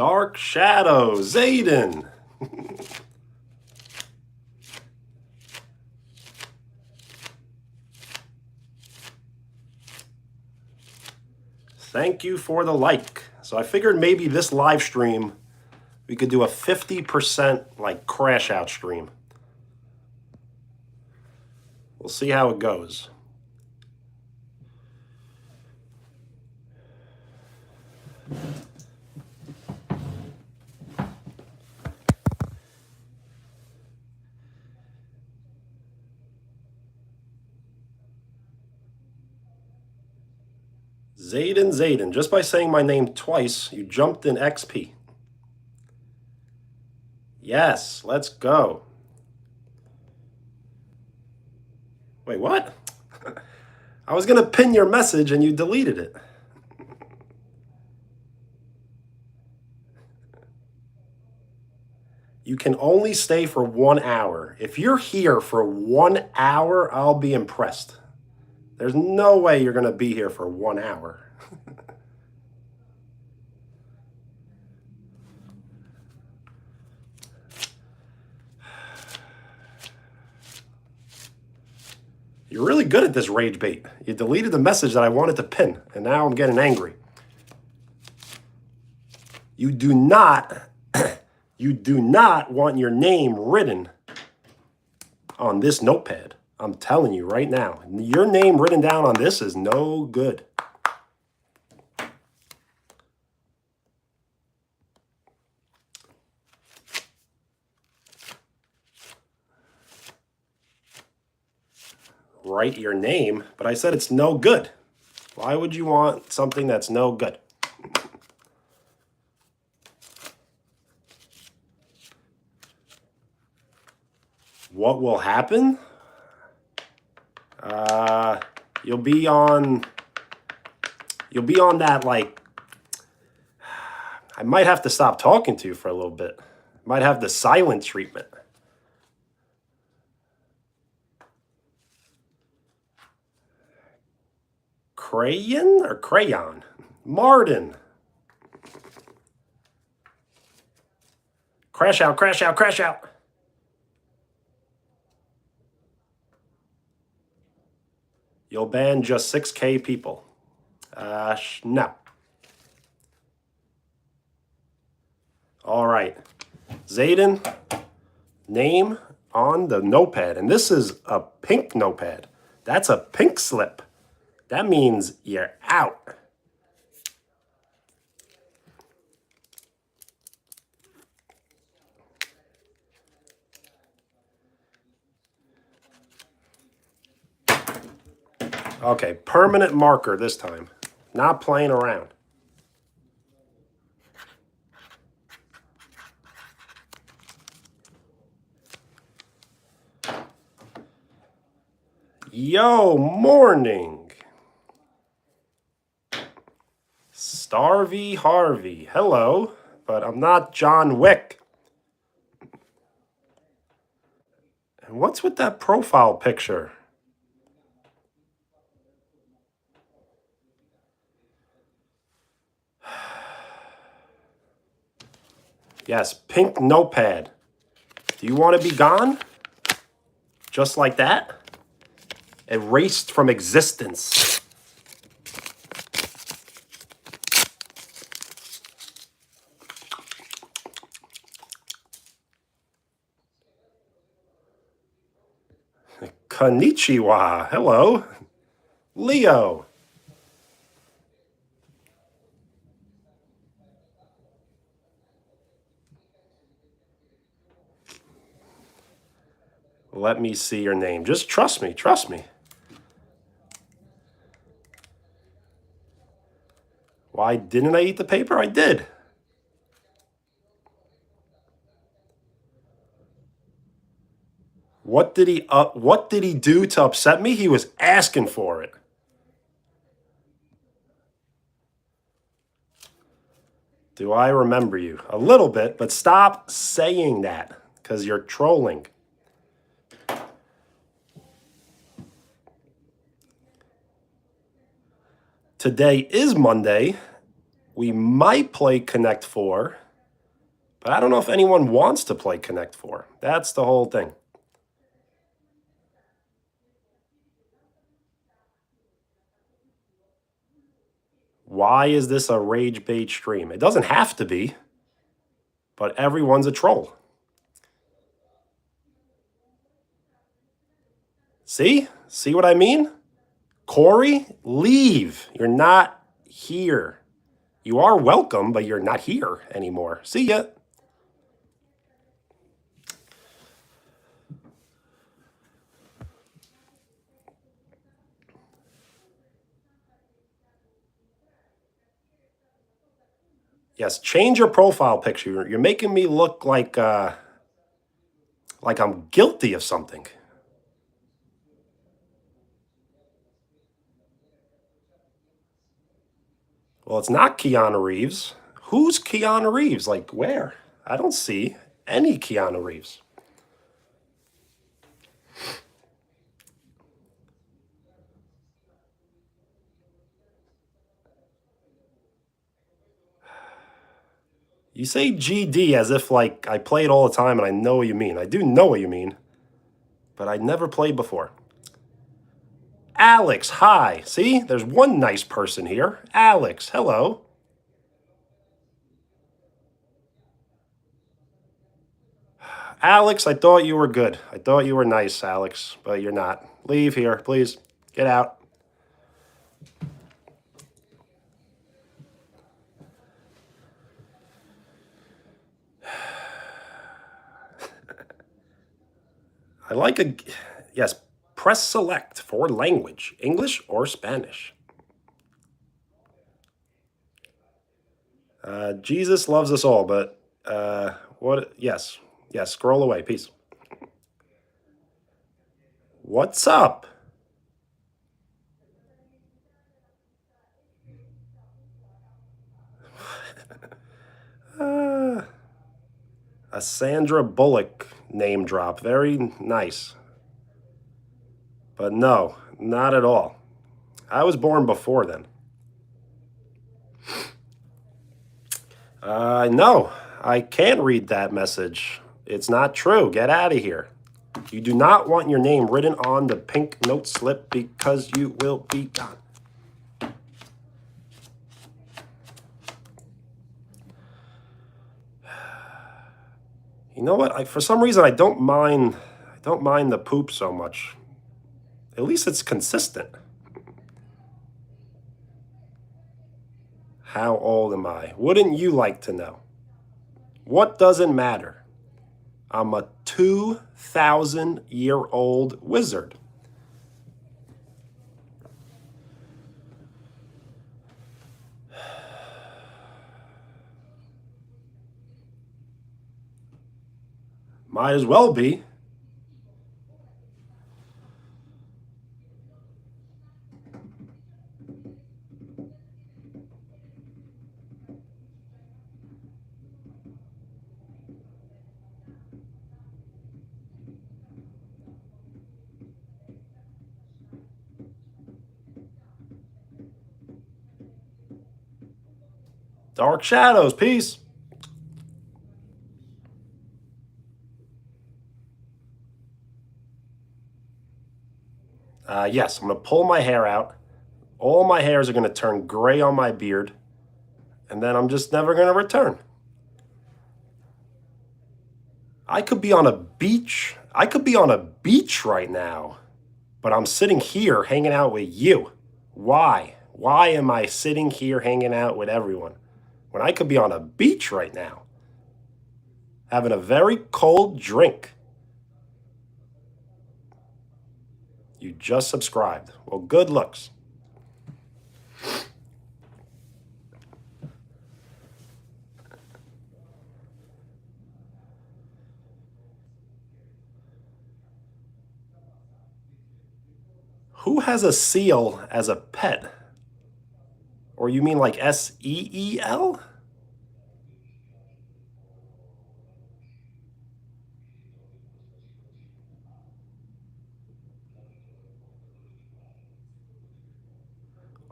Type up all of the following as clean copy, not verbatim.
Dark Shadow, Zayden. Thank you for the like. So I figured maybe this live stream, we could do a 50% like crash out stream. We'll see how it goes. Zayden, just by saying my name twice, you jumped in XP. Yes, let's go. Wait, what? I was gonna pin your message and you deleted it. You can only stay for 1 hour. If you're here for 1 hour, I'll be impressed. There's no way you're gonna be here for 1 hour. You're really good at this rage bait. You deleted the message that I wanted to pin, and now I'm getting angry. You do not want your name written on this notepad. I'm telling you right now. Your name written down on this is no good. Write your name, but I said it's no good. Why would you want something that's no good? What will happen? You'll be on that, like, I might have to stop talking to you for a little bit. Might have the silent treatment. Crayon or crayon? Martin. Crash out, crash out, crash out. You'll ban just 6K people. No. All right. Zayden, name on the notepad. And this is a pink notepad. That's a pink slip. That means you're out. Okay, permanent marker this time. Not playing around. Yo, morning. Starvey Harvey. Hello, but I'm not John Wick. And what's with that profile picture? Yes, pink notepad. Do you want to be gone? Just like that? Erased from existence. Konnichiwa. Hello. Leo. Let me see your name. Just trust me. Trust me. Why didn't I eat the paper? I did. What did he do to upset me? He was asking for it. Do I remember you? A little bit, but stop saying that because you're trolling. Today is Monday. We might play Connect 4. But I don't know if anyone wants to play Connect 4. That's the whole thing. Why is this a rage bait stream? It doesn't have to be, but everyone's a troll. See? See what I mean? Corey, leave. You're not here. You are welcome, but you're not here anymore. See ya. Yes, change your profile picture. You're making me look like I'm guilty of something. Well, it's not Keanu Reeves. Who's Keanu Reeves? Like, where? I don't see any Keanu Reeves. You say GD as if, like, I play it all the time and I know what you mean. I do know what you mean, but I never played before. Alex, hi. See, there's one nice person here. Alex, hello. Alex, I thought you were good. I thought you were nice, Alex, but you're not. Leave here, please. Get out. I like a, yes, press select for language, English or Spanish. Jesus loves us all, but what? Yes, yes, scroll away. Peace. What's up? A Sandra Bullock name drop. Very nice. But no, not at all. I was born before then. No, I can't read that message. It's not true. Get out of here. You do not want your name written on the pink note slip because you will be gone. You know what? For some reason, I don't mind the poop so much. At least it's consistent. How old am I? Wouldn't you like to know? What doesn't matter? I'm a 2,000-year-old wizard. Might as well be. Dark Shadows, peace. Yes, I'm going to pull my hair out. All my hairs are going to turn gray on my beard. And then I'm just never going to return. I could be on a beach. I could be on a beach right now. But I'm sitting here hanging out with you. Why? Why am I sitting here hanging out with everyone when I could be on a beach right now having a very cold drink? You just subscribed. Well, good looks. Who has a seal as a pet? Or you mean like SEEL?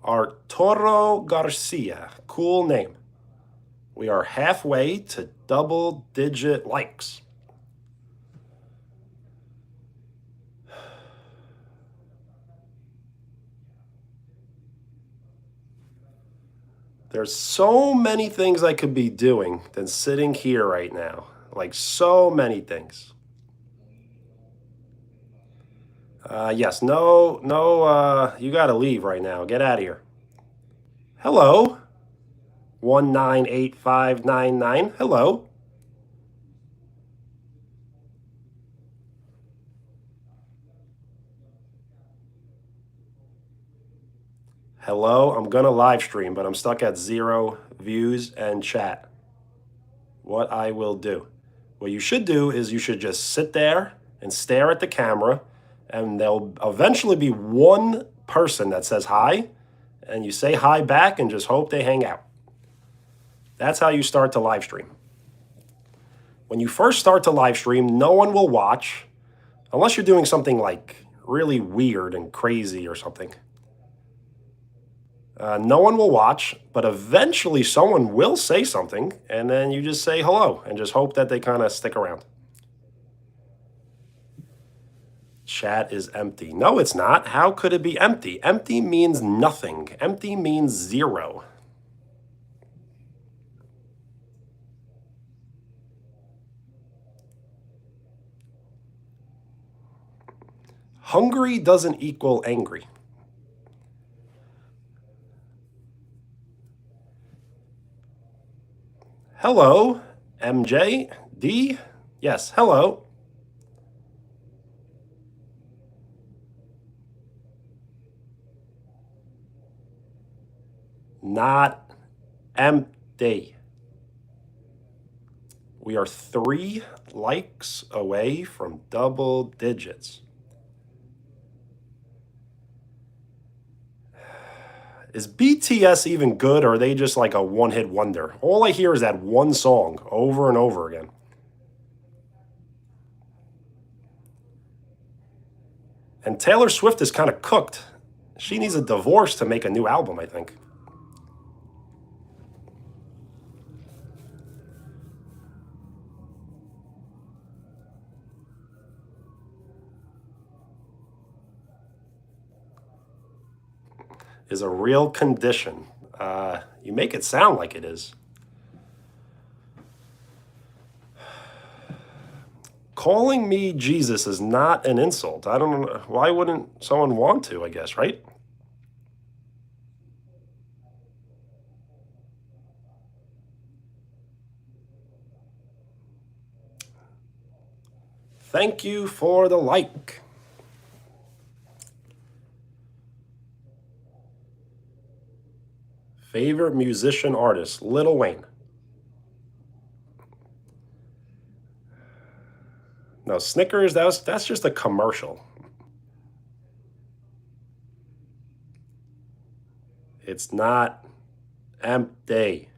Arturo Garcia. Cool name. We are halfway to double-digit likes. There's so many things I could be doing than sitting here right now. Like so many things. Yes, no, you got to leave right now. Get out of here. Hello. 198599. Hello. Hello. I'm going to live stream, but I'm stuck at 0 views and chat. What I will do. What you should do is you should just sit there and stare at the camera, and there'll eventually be one person that says hi, and you say hi back and just hope they hang out. That's how you start to live stream. When you first start to live stream, no one will watch unless you're doing something like really weird and crazy or something. No one will watch, but eventually someone will say something, and then you just say hello and just hope that they kind of stick around. Chat is empty. No, it's not. How could it be empty? Empty means nothing. Empty means 0. Hungry doesn't equal angry. Hello, MJ, D. Yes, hello. Not empty. We are 3 likes away from double digits. Is BTS even good, or are they just like a one-hit wonder? All I hear is that one song over and over again. And Taylor Swift is kind of cooked. She needs a divorce to make a new album, I think. Is a real condition. You make it sound like it is. Calling me Jesus is not an insult. I don't know. Why wouldn't someone want to, I guess, right? Thank you for the like. Favorite musician artist, Lil Wayne. No, Snickers, that's just a commercial. It's not empty.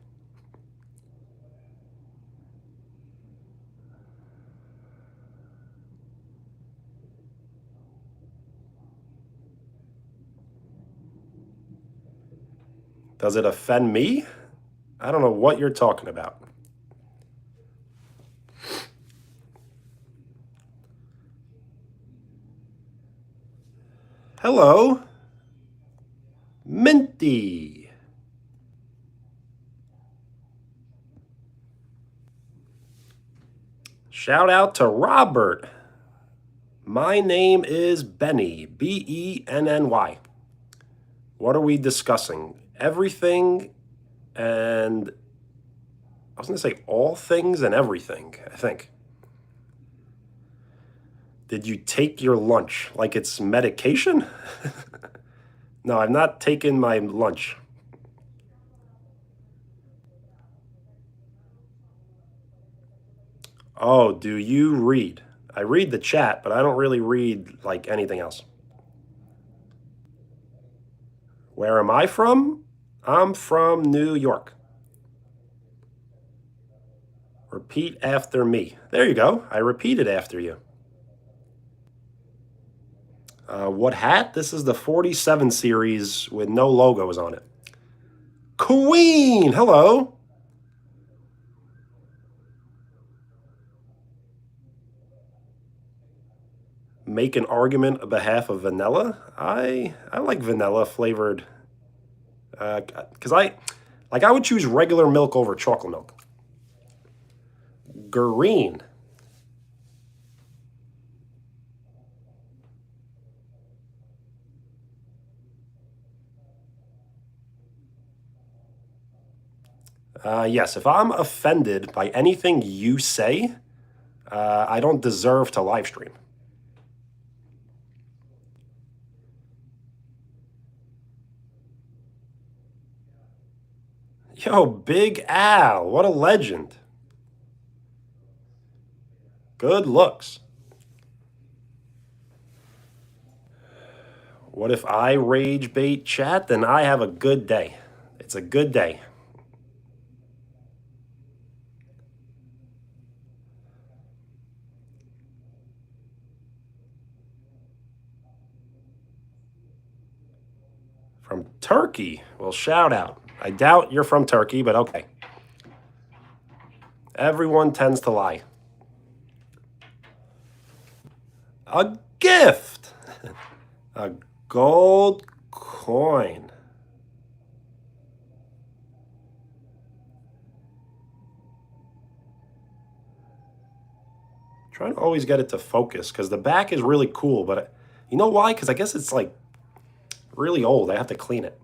Does it offend me? I don't know what you're talking about. Hello, Minty. Shout out to Robert. My name is Benny, Benny. What are we discussing? Everything and I was going to say all things and everything, I think. Did you take your lunch like it's medication? No, I've not taken my lunch. Oh, do you read? I read the chat, but I don't really read like anything else. Where am I from? I'm from New York. Repeat after me. There you go. I repeated after you. What hat? This is the 47 series with no logos on it. Queen, hello. make an argument on behalf of vanilla. I like vanilla flavored, because I would choose regular milk over chocolate milk. Green. Yes, if I'm offended by anything you say, I don't deserve to live stream. Yo, Big Al, what a legend. Good looks. What if I rage bait chat? Then I have a good day. It's a good day. From Turkey. Well, shout out. I doubt you're from Turkey, but okay. Everyone tends to lie. A gift. A gold coin. Trying to always get it to focus because the back is really cool, but you know why? Because I guess it's like really old. I have to clean it.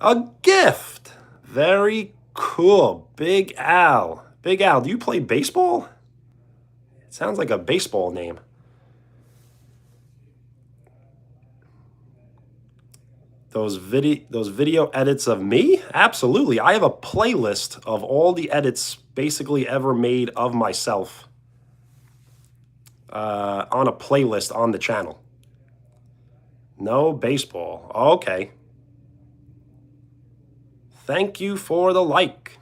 A gift. Very cool. Big Al. Big Al, do you play baseball? It sounds like a baseball name. Those video edits of me? Absolutely. I have a playlist of all the edits basically ever made of myself on a playlist on the channel. No baseball. Okay. Thank you for the like.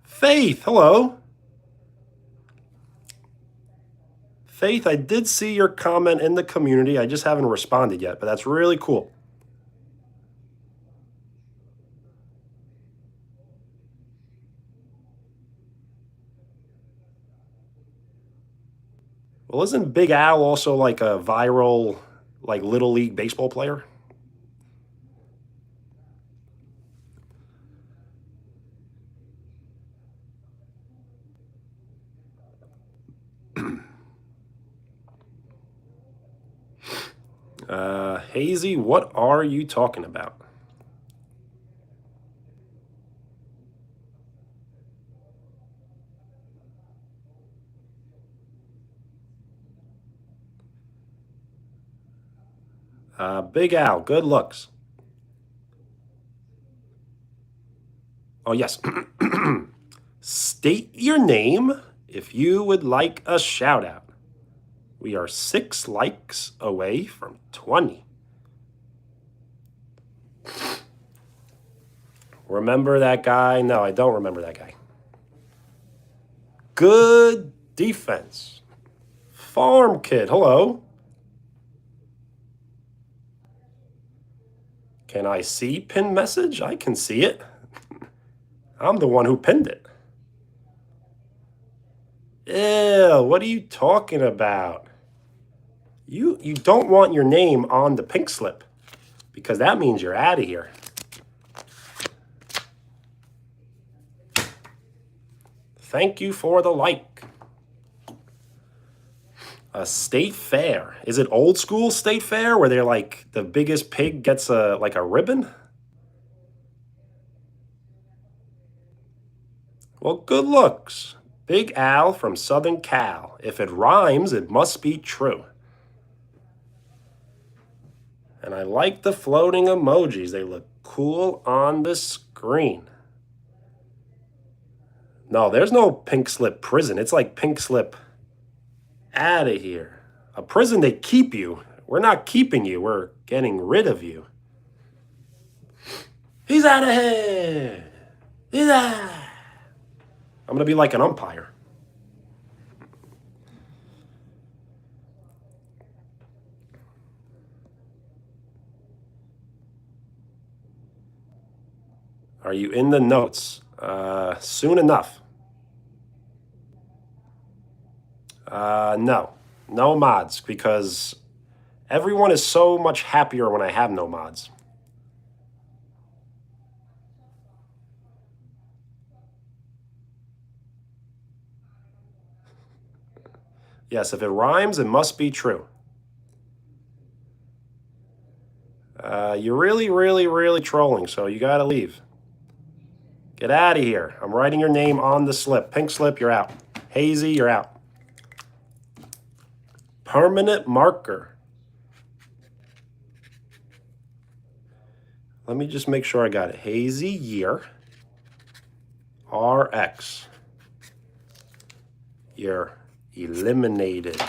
Faith, hello. Faith, I did see your comment in the community. I just haven't responded yet, but that's really cool. Well, isn't Big Al also like a viral, like Little League baseball player? Hazy, what are you talking about? Big Al, good looks. Oh, yes. State your name if you would like a shout out. We are 6 likes away from 20. Remember that guy? No, I don't remember that guy. Good defense. Farm Kid, hello. Can I see pin message? I can see it. I'm the one who pinned it. Ew, what are you talking about? You don't want your name on the pink slip because that means you're out of here. Thank you for the like. A state fair. Is it old school state fair where they're like the biggest pig gets a ribbon? Well, good looks. Big Al from Southern Cal. If it rhymes, it must be true. And I like the floating emojis. They look cool on the screen. No, there's no pink slip prison. It's like pink slip out of here. A prison, they keep you. We're not keeping you. We're getting rid of you. He's out of here. He's out. I'm going to be like an umpire. Are you in the notes? Soon enough. No. No mods, because everyone is so much happier when I have no mods. Yes, if it rhymes, it must be true. You're really, really, really trolling, so you gotta leave. Get out of here. I'm writing your name on the slip. Pink slip, you're out. Hazy, you're out. Permanent marker. Let me just make sure I got it. Hazy year. RX. You're eliminated.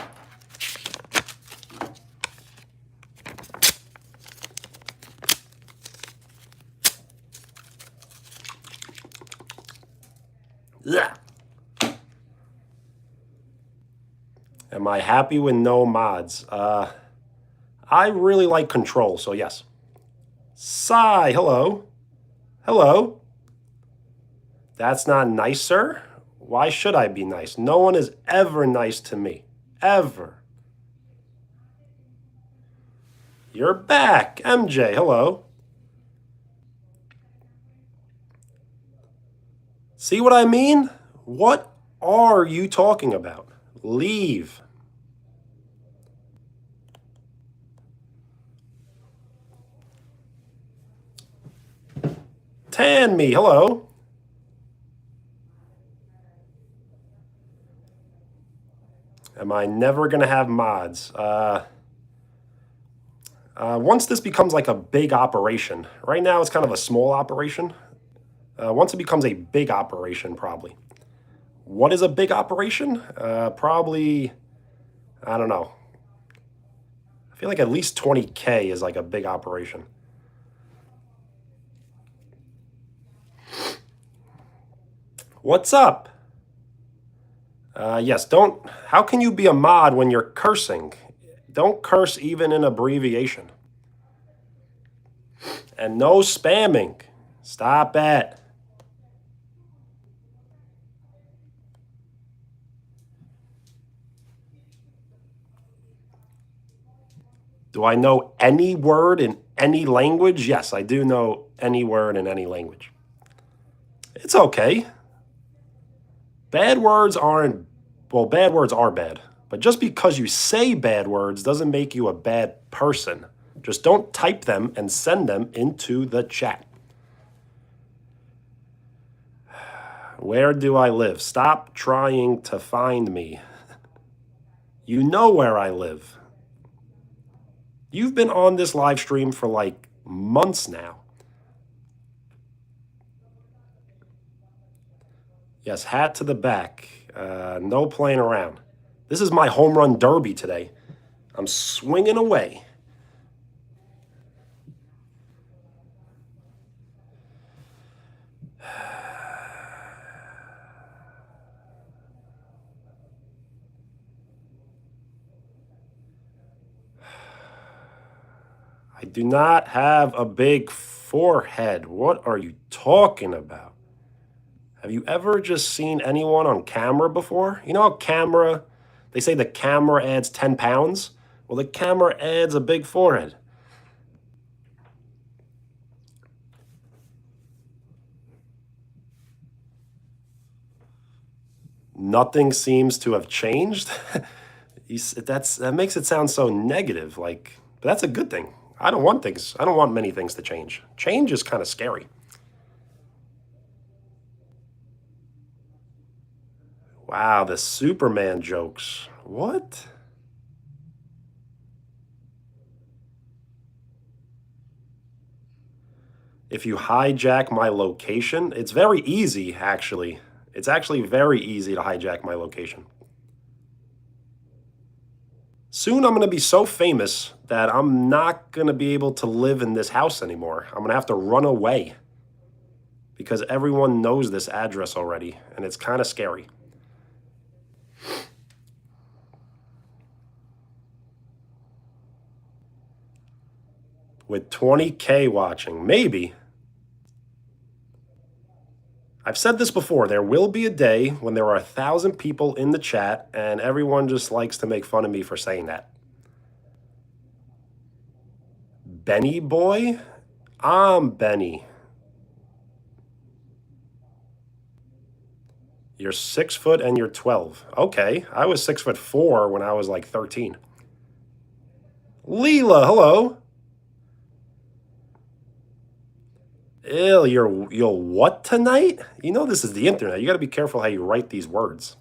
Yeah. Am I happy with no mods? I really like control, so yes. Sigh, hello. Hello. That's not nice, sir. Why should I be nice? No one is ever nice to me. Ever. You're back. MJ, hello. See what I mean? What are you talking about? Leave. Tan me, hello. Am I never gonna have mods? Once this becomes like a big operation, right now it's kind of a small operation. Once it becomes a big operation, probably. What is a big operation? Probably, I don't know. I feel like at least 20K is like a big operation. What's up? Yes, don't. How can you be a mod when you're cursing? Don't curse even in abbreviation. And no spamming. Stop it. Do I know any word in any language? Yes, I do know any word in any language. It's okay. Bad words aren't, well, bad words are bad. But just because you say bad words doesn't make you a bad person. Just don't type them and send them into the chat. Where do I live? Stop trying to find me. You know where I live. You've been on this live stream for like months now. Yes, hat to the back. No playing around. This is my home run derby today. I'm swinging away. I do not have a big forehead. What are you talking about? Have you ever just seen anyone on camera before? You know how camera, they say the camera adds 10 pounds? Well, the camera adds a big forehead. Nothing seems to have changed. That makes it sound so negative. Like, but that's a good thing. I don't want many things to change. Change is kind of scary. Wow, the Superman jokes. What? If you hijack my location, it's very easy, actually. It's actually very easy to hijack my location. Soon I'm going to be so famous that I'm not going to be able to live in this house anymore. I'm going to have to run away. because everyone knows this address already, and it's kind of scary. With 20K watching, maybe. I've said this before, there will be a day when there are 1,000 people in the chat and everyone just likes to make fun of me for saying that. Benny boy? I'm Benny. You're 6 foot and you're 12. Okay, I was 6'4" when I was like 13. Leela, hello. Ew, you'll what tonight? You know this is the internet. You got to be careful how you write these words.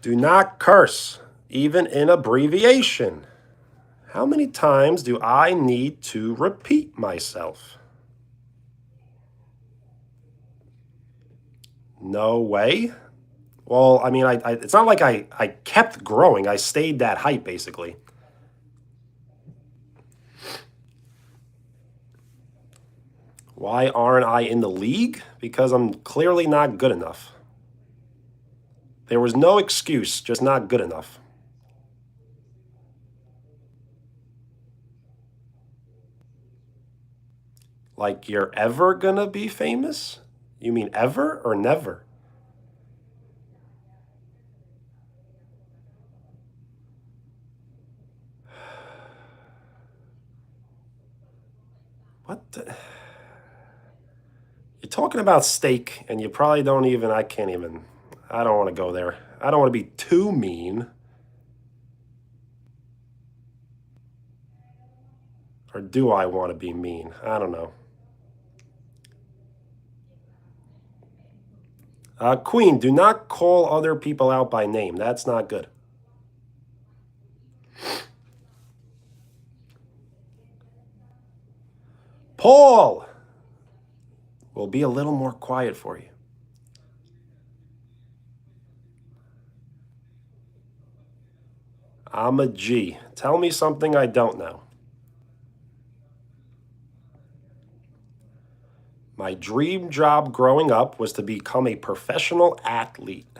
Do not curse, even in abbreviation. How many times do I need to repeat myself? No way. Well, I mean, it's not like I kept growing. I stayed that height, basically. Why aren't I in the league? Because I'm clearly not good enough. There was no excuse, just not good enough. Like you're ever gonna be famous? You mean ever or never? What the? You're talking about steak, and you probably don't even, I don't want to go there. I don't want to be too mean. Or do I want to be mean? I don't know. Queen, do not call other people out by name. That's not good. Paul! We'll be a little more quiet for you. I'm a G. Tell me something I don't know. My dream job growing up was to become a professional athlete.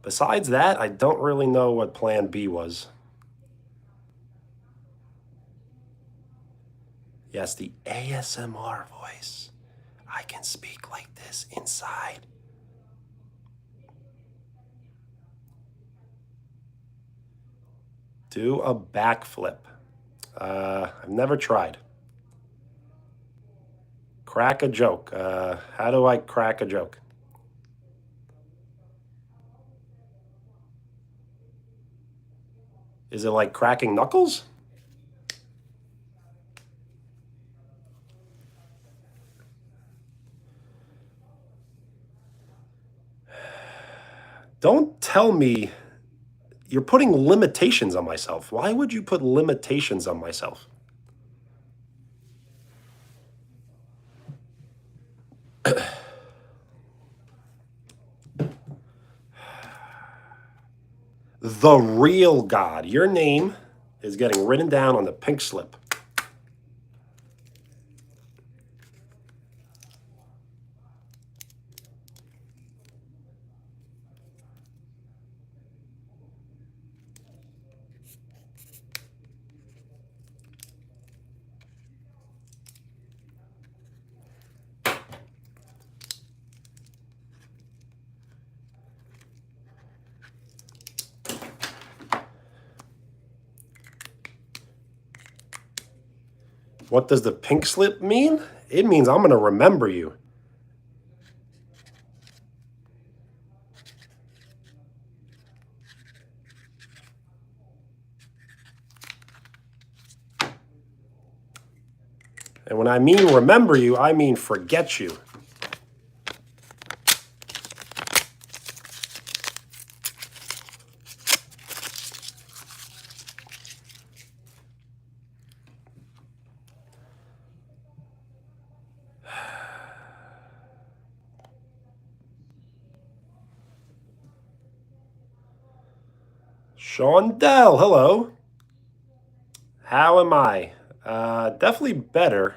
Besides that, I don't really know what plan B was. Yes, the ASMR voice. I can speak like this inside. Do a backflip. I've never tried. Crack a joke. How do I crack a joke? Is it like cracking knuckles? Don't tell me you're putting limitations on myself. Why would you put limitations on myself? The real God. Your name is getting written down on the pink slip. What does the pink slip mean? It means I'm going to remember you. And when I mean remember you, I mean forget you. Sean Dell, hello. How am I? Definitely better.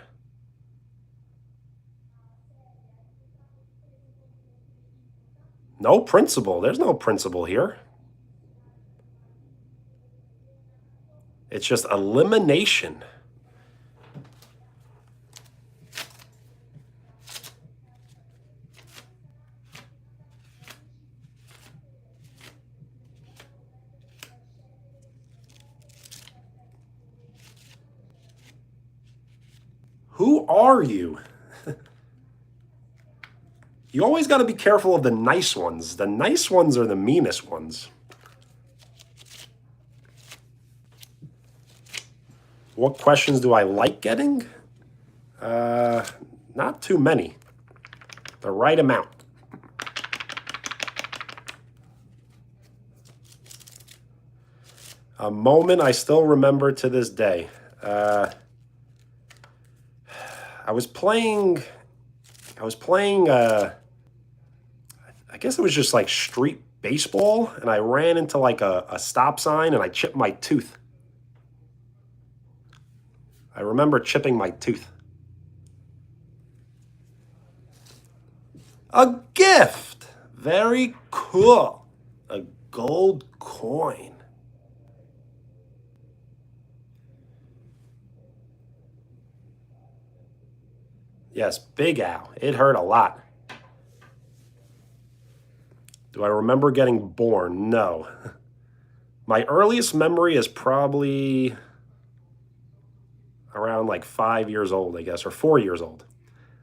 No principle. There's no principle here. It's just elimination. Who are you? You always got to be careful of the nice ones. The nice ones are the meanest ones. What questions do I like getting? Not too many. The right amount. A moment I still remember to this day. I was playing. I guess it was just like street baseball, and I ran into like a stop sign, and I chipped my tooth. I remember chipping my tooth. A gift. Very cool. A gold coin. Yes, Big Al. It hurt a lot. Do I remember getting born? No. My earliest memory is probably around like 5 years old, I guess, or 4 years old.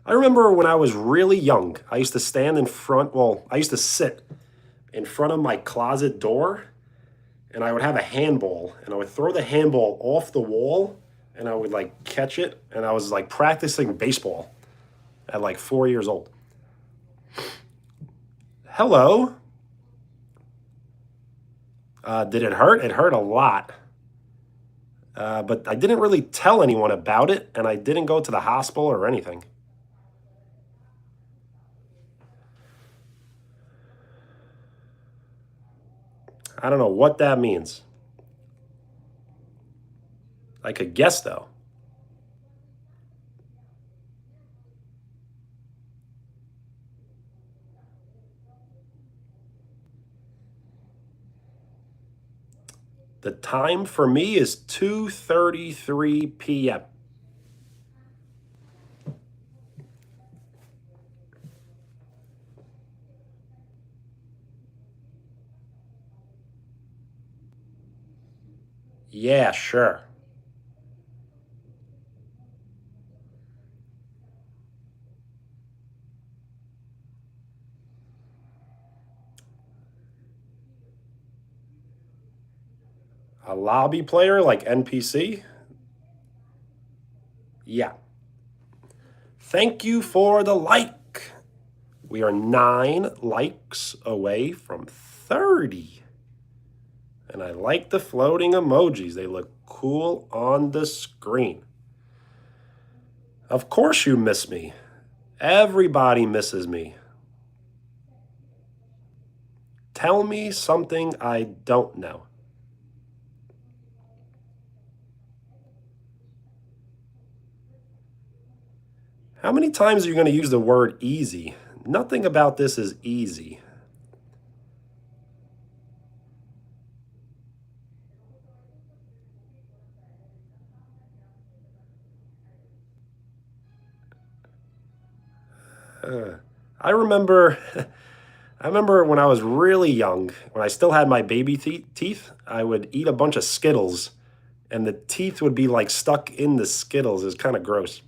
I remember when I was really young, I used to stand in front, well, I used to sit in front of my closet door, and I would have a handball, and I would throw the handball off the wall, and I would like catch it, and I was like practicing baseball at like 4 years old. Hello. Did it hurt? It hurt a lot. But I didn't really tell anyone about it, and I didn't go to the hospital or anything. I don't know what that means. I could guess though. The time for me is 2:33 p.m. Yeah, sure. A lobby player like NPC? Yeah. Thank you for the like. We are 9 likes away from 30. And I like the floating emojis. They look cool on the screen. Of course you miss me. Everybody misses me. Tell me something I don't know. How many times are you going to use the word easy? Nothing about this is easy. I remember I remember when I was really young, when I still had my baby teeth, I would eat a bunch of Skittles and the teeth would be like stuck in the Skittles. It was kind of gross.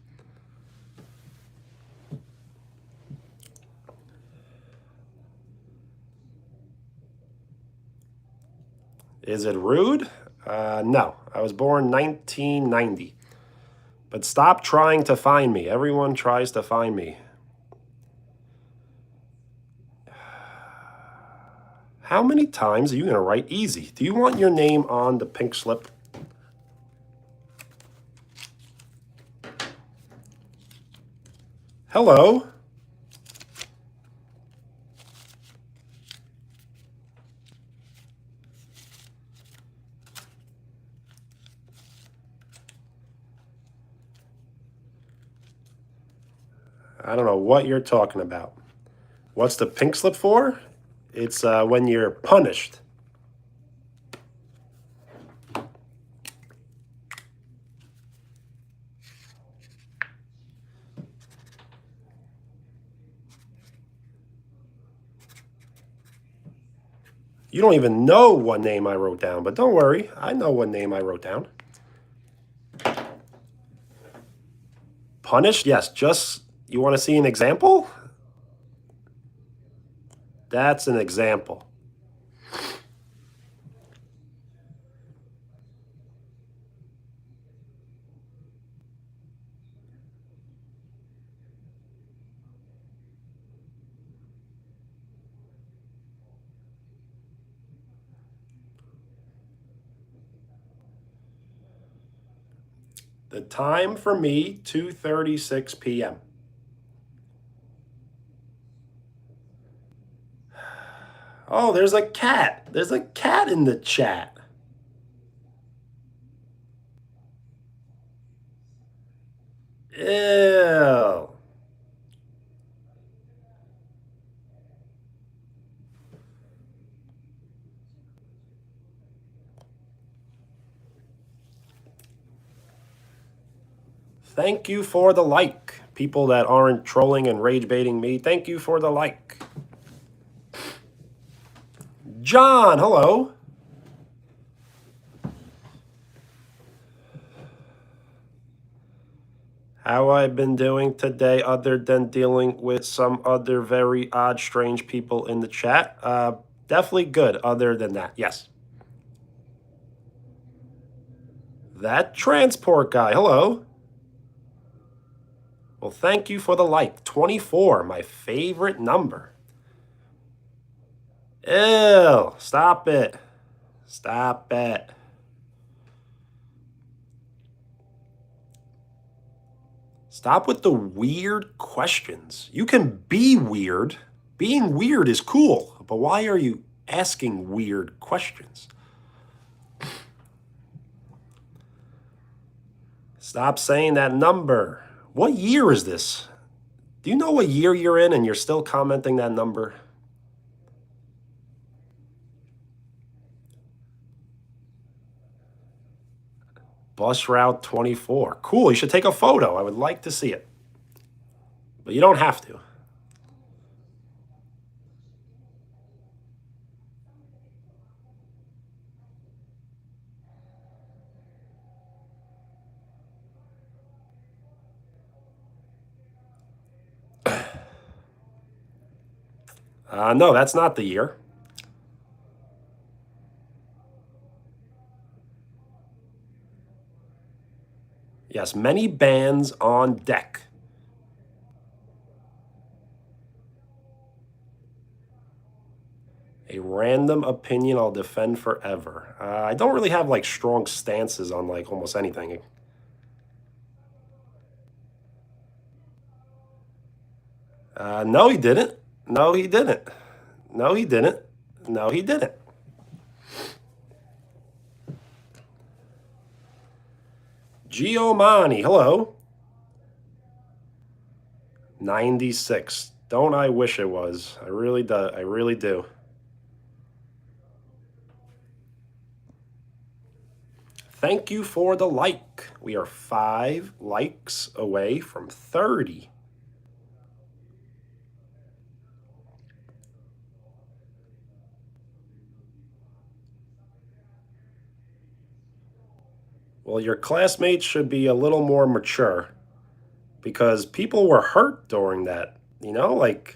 Is it rude? No. I was born 1990. But stop trying to find me. Everyone tries to find me. How many times are you going to write easy? Do you want your name on the pink slip? Hello. I don't know what you're talking about. What's the pink slip for? It's when you're punished. You don't even know what name I wrote down, but don't worry. I know what name I wrote down. Punished? Yes. Just, you want to see an example? That's an example. The time for me, 2:36 p.m. Oh, there's a cat. There's a cat in the chat. Ew. Thank you for the like. People that aren't trolling and rage baiting me, thank you for the like. John, hello. How I've been doing today, other than dealing with some other very odd, strange people in the chat. Definitely good, other than that, yes. That transport guy, hello. Well, thank you for the like. 24, my favorite number. Ew, stop it. Stop it. Stop with the weird questions. You can be weird. Being weird is cool, but why are you asking weird questions? Stop saying that number. What year is this? Do you know what year you're in and you're still commenting that number? Bus route 24. Cool, you should take a photo. I would like to see it. But you don't have to. No, that's not the year. Yes, many bands on deck. A random opinion I'll defend forever. I don't really have like strong stances on like almost anything. No, he didn't. No, he didn't. No, he didn't. No, he didn't. Giovanni, hello. 96. Don't I wish it was? I really do. I really do. Thank you for the like. We are 5 likes away from 30. Well, your classmates should be a little more mature because people were hurt during that. You know, like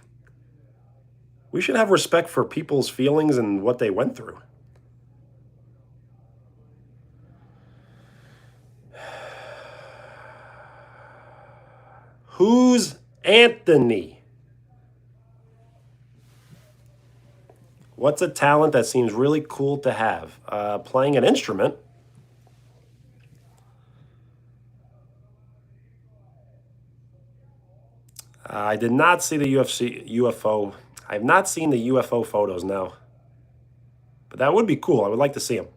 we should have respect for people's feelings and what they went through. Who's Anthony? What's a talent that seems really cool to have? Playing an instrument. I did not see the UFO. I have not seen the UFO photos, no. But that would be cool. I would like to see them.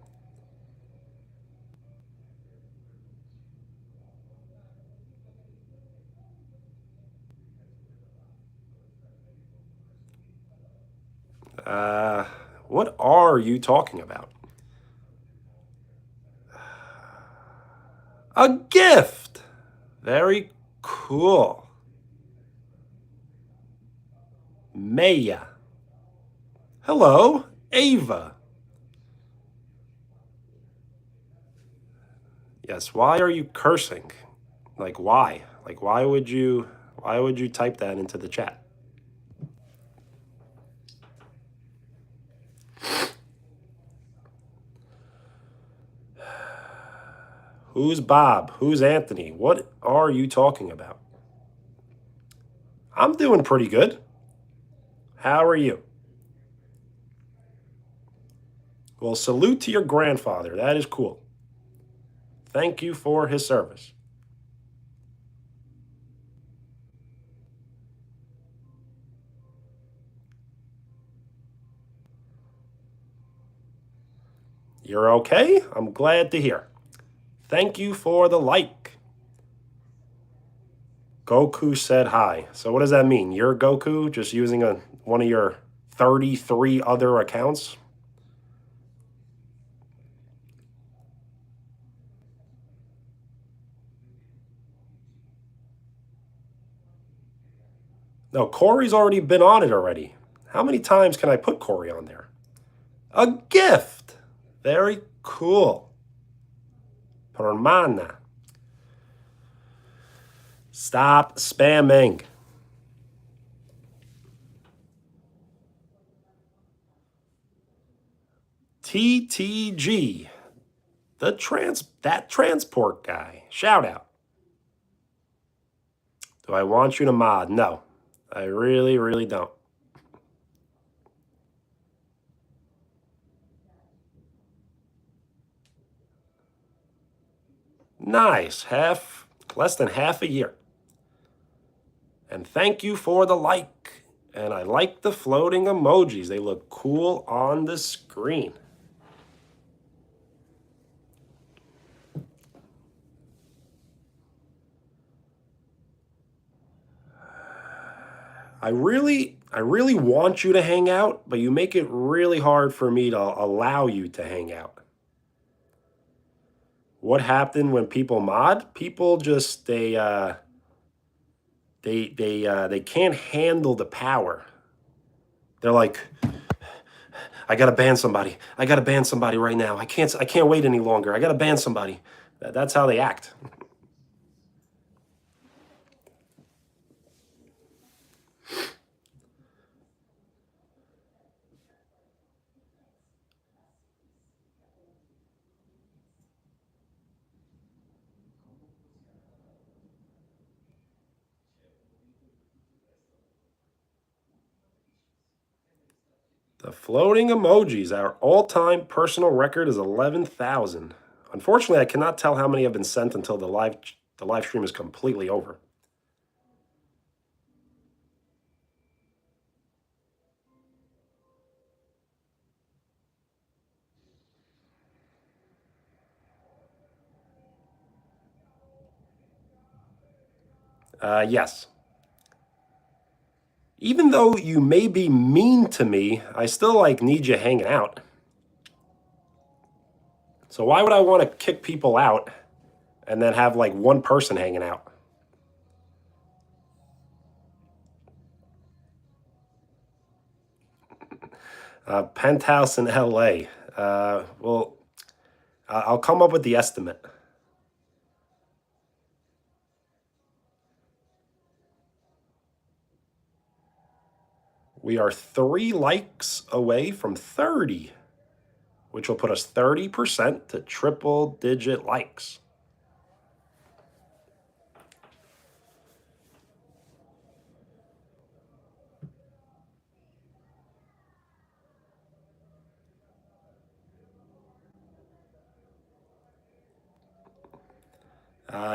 What are you talking about? A gift. Very cool. Maya. Hello, Ava. Yes, why are you cursing? Like why? Like why would you type that into the chat? Who's Bob? Who's Anthony? What are you talking about? I'm doing pretty good. How are you? Well, salute to your grandfather. That is cool. Thank you for his service. You're okay? I'm glad to hear. Thank you for the like. Goku said hi. So what does that mean? You're Goku just using one of your 33 other accounts? No, Corey's already been on it already. How many times can I put Corey on there? A gift. Very cool. Permana. Stop spamming. TTG. That transport guy. Shout out. Do I want you to mod? No. I really, really don't. Nice. Less than half a year. And thank you for the like. And I like the floating emojis. They look cool on the screen. I really want you to hang out, but you make it really hard for me to allow you to hang out. What happened when people mod? People just they can't handle the power. They're like, I gotta ban somebody. I gotta ban somebody right now. I can't wait any longer. I gotta ban somebody. That's how they act. The floating emojis. Our all-time personal record is 11,000. Unfortunately, I cannot tell how many have been sent until the live stream is completely over. Yes. Even though you may be mean to me, I still need you hanging out. So why would I want to kick people out and then have one person hanging out? Penthouse in LA. Well, I'll come up with the estimate. We are 3 likes away from 30, which will put us 30% to triple digit likes.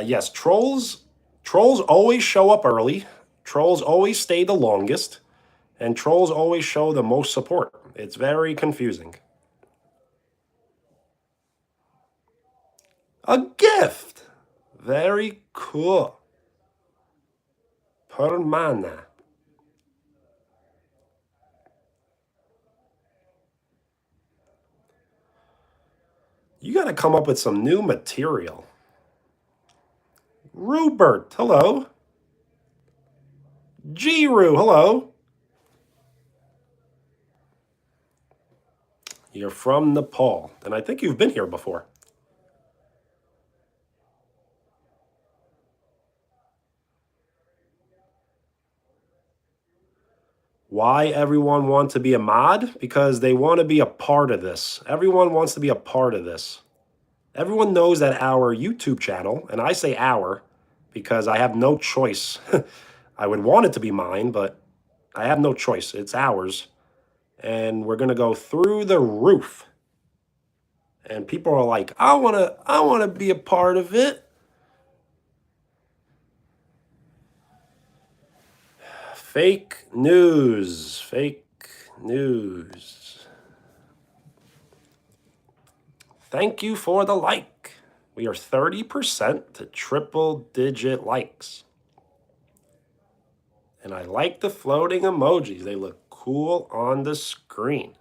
Yes, trolls always show up early. Trolls always stay the longest. And trolls always show the most support. It's very confusing. A gift. Very cool. Permana. You got to come up with some new material. Rupert, hello. Giru, hello. You're from Nepal, and I think you've been here before. Why everyone wants to be a mod? Because they want to be a part of this. Everyone wants to be a part of this. Everyone knows that our YouTube channel, and I say our because I have no choice. I would want it to be mine, but I have no choice. It's ours. And we're going to go through the roof. And people are like, I want to be a part of it. Fake news. Fake news. Thank you for the like. We are 30% to triple digit likes. And I like the floating emojis. They look cool on the screen.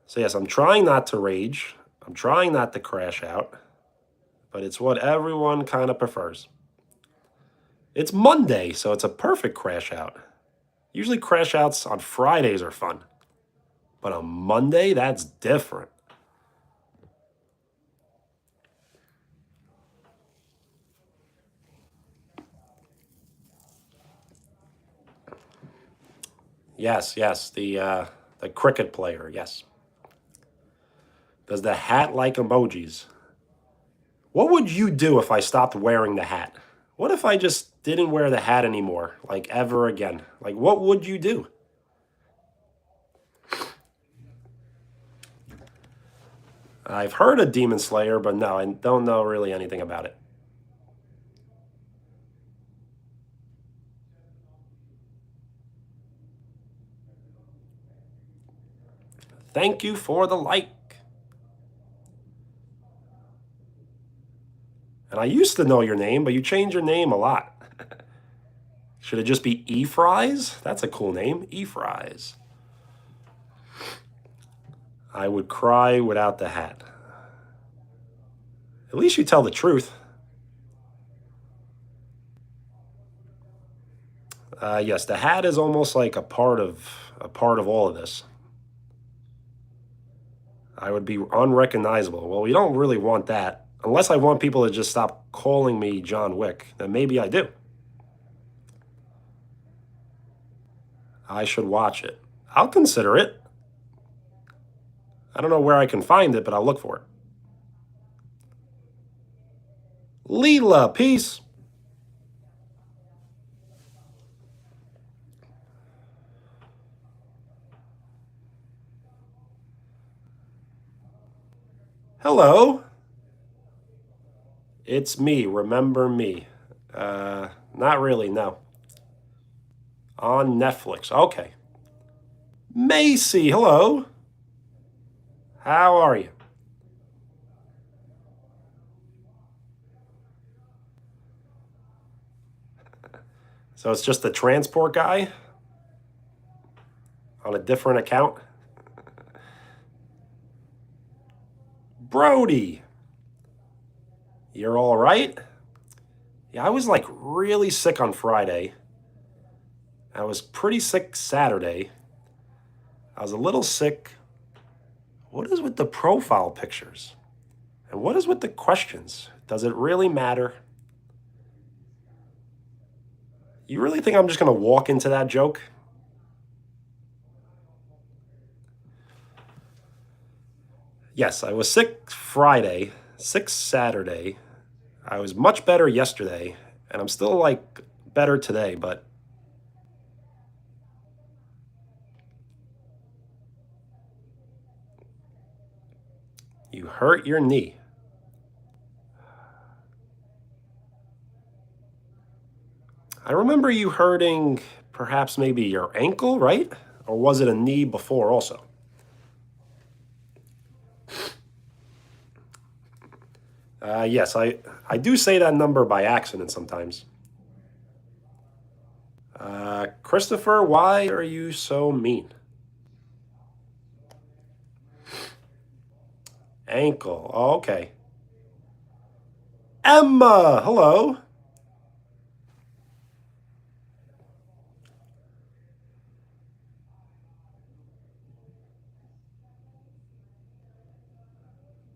So yes, I'm trying not to rage. I'm trying not to crash out. But it's what everyone kind of prefers. It's Monday, so it's a perfect crash out. Usually crash outs on Fridays are fun. But on Monday, that's different. Yes, the cricket player, yes. Does the hat like emojis? What would you do if I stopped wearing the hat? What if I just didn't wear the hat anymore, like ever again? Like, what would you do? I've heard of Demon Slayer, but no, I don't know really anything about it. Thank you for the like. And I used to know your name, but you changed your name a lot. Should it just be E-Fries? That's a cool name, E-Fries. I would cry without the hat. At least you tell the truth. Yes, the hat is almost like a part of all of this. I would be unrecognizable. Well, we don't really want that. Unless I want people to just stop calling me John Wick, then maybe I do. I should watch it. I'll consider it. I don't know where I can find it, but I'll look for it. Leela, peace. Hello. It's me. Remember me. Not really, no. On Netflix. Okay. Macy, hello. How are you? So it's just the transport guy on a different account? Brody, you're all right? Yeah, I was like really sick on Friday. I was pretty sick Saturday. I was a little sick. What is with the profile pictures? And what is with the questions? Does it really matter? You really think I'm just going to walk into that joke? Yes, I was sick Friday, sick Saturday. I was much better yesterday, and I'm still like better today, but you hurt your knee. I remember you hurting perhaps maybe your ankle, right? Or was it a knee before also? Yes, I do say that number by accident sometimes. Christopher, why are you so mean? Ankle. Oh, okay. Emma, hello.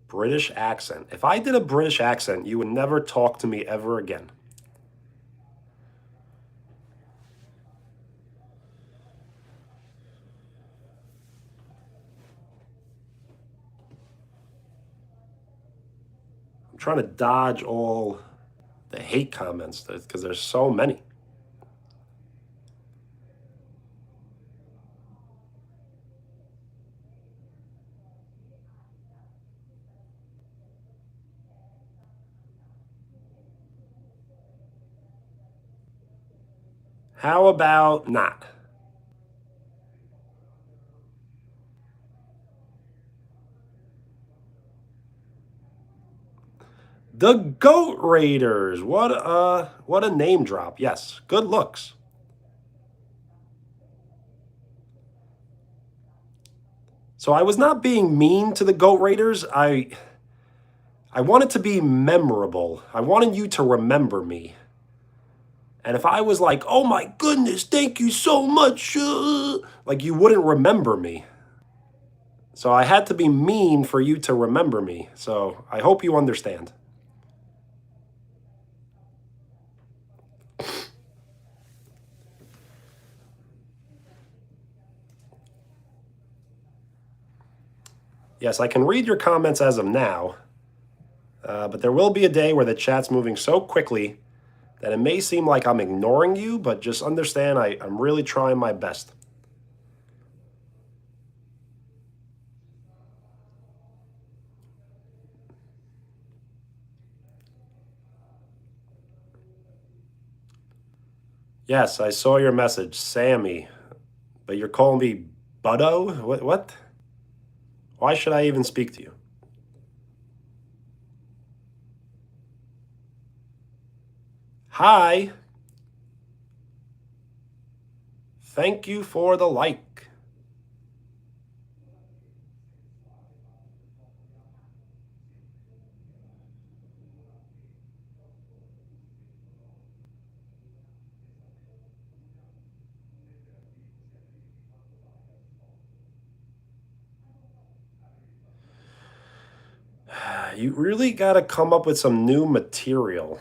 British accent. If I did a British accent, you would never talk to me ever again. I'm trying to dodge all the hate comments because there's so many. How about not? The Goat Raiders. What a name drop. Yes, good looks. So I was not being mean to the Goat Raiders. I wanted to be memorable. I wanted you to remember me. And if I was like, "Oh my goodness, thank you so much," like you wouldn't remember me. So I had to be mean for you to remember me. So I hope you understand. Yes, I can read your comments as of now, but there will be a day where the chat's moving so quickly that it may seem like I'm ignoring you, but just understand I'm really trying my best. Yes, I saw your message, Sammy, but you're calling me Buddo? What? Why should I even speak to you? Hi. Thank you for the like. You really got to come up with some new material.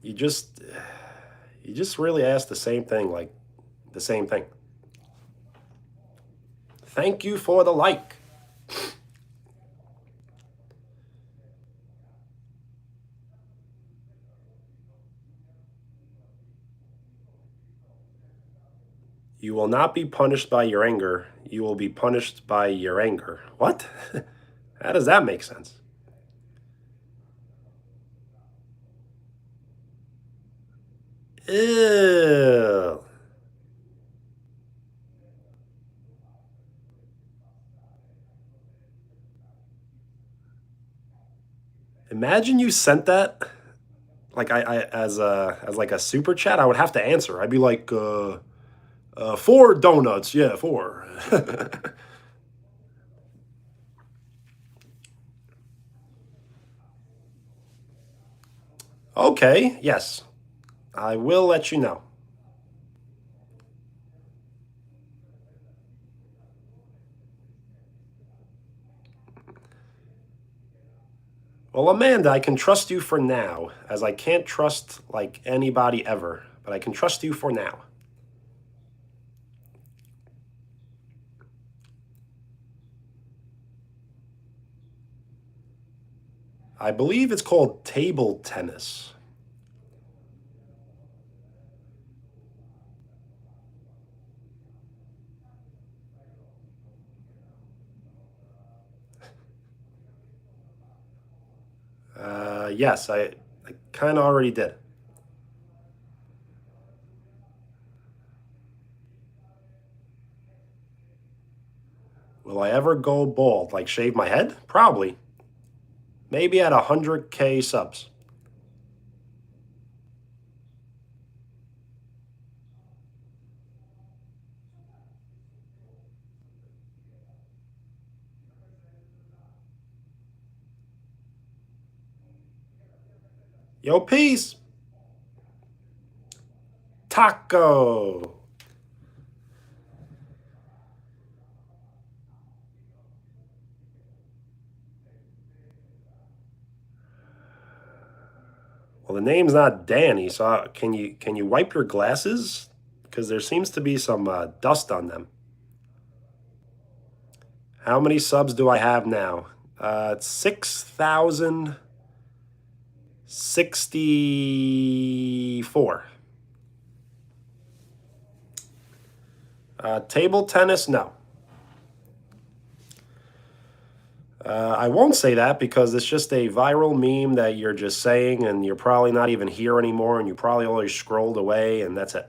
You just really asked the same thing, like the same thing. Thank you for the like. You will not be punished by your anger. You will be punished by your anger. What? How does that make sense? Ew. Imagine you sent that like I as like a super chat. I would have to answer. I'd be like, 4 donuts. Yeah, 4. Okay. Yes, I will let you know. Well, Amanda, I can trust you for now, as I can't trust like anybody ever, but I can trust you for now. I believe it's called table tennis. Yes, I kind of already did. Will I ever go bald? Like shave my head? Probably. Maybe at 100K subs. Yo, peace. Taco. Well, the name's not Danny, so can you wipe your glasses? Because there seems to be some dust on them. How many subs do I have now? 6,064. Table tennis, no. I won't say that because it's just a viral meme that you're just saying and you're probably not even here anymore and you probably already scrolled away and that's it.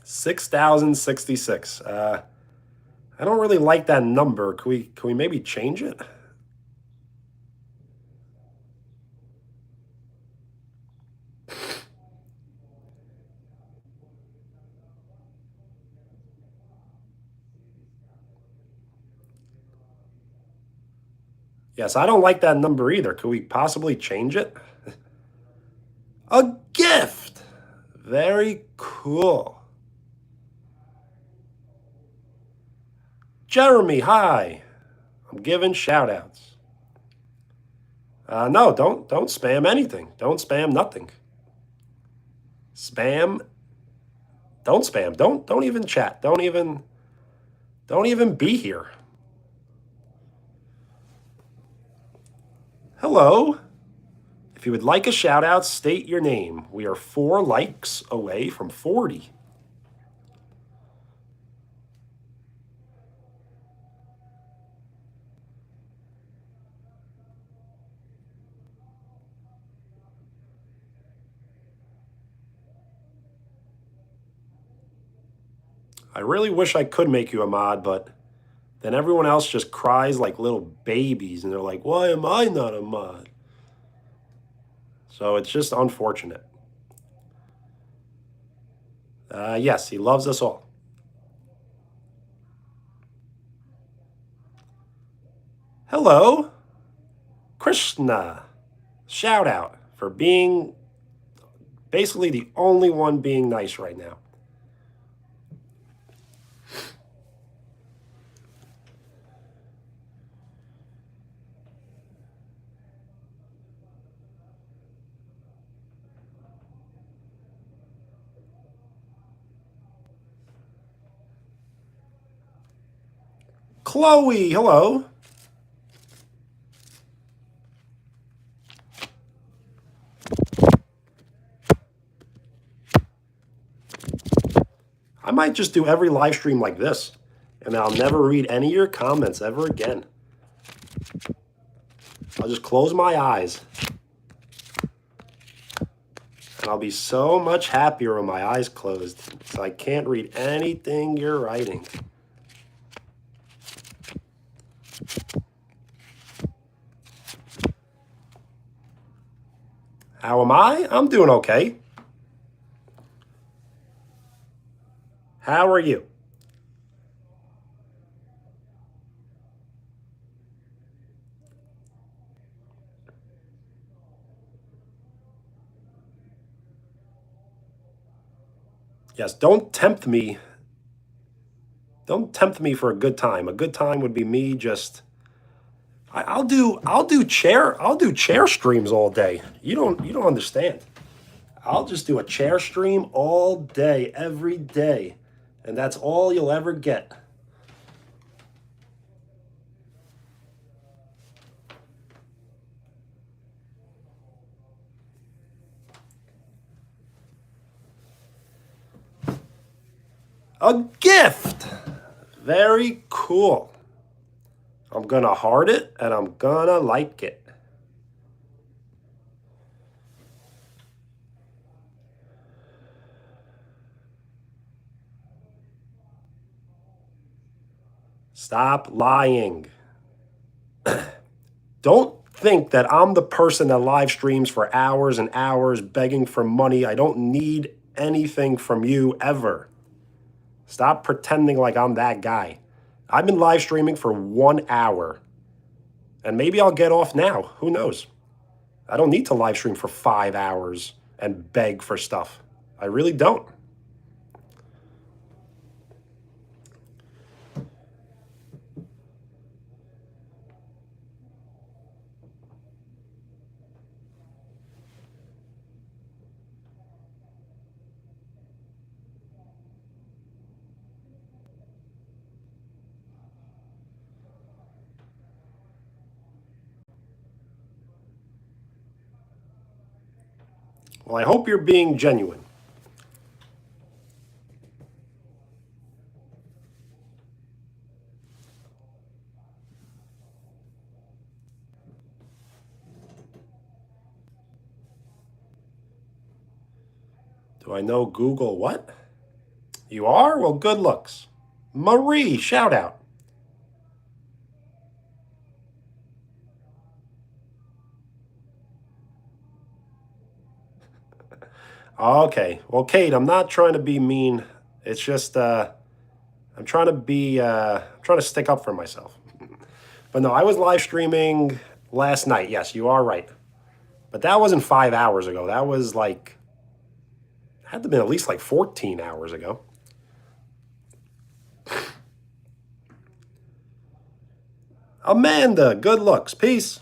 $6,066. I don't really like that number. Can we maybe change it? Yes, I don't like that number either. Could we possibly change it? A gift. Very cool. Jeremy, hi. I'm giving shout outs. No, don't spam anything. Don't spam nothing. Spam. Don't spam. Don't even chat. Don't even be here. Hello. If you would like a shout out, state your name. We are 4 likes away from 40. I really wish I could make you a mod, but then everyone else just cries like little babies and they're like, why am I not a mod? So it's just unfortunate. Yes, he loves us all. Hello, Krishna. Shout out for being basically the only one being nice right now. Chloe, hello. I might just do every live stream like this, and I'll never read any of your comments ever again. I'll just close my eyes. And I'll be so much happier with my eyes closed, so I can't read anything you're writing. How am I? I'm doing okay. How are you? Yes, don't tempt me. Don't tempt me for a good time. A good time would be me just I'll do chair streams all day. You don't understand. I'll just do a chair stream all day, every day. And that's all you'll ever get. A gift. Very cool. I'm gonna heart it and I'm gonna like it. Stop lying. Don't think that I'm the person that live streams for hours and hours begging for money. I don't need anything from you ever. Stop pretending like I'm that guy. I've been live streaming for 1 hour. And maybe I'll get off now. Who knows? I don't need to live stream for 5 hours and beg for stuff. I really don't. Well, I hope you're being genuine. Do I know Google what? You are? Well, good looks. Marie, shout out. Okay. Well, Kate, I'm not trying to be mean. It's just I'm trying to stick up for myself. But no, I was live streaming last night. Yes, you are right. But that wasn't 5 hours ago. That was like had to have been at least like 14 hours ago. Amanda, good looks. Peace.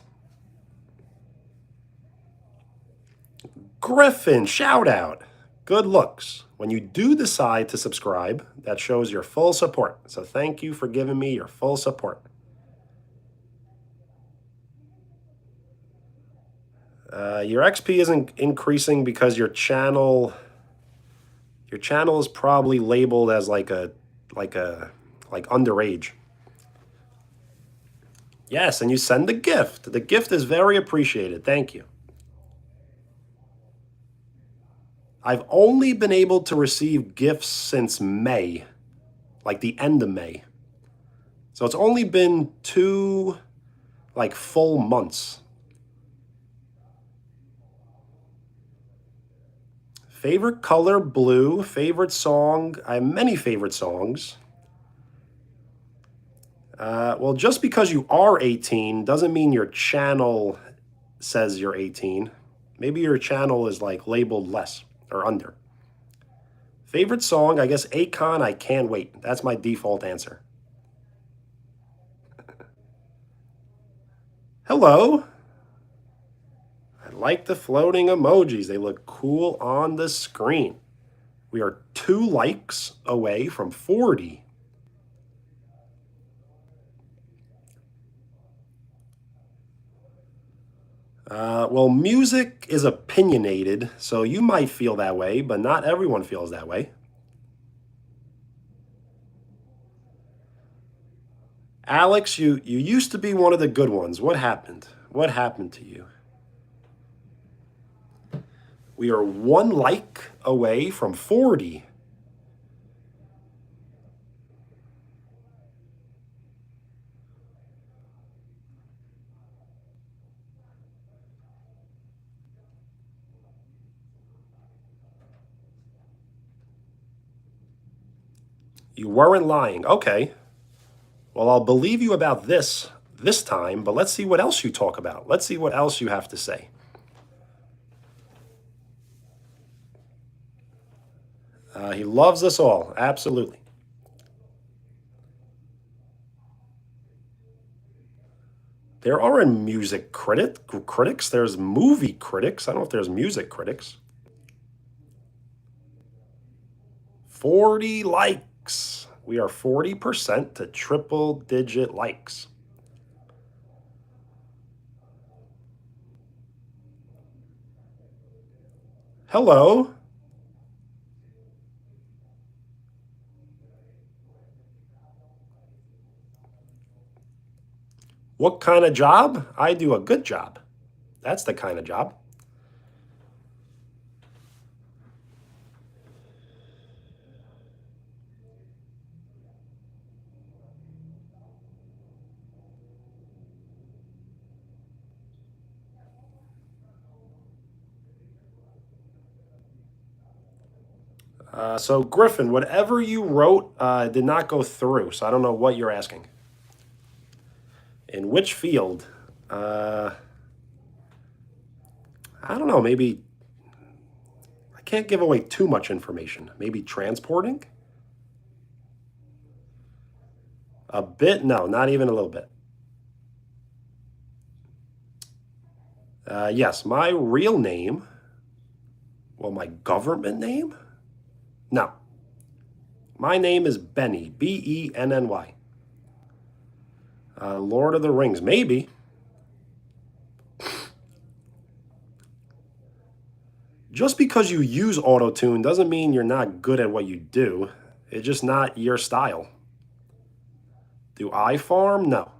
Griffin, shout out. Good looks. When you do decide to subscribe, that shows your full support. So thank you for giving me your full support. Your XP isn't increasing because your channel is probably labeled as like underage. Yes, and you send the gift. The gift is very appreciated. Thank you. I've only been able to receive gifts since May, like the end of May. So it's only been 2 like full months. Favorite color, blue. Favorite song, I have many favorite songs. Well, just because you are 18 doesn't mean your channel says you're 18. Maybe your channel is like labeled less or under. Favorite song, I guess Akon, I Can't Wait. That's my default answer. Hello. I like the floating emojis. They look cool on the screen. We are 2 likes away from 40. Well, music is opinionated, so you might feel that way, but not everyone feels that way. Alex, you used to be one of the good ones. What happened? What happened to you? We are 1 like away from 40. You weren't lying. Okay. Well, I'll believe you about this time, but let's see what else you talk about. Let's see what else you have to say. He loves us all. Absolutely. There aren't music critics. There's movie critics. I don't know if there's music critics. 40 likes. We are 40% to triple digit likes. Hello. What kind of job? I do a good job. That's the kind of job. So Griffin, whatever you wrote did not go through, so I don't know what you're asking. In which field? I don't know, maybe I can't give away too much information. Maybe transporting? A bit? No, not even a little bit. Yes, my real name, well, my government name? No. My name is Benny, Benny. Lord of the Rings, maybe. Just because you use autotune doesn't mean you're not good at what you do. It's just not your style. Do I farm? No.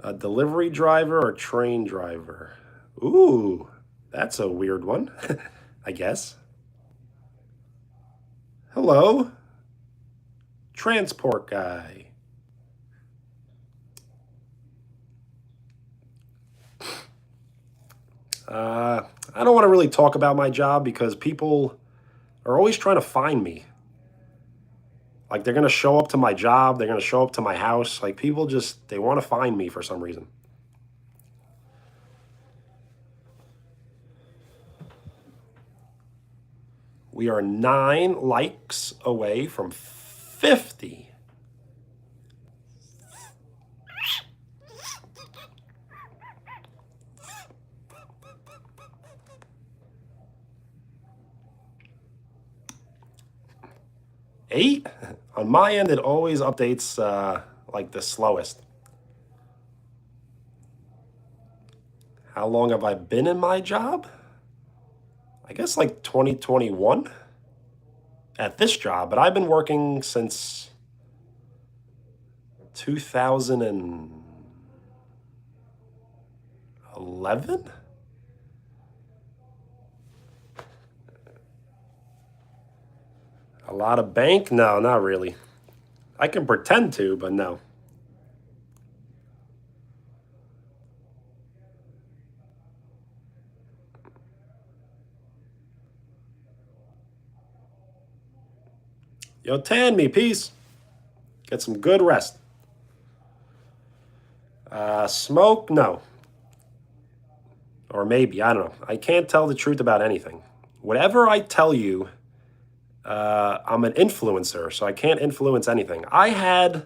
A delivery driver or train driver? Ooh, that's a weird one, I guess. Hello, transport guy. I don't want to really talk about my job because people are always trying to find me. Like they're going to show up to my job, they're going to show up to my house. Like people just, they want to find me for some reason. We are 9 likes away from 50. Eight? On my end, it always updates like the slowest. How long have I been in my job? I guess like 2021 at this job, but I've been working since 2011? A lot of bank? No, not really. I can pretend to, but no. Yo, tan me, peace. Get some good rest. Smoke? No. Or maybe, I don't know. I can't tell the truth about anything. Whatever I tell you, I'm an influencer, so I can't influence anything. I had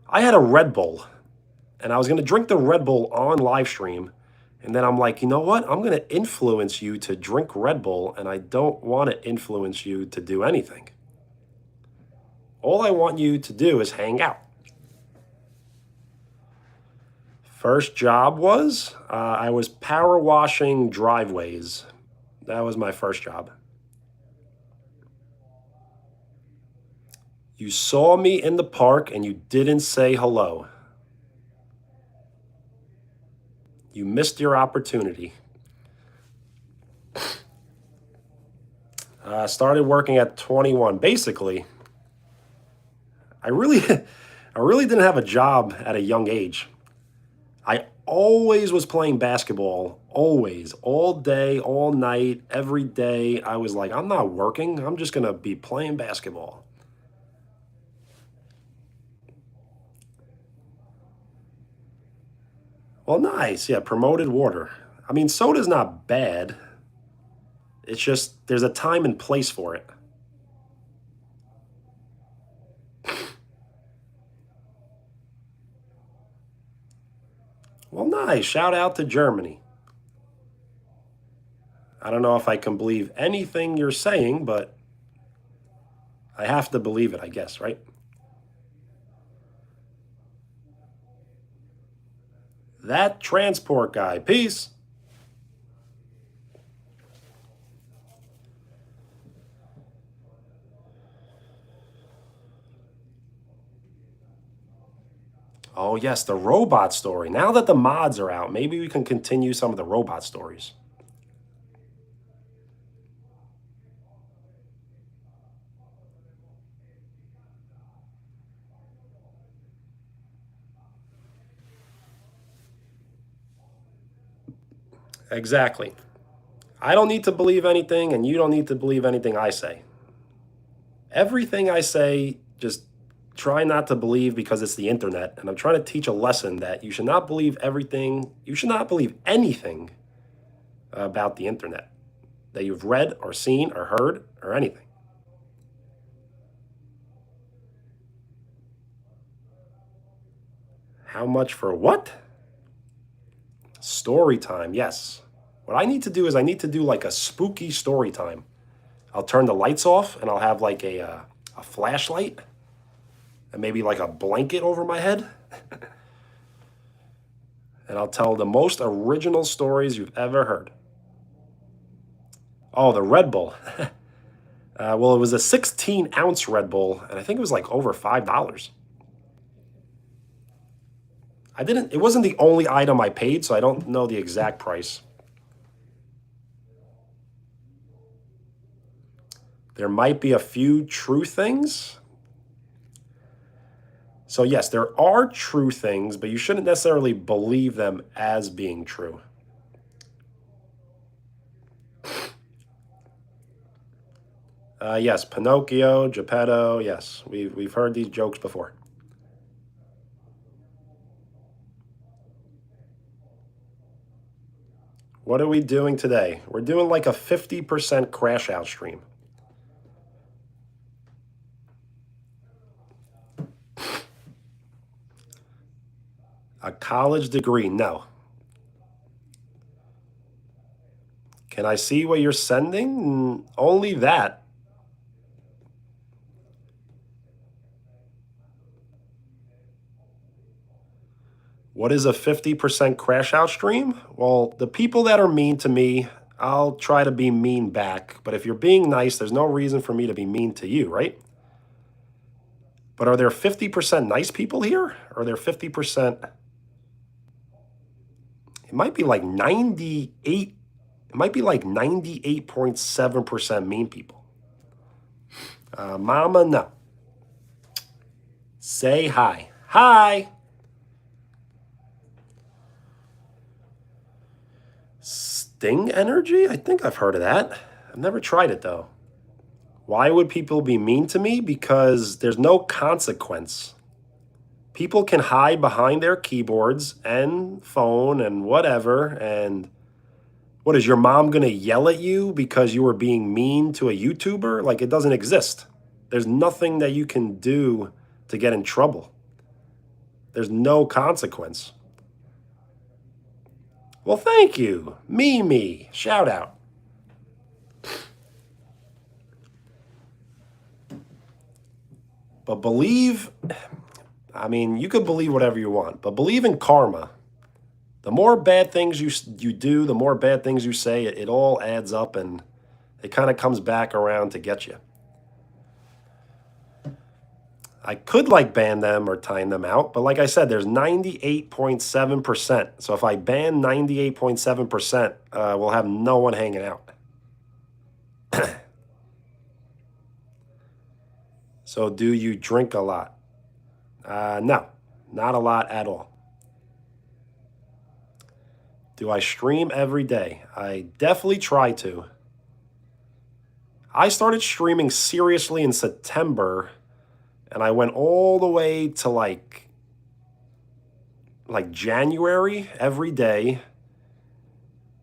a Red Bull, and I was gonna drink the Red Bull on live stream, and then I'm like, you know what? I'm gonna influence you to drink Red Bull, and I don't want to influence you to do anything. All I want you to do is hang out. First job was I was power washing driveways. That was my first job. You saw me in the park and you didn't say hello. You missed your opportunity. Started working at 21. Basically, I really, I really didn't have a job at a young age. I always was playing basketball, always, all day, all night, every day. I was like, I'm not working. I'm just gonna be playing basketball. Well, nice. Yeah, promoted water. I mean, soda's not bad. It's just there's a time and place for it. Well, nice. Shout out to Germany. I don't know if I can believe anything you're saying, but I have to believe it, I guess, right? That transport guy. Peace. Oh, yes, the robot story. Now that the mods are out, maybe we can continue some of the robot stories. Exactly. I don't need to believe anything, and you don't need to believe anything I say. Everything I say, just try not to believe because it's the internet. And I'm trying to teach a lesson that you should not believe everything, you should not believe anything about the internet that you've read or seen or heard or anything. How much for what? Story time, yes. What I need to do is I need to do like a spooky story time. I'll turn the lights off and I'll have like a flashlight and maybe like a blanket over my head. And I'll tell the most original stories you've ever heard. Oh, the Red Bull. Well, it was a 16-ounce Red Bull, and I think it was like over $5. It wasn't the only item I paid, so I don't know the exact price. There might be a few true things. So yes, there are true things, but you shouldn't necessarily believe them as being true. Yes, Pinocchio, Geppetto, yes, we've heard these jokes before. What are we doing today? We're doing like a 50% crash out stream. A college degree, no. Can I see what you're sending? Only that. What is a 50% crash out stream? Well, the people that are mean to me, I'll try to be mean back. But if you're being nice, there's no reason for me to be mean to you, right? But are there 50% nice people here? Or are there 50%? It might be like 98. It might be like 98.7% mean people. Mama, no. Say hi. Hi. Sting energy? I think I've heard of that. I've never tried it though. Why would people be mean to me? Because there's no consequence. People can hide behind their keyboards and phone and whatever. And what is your mom going to yell at you because you were being mean to a YouTuber? Like, it doesn't exist. There's nothing that you can do to get in trouble. There's no consequence. Well, thank you. Mimi. Shout out. But believe, I mean, you could believe whatever you want, but believe in karma. The more bad things you do, the more bad things you say, it all adds up and it kind of comes back around to get you. I could like ban them or time them out, but like I said, there's 98.7%. So if I ban 98.7%, we'll have no one hanging out. So do you drink a lot? No, not a lot at all. Do I stream every day? I definitely try to. I started streaming seriously in September, and I went all the way to like January every day.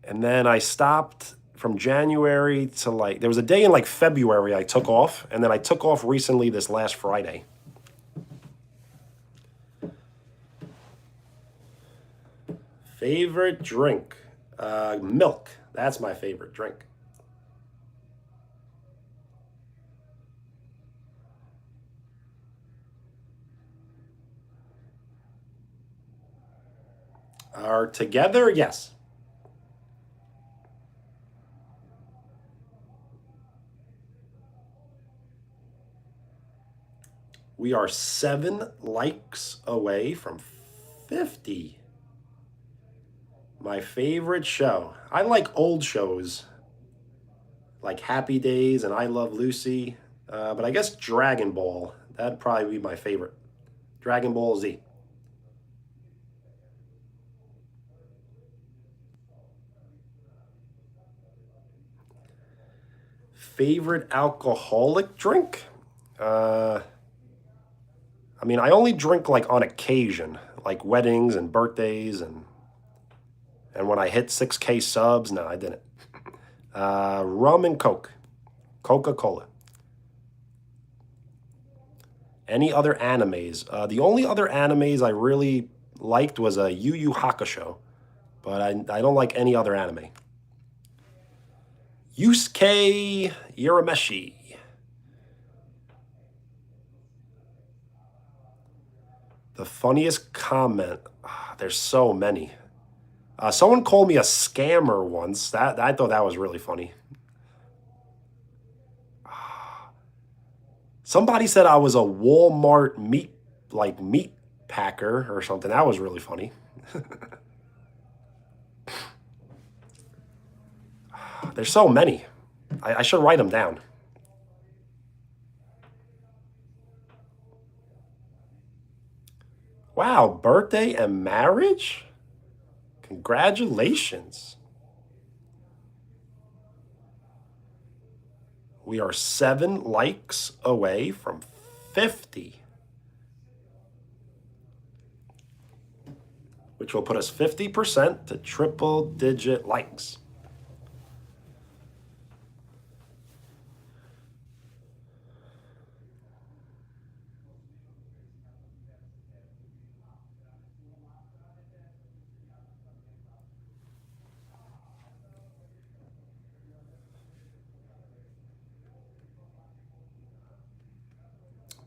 And then I stopped from January to like there was a day in like February I took off, and then I took off recently this last Friday. Favorite drink? Milk. That's my favorite drink. Are together? Yes. We are 7 likes away from 50. My favorite show. I like old shows like Happy Days and I Love Lucy. But I guess Dragon Ball. That'd probably be my favorite. Dragon Ball Z. favorite alcoholic drink? I mean, I only drink like on occasion, like weddings and birthdays and when I hit 6K subs. No, I didn't. Rum and Coke, Coca-Cola. Any other animes? The only other animes I really liked was a Yu Yu Hakusho, but I don't like any other anime. Yusuke Urameshi. The funniest comment. There's so many. Someone called me a scammer once. That I thought that was really funny. Somebody said I was a Walmart meat packer or something. That was really funny. There's so many. I should write them down. Wow, birthday and marriage? Congratulations. We are 7 likes away from 50, which will put us 50% to triple-digit likes.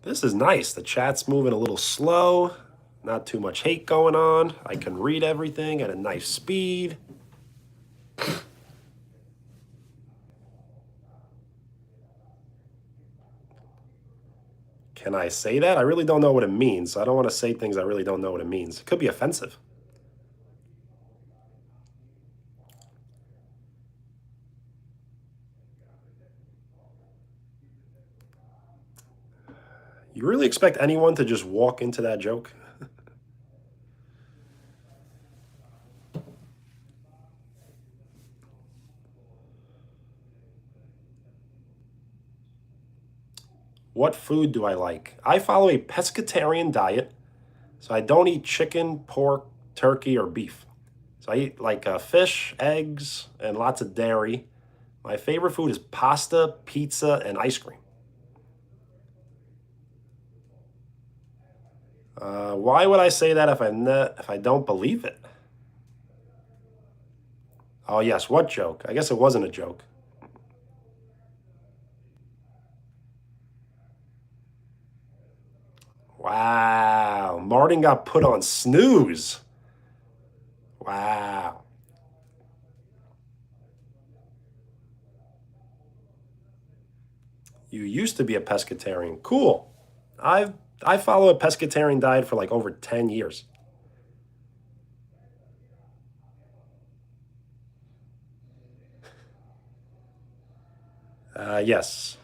This is nice. The chat's moving a little slow. Not too much hate going on. I can read everything at a nice speed. Can I say that? I really don't know what it means. I don't want to say things I really don't know what it means. It could be offensive. You really expect anyone to just walk into that joke? What food do I like? I follow a pescatarian diet, so I don't eat chicken, pork, turkey, or beef. So I eat like fish, eggs, and lots of dairy. My favorite food is pasta, pizza, and ice cream. Why would I say that if I don't believe it? Oh yes, what joke? I guess it wasn't a joke. Wow, Martin got put on snooze. Wow. You used to be a pescatarian. Cool. I follow a pescatarian diet for like over 10 years. Yes.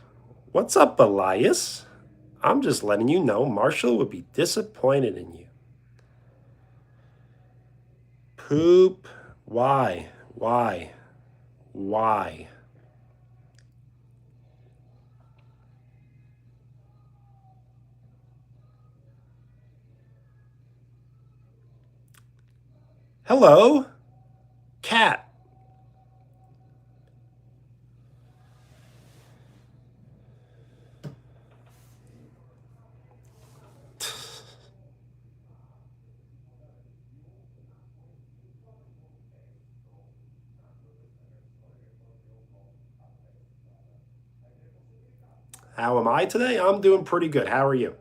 What's up, Elias? I'm just letting you know Marshall would be disappointed in you. Poop. Why? Why? Why? Hello? Cat. How am I today? I'm doing pretty good. How are you?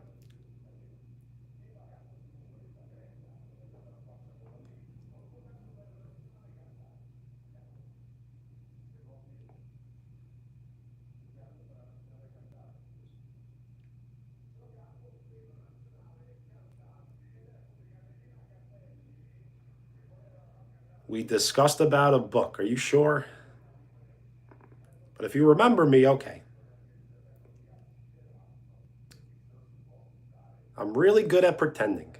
We discussed about a book. Are you sure? But if you remember me, okay. I'm really good at pretending.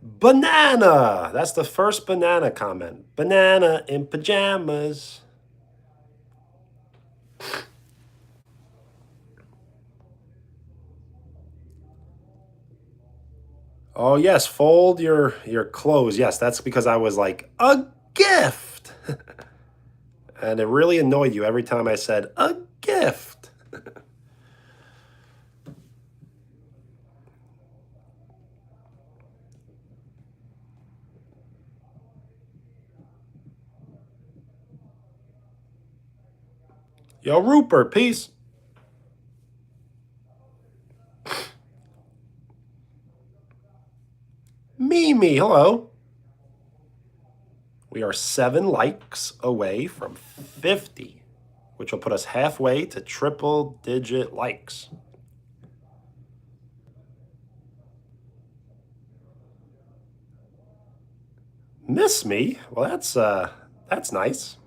Banana! That's the first banana comment. Banana in pajamas. Oh yes, fold your clothes. Yes, that's because I was like, a gift. And it really annoyed you every time I said a gift. Yo, Rupert, peace. Mimi, hello. We are 7 likes away from 50, which will put us halfway to triple digit likes. Miss me? Well, that's nice.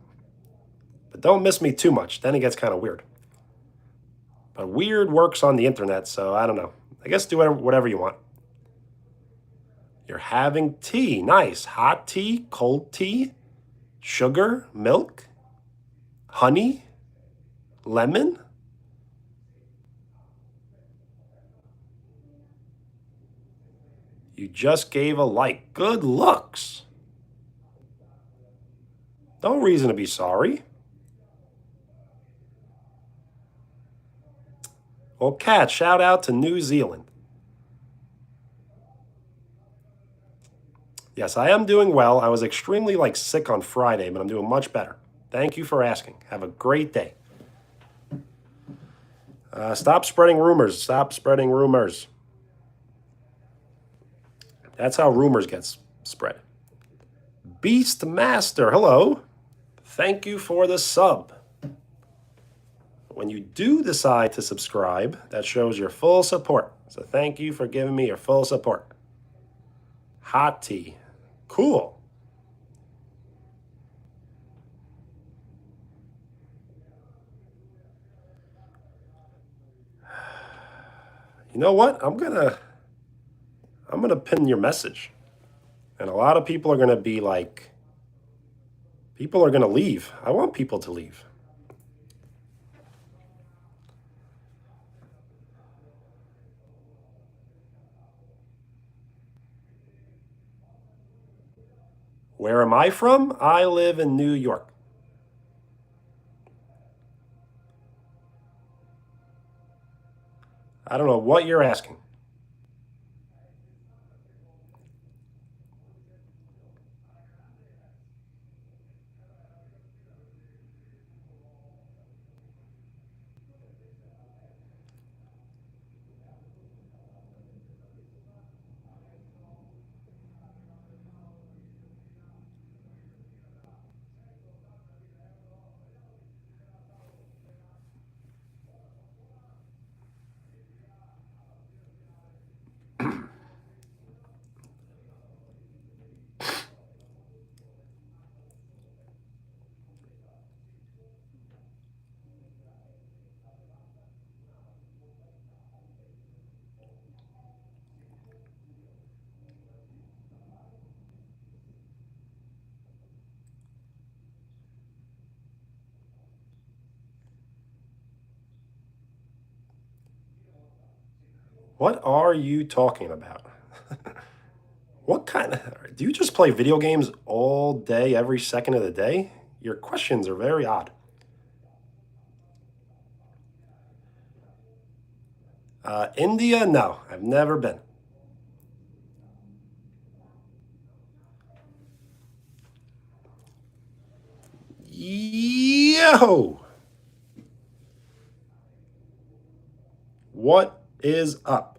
But don't miss me too much. Then it gets kind of weird. But weird works on the internet, so I don't know. I guess do whatever you want. You're having tea. Nice. Hot tea, cold tea, sugar, milk, honey, lemon. You just gave a like. Good looks. No reason to be sorry. Well, Kat, shout out to New Zealand. Yes, I am doing well. I was extremely sick on Friday, but I'm doing much better. Thank you for asking. Have a great day. Stop spreading rumors. Stop spreading rumors. That's how rumors get spread. Beastmaster, hello. Thank you for the sub. When you do decide to subscribe, that shows your full support. So thank you for giving me your full support. Hot tea. Cool. You know what? I'm gonna pin your message. And a lot of people are gonna be like, people are gonna leave. I want people to leave. Where am I from? I live in New York. I don't know what you're asking. What are you talking about? What kind of, do you just play video games all day, every second of the day? Your questions are very odd. India? No, I've never been. Yo! What is up?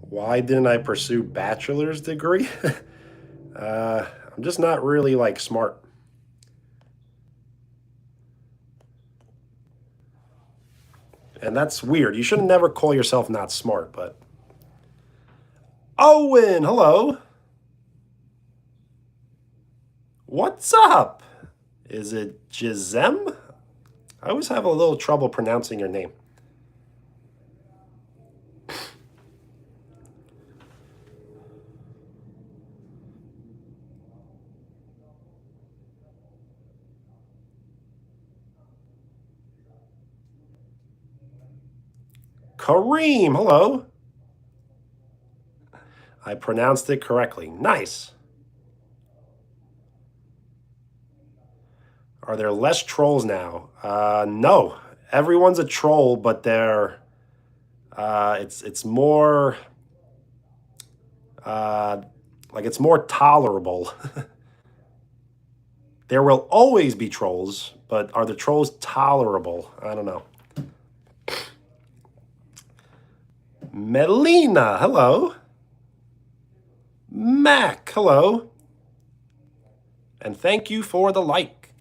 Why didn't I pursue bachelor's degree? I'm just not really smart. And that's weird. You should never call yourself not smart, but. Owen, hello. What's up? Is it Jizem? I always have a little trouble pronouncing your name. Kareem, hello. I pronounced it correctly. Nice. Are there less trolls now? No. Everyone's a troll, but they're it's more like it's more tolerable. There will always be trolls, but are the trolls tolerable? I don't know. Melina, hello. Mac, hello. And thank you for the like.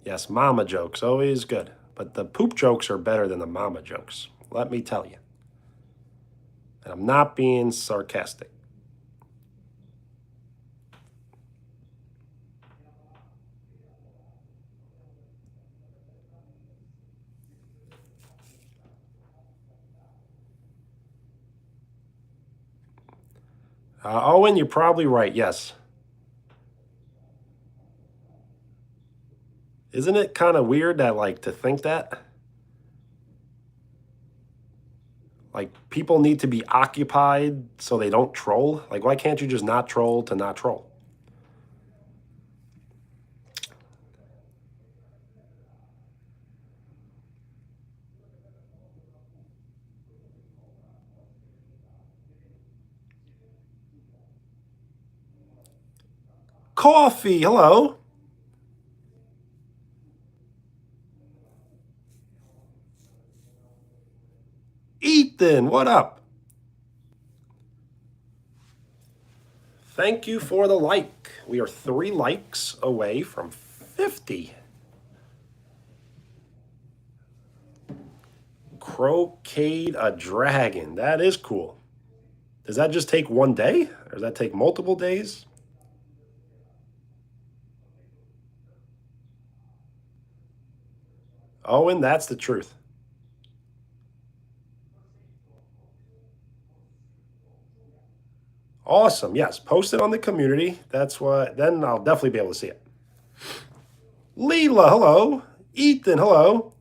Yes, mama jokes, always good. But the poop jokes are better than the mama jokes, let me tell you. And I'm not being sarcastic. Owen, you're probably right, yes. Isn't it kind of weird that, like, to think that? Like, people need to be occupied so they don't troll? Like, why can't you just not troll to not troll? Coffee, hello. Ethan, what up? Thank you for the like. We are 3 likes away from 50. Crocade a dragon. That is cool. Does that just take 1 day? Or does that take multiple days? Owen, that's the truth. Awesome. Yes, post it on the community. That's what, then I'll definitely be able to see it. Leela, hello. Ethan, hello.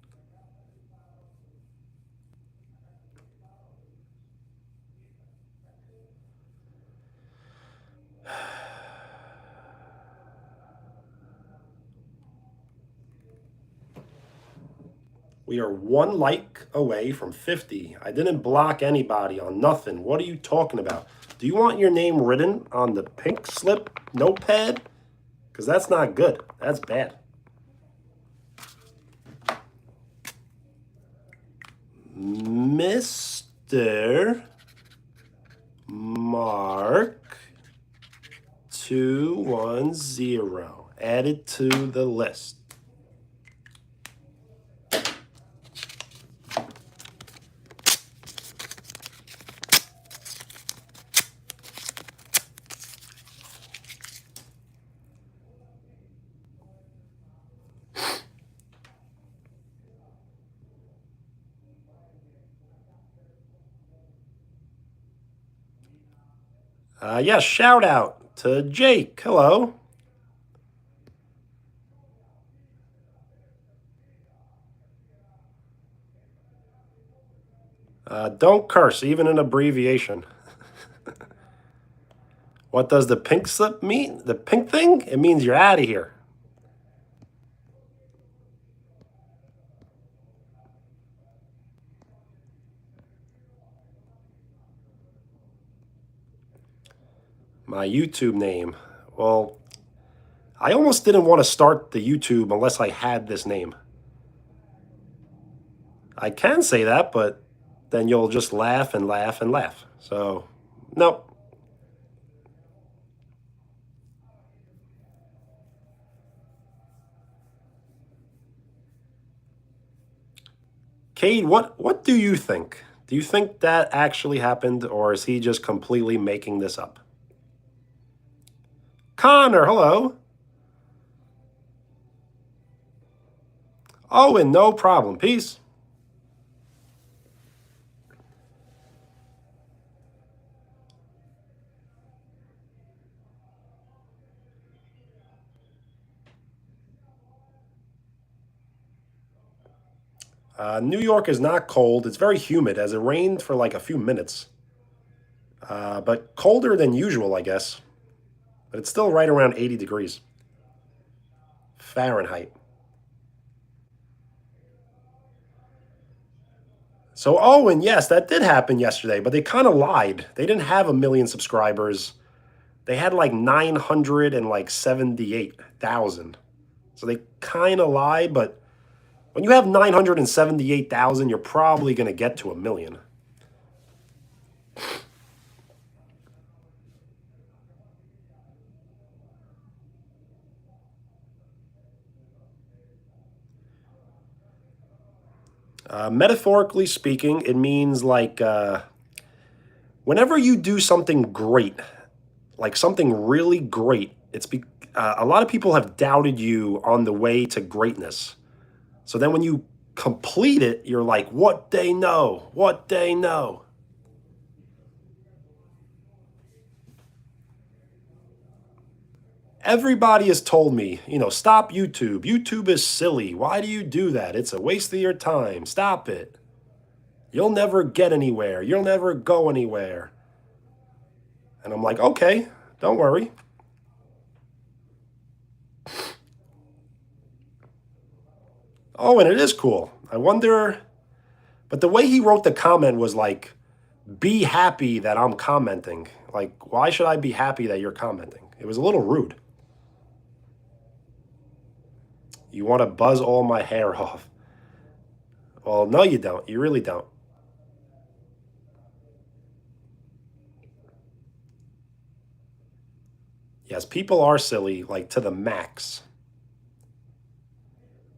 We are 1 like away from 50. I didn't block anybody on nothing. What are you talking about? Do you want your name written on the pink slip notepad? Because that's not good. That's bad. Mr. Mark 210 added to the list. Yes, shout out to Jake. Hello. Don't curse, even an abbreviation. What does the pink slip mean? The pink thing? It means you're out of here. My YouTube name. Well, I almost didn't want to start the YouTube unless I had this name. I can say that, but then you'll just laugh and laugh and laugh. So, nope. Cade, what do you think? Do you think that actually happened, or is he just completely making this up? Connor, hello. Owen, no problem. Peace. New York is not cold. It's very humid as it rained for like a few minutes. But colder than usual, I guess. But it's still right around 80 degrees Fahrenheit. So Owen, yes, that did happen yesterday, but they kind of lied. They didn't have a million subscribers. They had like 978,000. So they kind of lied, but when you have 978,000, you're probably going to get to a million. Metaphorically speaking, it means like whenever you do something great, like something really great, a lot of people have doubted you on the way to greatness. So then when you complete it, you're like, what they know, what they know. Everybody has told me, stop YouTube. YouTube is silly. Why do you do that? It's a waste of your time. Stop it. You'll never get anywhere. You'll never go anywhere. And I'm like, okay, don't worry. Oh, and it is cool. I wonder, but the way he wrote the comment was like, be happy that I'm commenting. Like, why should I be happy that you're commenting? It was a little rude. You want to buzz all my hair off. Well, no, you don't. You really don't. Yes, people are silly, like to the max.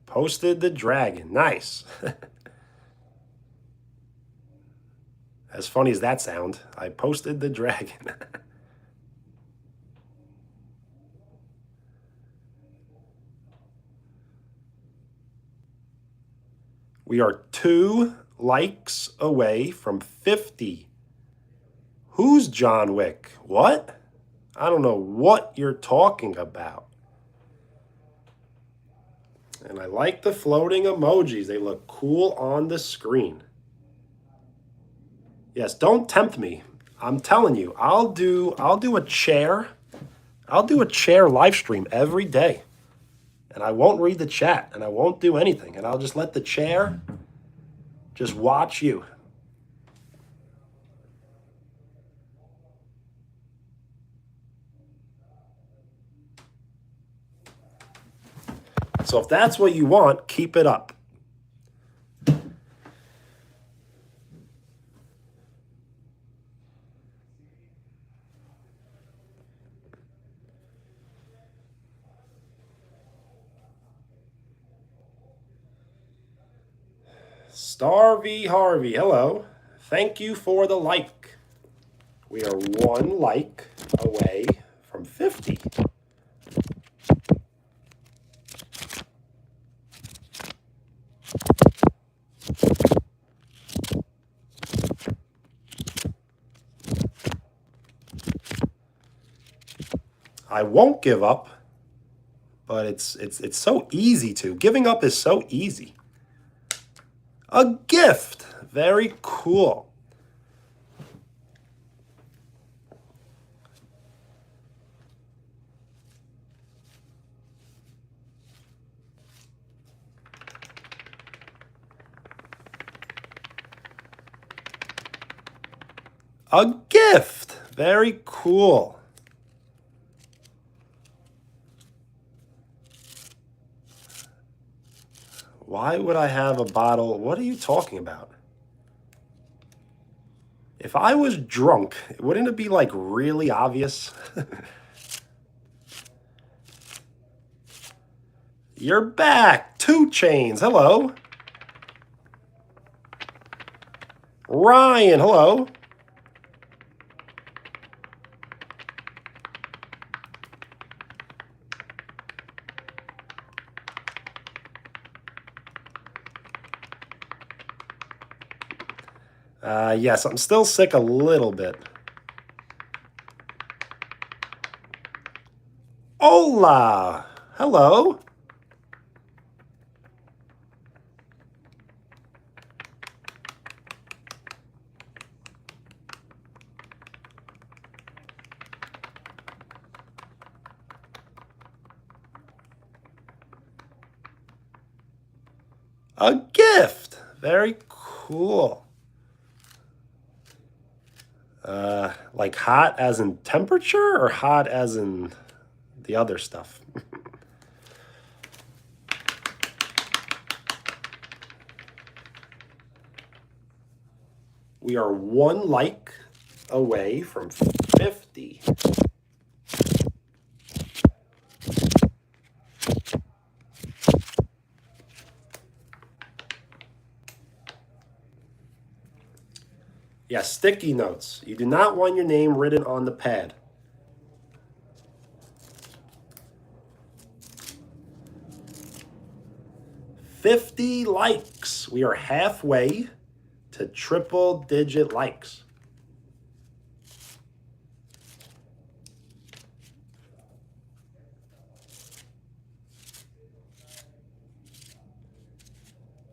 Posted the dragon. Nice. As funny as that sound, I posted the dragon. We are 2 likes away from 50. Who's John Wick? What? I don't know what you're talking about. And I like the floating emojis. They look cool on the screen. Yes, don't tempt me. I'm telling you, I'll do a chair. I'll do a chair live stream every day. And I won't read the chat and I won't do anything. And I'll just let the chair just watch you. So if that's what you want, keep it up. Starvey Harvey, hello. Thank you for the like. We are 1 like away from 50. I won't give up, but it's so easy to. Giving up is so easy. A gift. Very cool. A gift. Very cool. Why would I have a bottle? What are you talking about? If I was drunk, wouldn't it be like really obvious? You're back. 2 Chains. Hello. Ryan. Hello. Yes, I'm still sick a little bit. Hola. Hello. A gift. Very cool. Like hot as in temperature or hot as in the other stuff? We are one like away from 50. Yeah, sticky notes. You do not want your name written on the pad. $50 likes. We are halfway to triple-digit likes.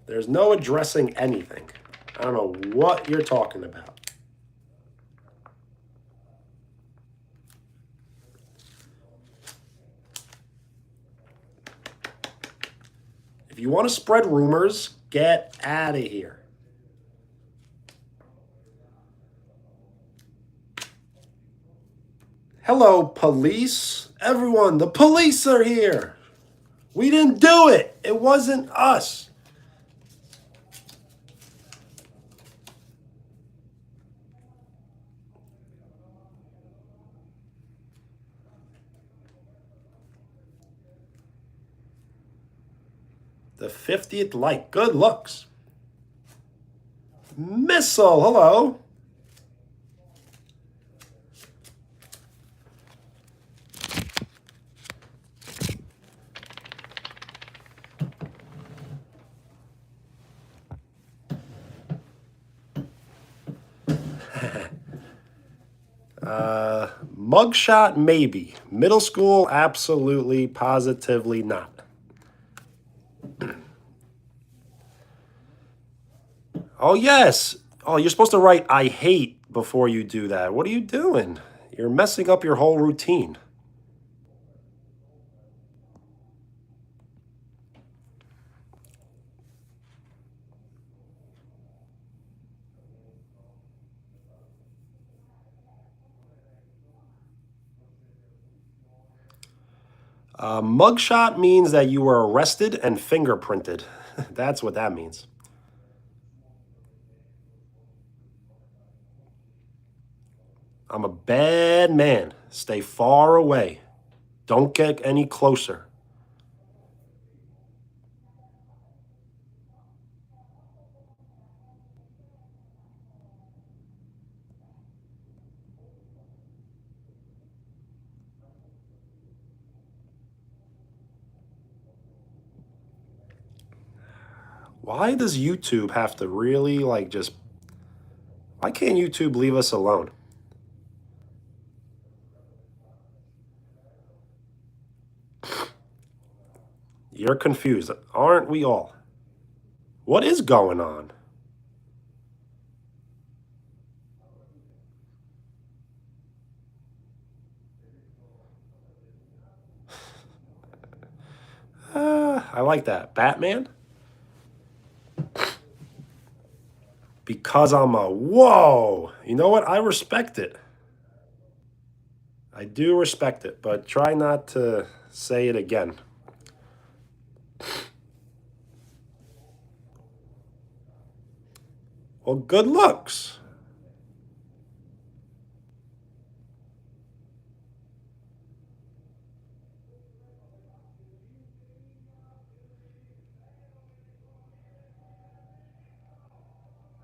There's no addressing anything. I don't know what you're talking about. If you want to spread rumors, get out of here. Hello, police. Everyone, the police are here. We didn't do it. It wasn't us. The 50th like. Good looks. Missile, hello. Mugshot, maybe. Middle school, absolutely, positively not. Oh, yes. Oh, you're supposed to write I hate before you do that. What are you doing? You're messing up your whole routine. Mugshot means that you were arrested and fingerprinted. That's what that means. I'm a bad man. Stay far away. Don't get any closer. Why does YouTube have to really just... Why can't YouTube leave us alone? You're confused, aren't we all? What is going on? I like that. Batman? Because I'm a... Whoa! You know what? I respect it. I do respect it, but try not to say it again. Well, good looks.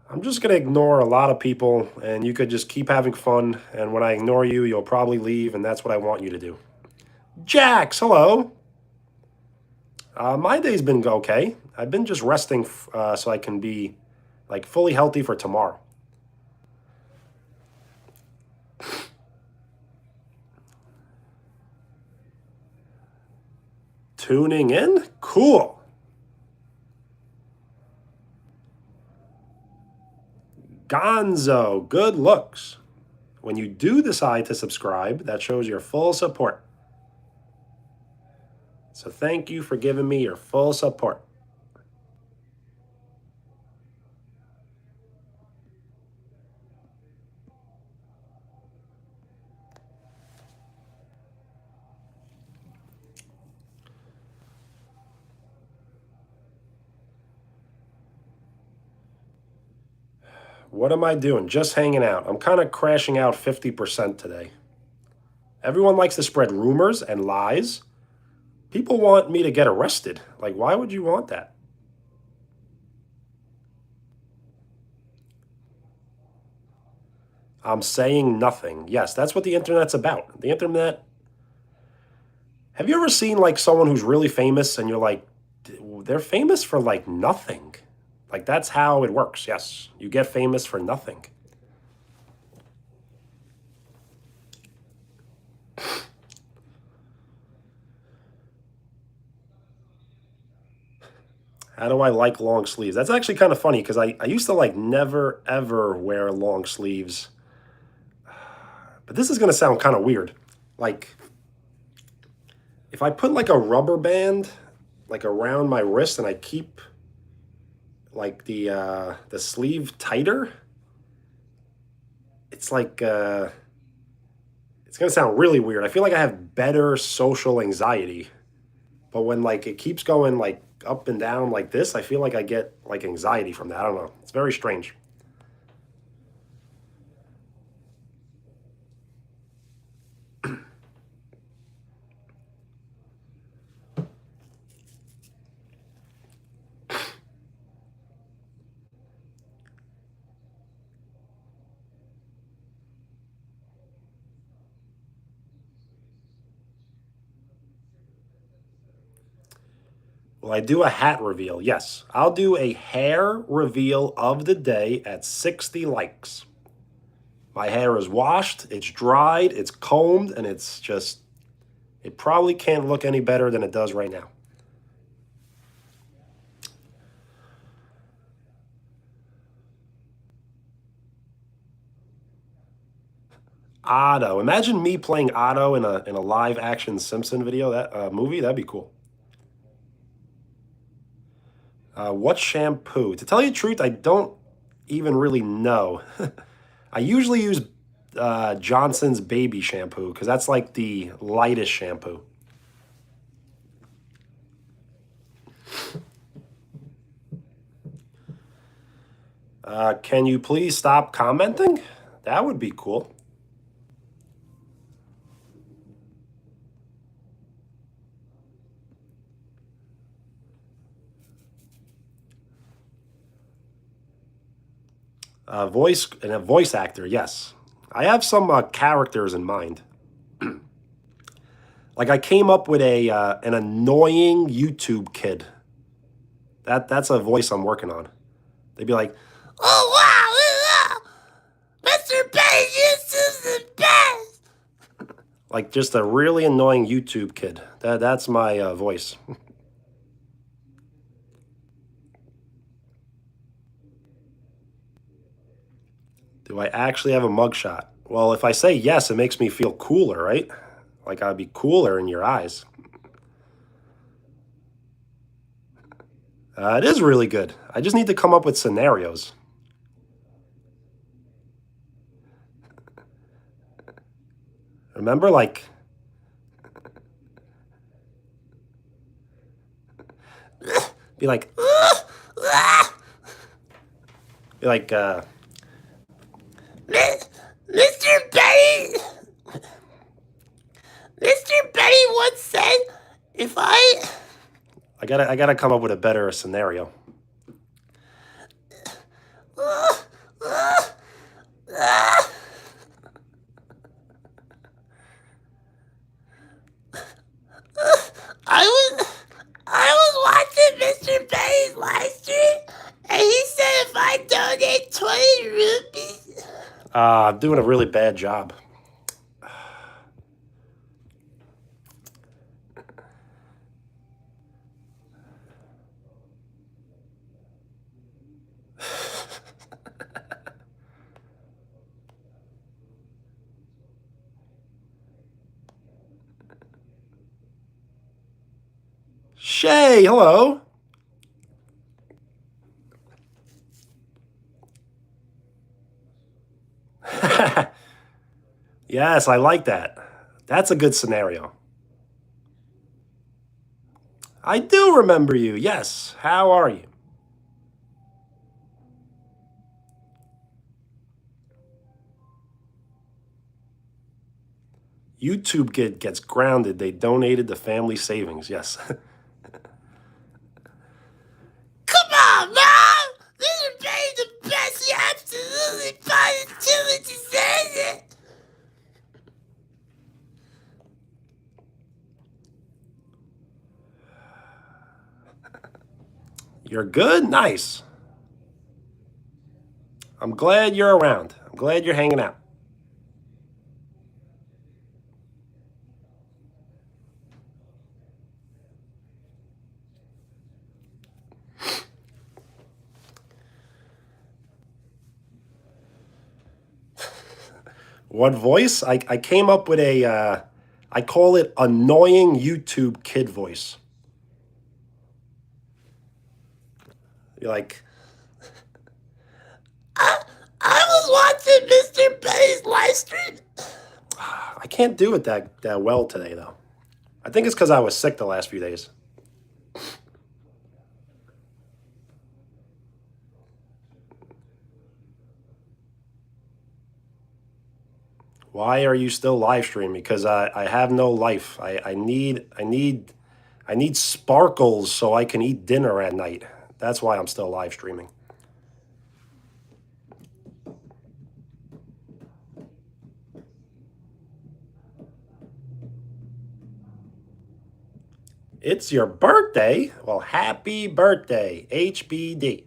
I'm just going to ignore a lot of people, and you could just keep having fun. And when I ignore you, you'll probably leave, and that's what I want you to do. Jax, hello. My day's been okay. I've been just resting so I can be fully healthy for tomorrow. Tuning in? Cool. Gonzo, good looks. When you do decide to subscribe, that shows your full support. So thank you for giving me your full support. What am I doing? Just hanging out. I'm kind of crashing out 50% today. Everyone likes to spread rumors and lies. People want me to get arrested. Like, why would you want that? I'm saying nothing. Yes, that's what the internet's about. The internet. Have you ever seen like someone who's really famous and you're like, they're famous for like nothing? Like, that's how it works. Yes, you get famous for nothing. How do I like long sleeves? That's actually kind of funny because I used to like never ever wear long sleeves. But this is going to sound kind of weird. Like, if I put like a rubber band like around my wrist and I keep like the sleeve tighter, it's like it's gonna sound really weird. I feel like I have better social anxiety, but when like it keeps going like up and down like this, I feel like I get like anxiety from that. I don't know. It's very strange. Will I do a hat reveal? Yes, I'll do a hair reveal of the day at 60 likes. My hair is washed, it's dried, it's combed, and it's just, it probably can't look any better than it does right now. Otto. Imagine me playing Otto in a live action Simpson video, that movie. That'd be cool. What shampoo? To tell you the truth, I don't even really know. I usually use Johnson's baby shampoo because that's like the lightest shampoo. Can you please stop commenting? That would be cool. Voice and a voice actor, yes. I have some characters in mind. Like I came up with a an annoying YouTube kid. That's a voice I'm working on. They'd be like, "Oh wow, Mr. Pages is the best." Like just a really annoying YouTube kid. That's my voice. Do I actually have a mugshot? Well, if I say yes, it makes me feel cooler, right? Like I'd be cooler in your eyes. It is really good. I just need to come up with scenarios. Remember, like, be like, be like, Mr. Betty, Mr. Betty once said, if I gotta come up with a better scenario. I was watching Mr. Betty's live stream, and he said if I donate 20 rupees. I'm doing a really bad job. Shay, hello. Yes, I like that. That's a good scenario. I do remember you. Yes. How are you? YouTube kid gets grounded. They donated to family savings. Yes. Come on, Mom! Mr. Pay's the best. He absolutely positively deserves it. You're good? Nice. I'm glad you're around. I'm glad you're hanging out. What voice? I came up with I call it annoying YouTube kid voice. You're like, I was watching Mr. Pay's live stream. I can't do it that well today, though. I think it's because I was sick the last few days. Why are you still live streaming? Because I have no life. I need sparkles so I can eat dinner at night. That's why I'm still live streaming. It's your birthday? Well, happy birthday, HBD.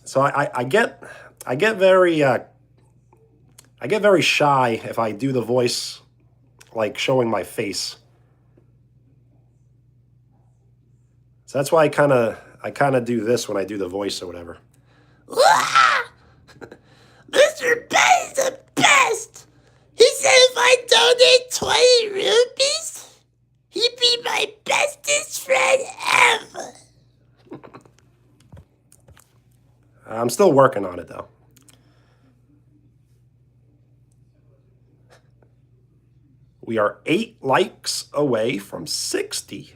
So I get very shy if I do the voice like showing my face. So that's why I kind of do this when I do the voice or whatever. Mr. Pay's the best. He said if I donate 20 rupees, he'd be my bestest friend ever. I'm still working on it though. We are 8 likes away from 60.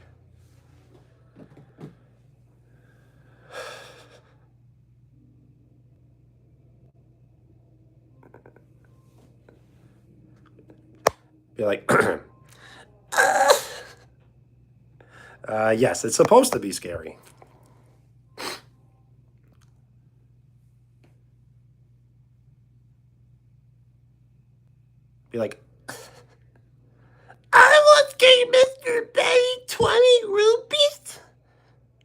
Be like, yes, it's supposed to be scary. Be like, I once gave Mr. Pay 20 rupees,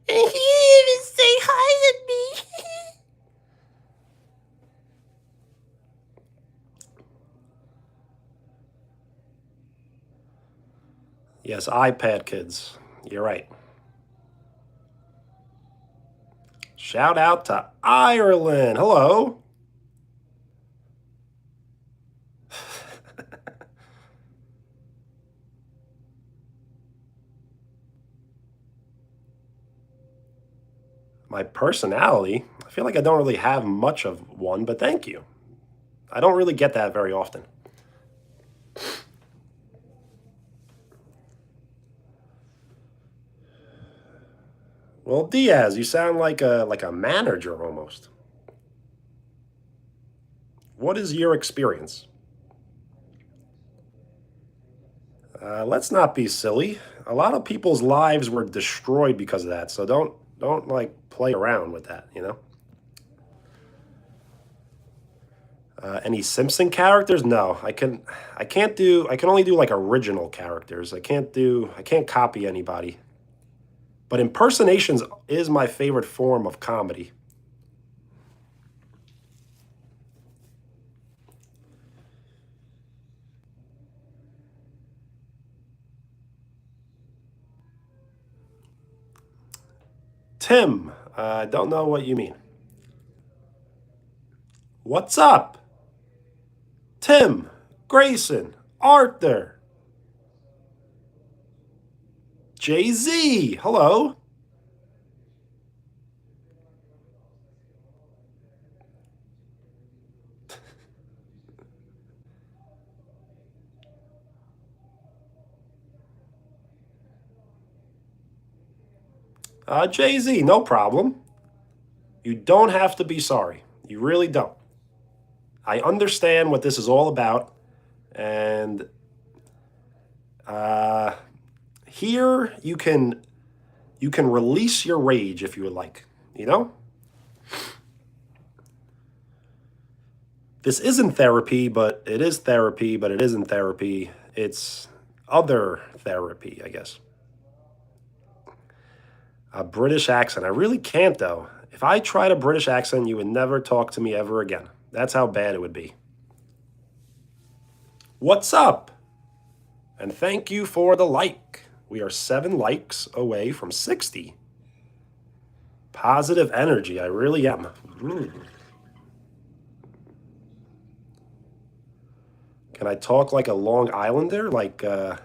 and he didn't even say hi to me. yes, iPad kids. You're right. Shout out to Ireland. Hello. My personality, I feel like I don't really have much of one, but thank you. I don't really get that very often. Well, Diaz, you sound like a manager almost. What is your experience? Let's not be silly. A lot of people's lives were destroyed because of that, so don't like play around with that, you know? Any Simpson characters? No, I can only do like original characters. I can't copy anybody. But impersonations is my favorite form of comedy. Tim, I don't know what you mean. What's up? Tim, Grayson, Arthur, Jay-Z, hello. Jay-Z, no problem. You don't have to be sorry. You really don't. I understand what this is all about, and here you can release your rage if you would like. You know, this isn't therapy, but it is therapy, but it isn't therapy. It's other therapy, I guess. A British accent. I really can't, though. If I tried a British accent, you would never talk to me ever again. That's how bad it would be. What's up? And thank you for the like. We are 7 likes away from 60. Positive energy. I really am. Can I talk like a Long Islander? Like, how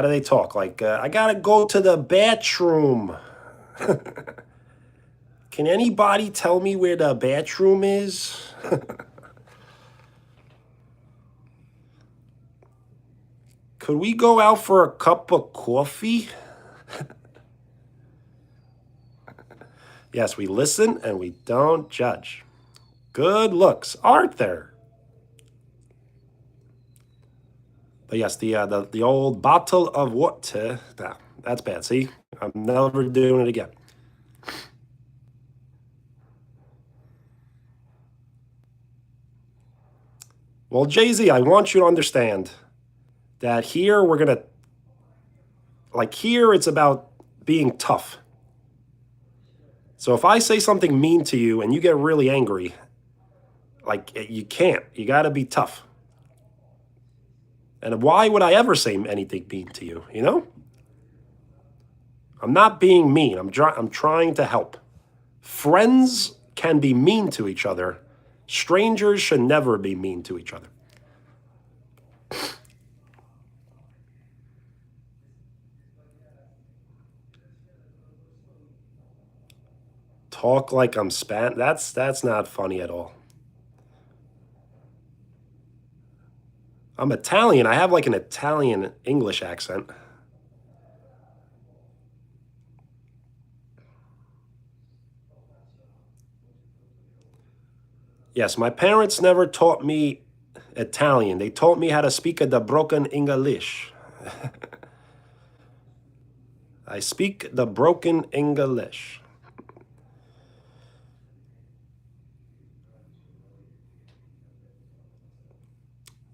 do they talk? Like, I gotta go to the bathroom. Can anybody tell me where the bathroom is? Could we go out for a cup of coffee? Yes, we listen and we don't judge. Good looks, Arthur. But yes, the old bottle of water. No, that's bad. See, I'm never doing it again. Well, Jay-Z, I want you to understand that here we're gonna, like here it's about being tough. So if I say something mean to you and you get really angry, like you can't. You gotta be tough. And why would I ever say anything mean to you? You know? I'm not being mean. I'm trying to help. Friends can be mean to each other. Strangers should never be mean to each other. Talk like I'm Spanish. That's not funny at all. I'm Italian. I have like an Italian English accent. Yes, my parents never taught me Italian. They taught me how to speak the broken English. I speak the broken English.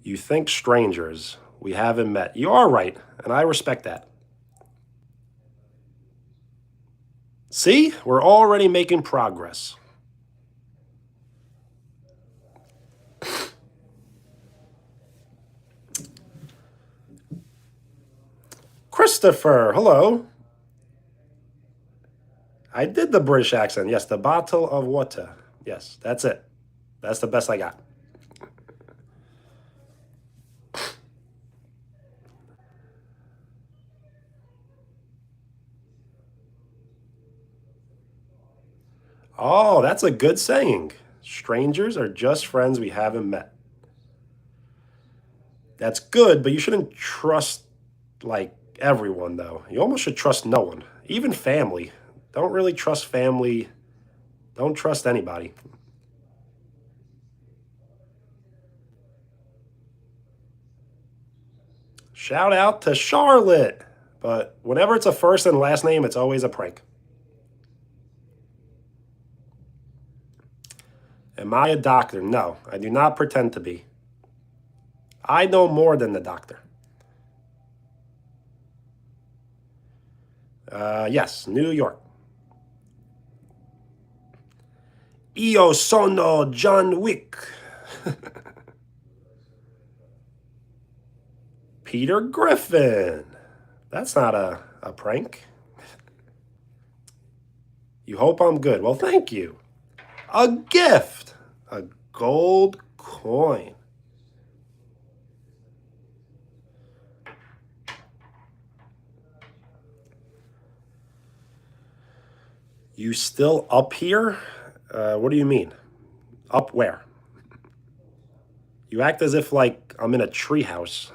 You think strangers. We haven't met. You are right, and I respect that. See, we're already making progress. Christopher, hello. I did the British accent. Yes, the bottle of water. Yes, that's it. That's the best I got. Oh, that's a good saying. Strangers are just friends we haven't met. That's good, but you shouldn't trust like everyone though. You almost should trust no one, even family. Don't really trust family. Don't trust anybody. Shout out to Charlotte. But whenever it's a first and last name, it's always a prank. Am I a doctor? No, I do not pretend to be. I know more than the doctor. Yes, New York. Io sono John Wick. Peter Griffin. That's not a prank. You hope I'm good. Well, thank you. A gift. A gold coin. You still up here? What do you mean? Up where? You act as if like I'm in a treehouse.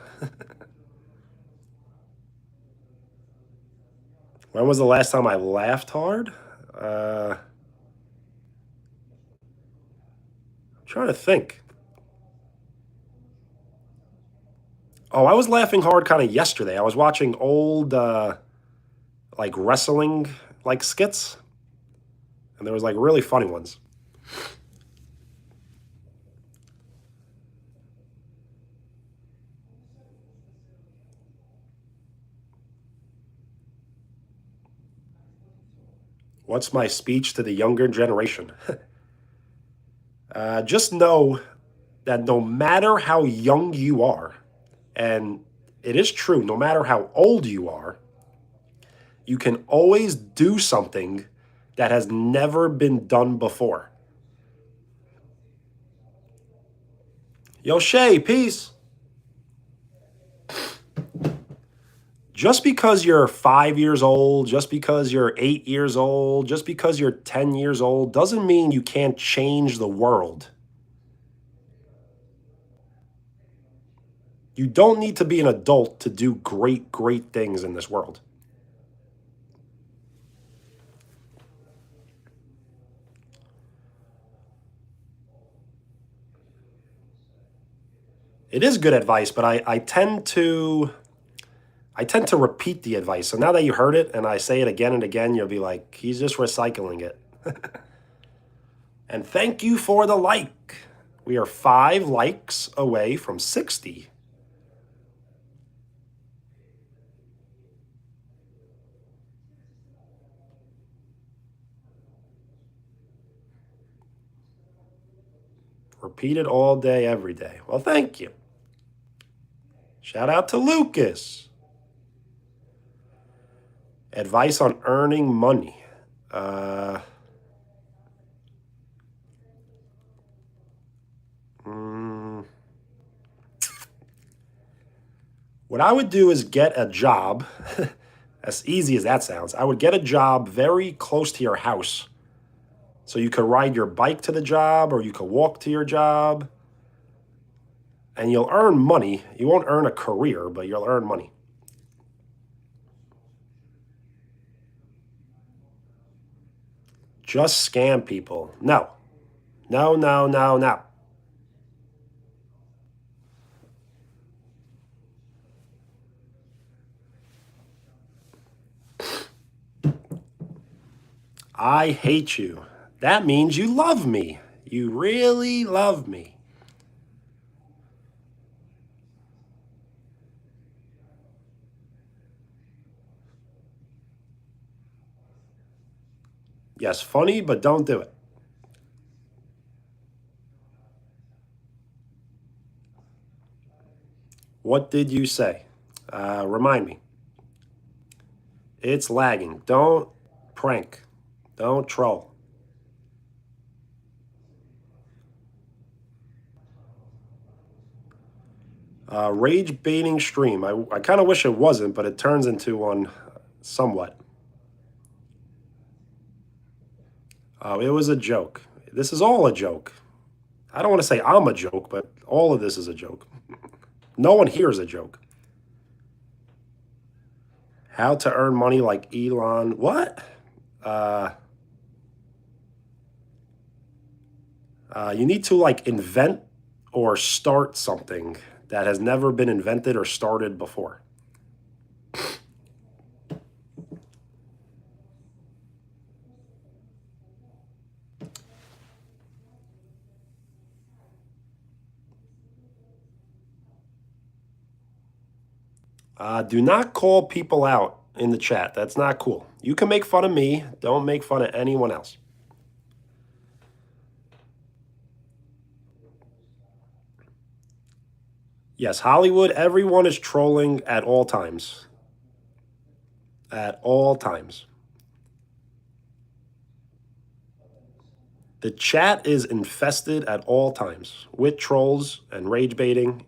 When was the last time I laughed hard? Trying to think. Oh, I was laughing hard kind of yesterday. I was watching old like wrestling like skits, and there was like really funny ones. What's my speech to the younger generation? Just know that no matter how young you are, and it is true, no matter how old you are, you can always do something that has never been done before. Yo, Shay, peace. Just because you're 5 years old, just because you're 8 years old, just because you're 10 years old, doesn't mean you can't change the world. You don't need to be an adult to do great, great things in this world. It is good advice, but I tend to repeat the advice. So now that you heard it and I say it again and again, you'll be like, he's just recycling it. And thank you for the like. We are 5 likes away from 60. Repeat it all day, every day. Well, thank you. Shout out to Lucas. Advice on earning money. What I would do is get a job, as easy as that sounds. I would get a job very close to your house. So you could ride your bike to the job or you could walk to your job. And you'll earn money. You won't earn a career, but you'll earn money. Just scam people. No. No, no, no, no. I hate you. That means you love me. You really love me. Yes, funny, but don't do it. What did you say? Remind me. It's lagging. Don't prank. Don't troll. Rage baiting stream. I kind of wish it wasn't, but it turns into one somewhat. It was a joke. This is all a joke. I don't want to say I'm a joke, but all of this is a joke. No one here is a joke. How to earn money like Elon. What? You need to like invent or start something that has never been invented or started before. Do not call people out in the chat. That's not cool. You can make fun of me. Don't make fun of anyone else. Yes, Hollywood, everyone is trolling at all times. At all times. The chat is infested at all times with trolls and rage baiting.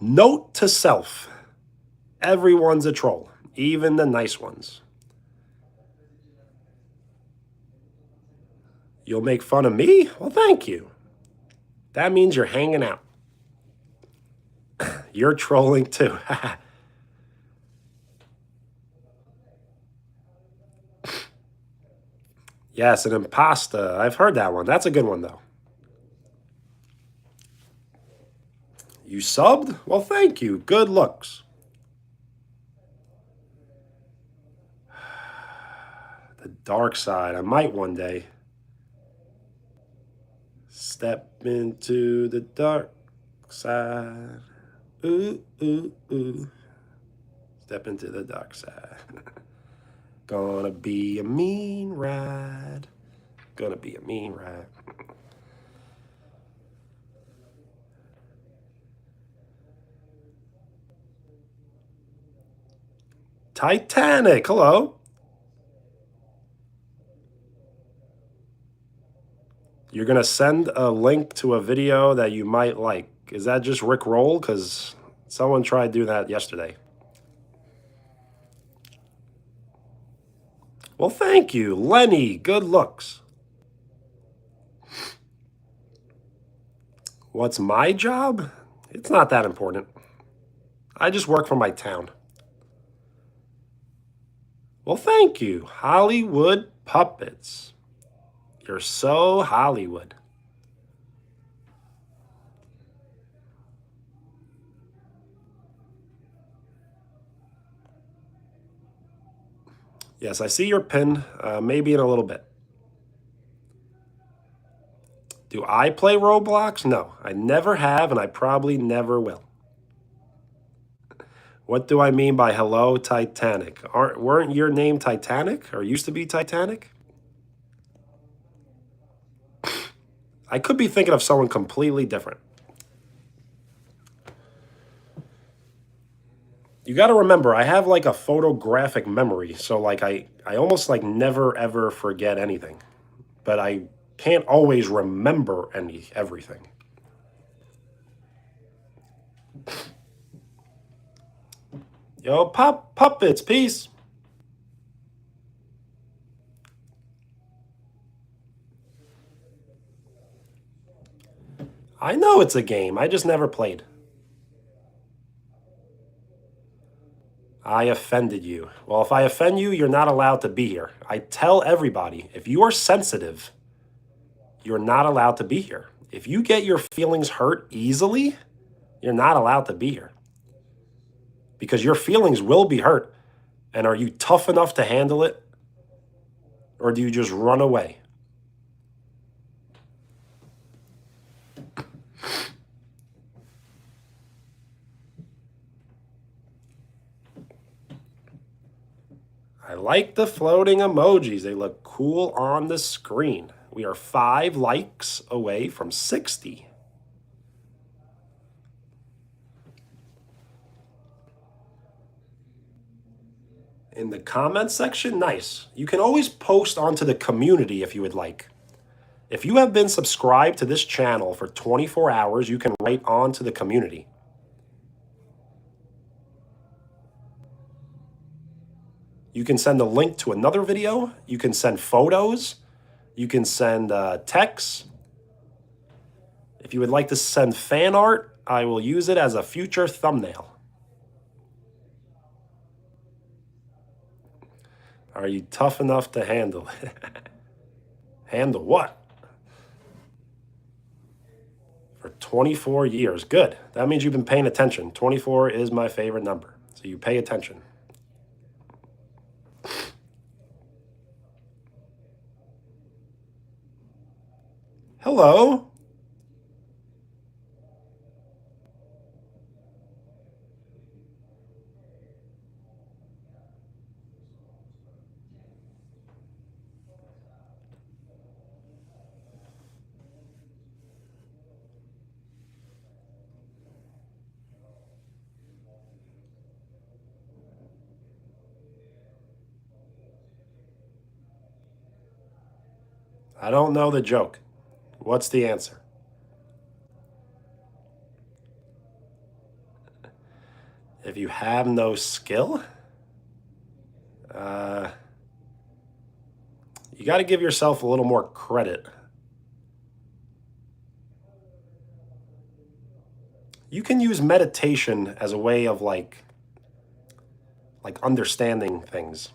Note to self, everyone's a troll, even the nice ones. You'll make fun of me? Well, thank you. That means you're hanging out. You're trolling too. Yes, an impasta. I've heard that one. That's a good one, though. You subbed? Well, thank you. Good looks. The dark side. I might one day. Step into the dark side. Ooh, ooh, ooh. Step into the dark side. Gonna be a mean ride. Gonna be a mean ride. Titanic, hello. You're gonna send a link to a video that you might like. Is that just Rick Roll? Because someone tried doing that yesterday. Well, thank you, Lenny. Good looks. What's my job? It's not that important. I just work for my town. Well, thank you, Hollywood Puppets. You're so Hollywood. Yes, I see your pin. Maybe in a little bit. Do I play Roblox? No, I never have, and I probably never will. What do I mean by hello, Titanic? Weren't your name Titanic, or used to be Titanic? I could be thinking of someone completely different. You got to remember, I have like a photographic memory, so like I almost like never ever forget anything, but I can't always remember everything. Yo, puppets, peace. I know it's a game. I just never played. I offended you. Well, if I offend you, you're not allowed to be here. I tell everybody, if you are sensitive, you're not allowed to be here. If you get your feelings hurt easily, you're not allowed to be here. Because your feelings will be hurt. And are you tough enough to handle it? Or do you just run away? I like the floating emojis. They look cool on the screen. We are 5 likes away from 60. In the comments section, nice. You can always post onto the community if you would like. If you have been subscribed to this channel for 24 hours, you can write onto the community. You can send a link to another video. You can send photos. You can send texts. If you would like to send fan art, I will use it as a future thumbnail. Are you tough enough to handle it? Handle what? For 24 years. Good. That means you've been paying attention. 24 is my favorite number. So you pay attention. Hello. I don't know the joke. What's the answer? If you have no skill, you got to give yourself a little more credit. You can use meditation as a way of like understanding things.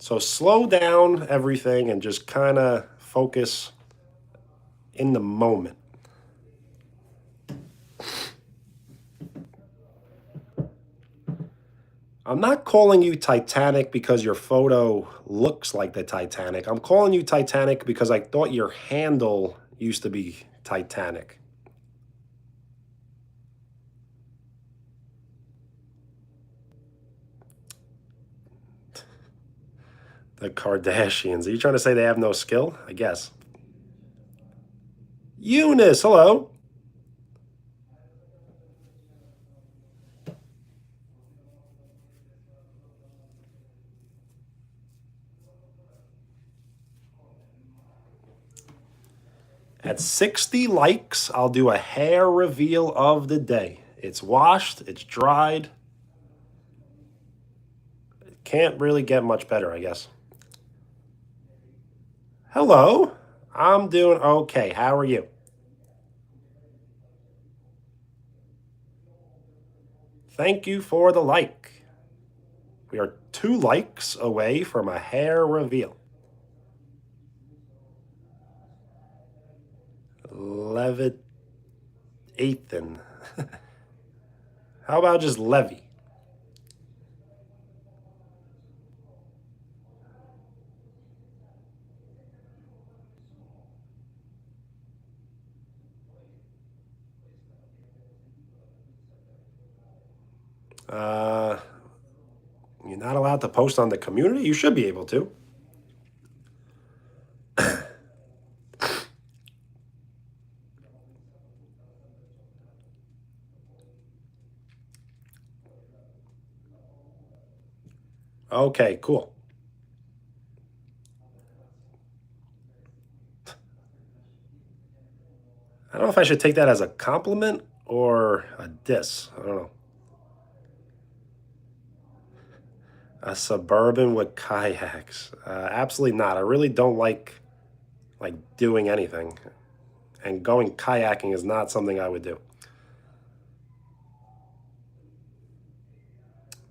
So slow down everything and just kind of focus in the moment. I'm not calling you Titanic because your photo looks like the Titanic. I'm calling you Titanic because I thought your handle used to be Titanic. The Kardashians. Are you trying to say they have no skill? I guess. Eunice, hello. At 60 likes, I'll do a hair reveal of the day. It's washed, it's dried. Can't really get much better, I guess. Hello, I'm doing okay. How are you? Thank you for the like. We are 2 likes away from a hair reveal. Levitt Ethan. How about just Levy? You're not allowed to post on the community? You should be able to. Okay, cool. I don't know if I should take that as a compliment or a diss. I don't know. A suburban with kayaks. Absolutely not. I really don't like doing anything. And going kayaking is not something I would do.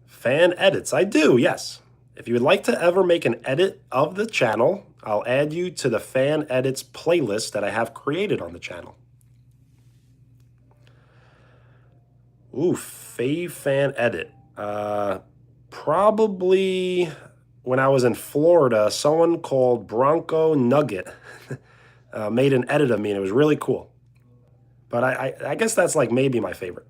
Fan edits. I do, yes. If you would like to ever make an edit of the channel, I'll add you to the fan edits playlist that I have created on the channel. Ooh, fave fan edit. Probably when I was in Florida, someone called Bronco Nugget made an edit of me, and it was really cool. But I guess that's like maybe my favorite.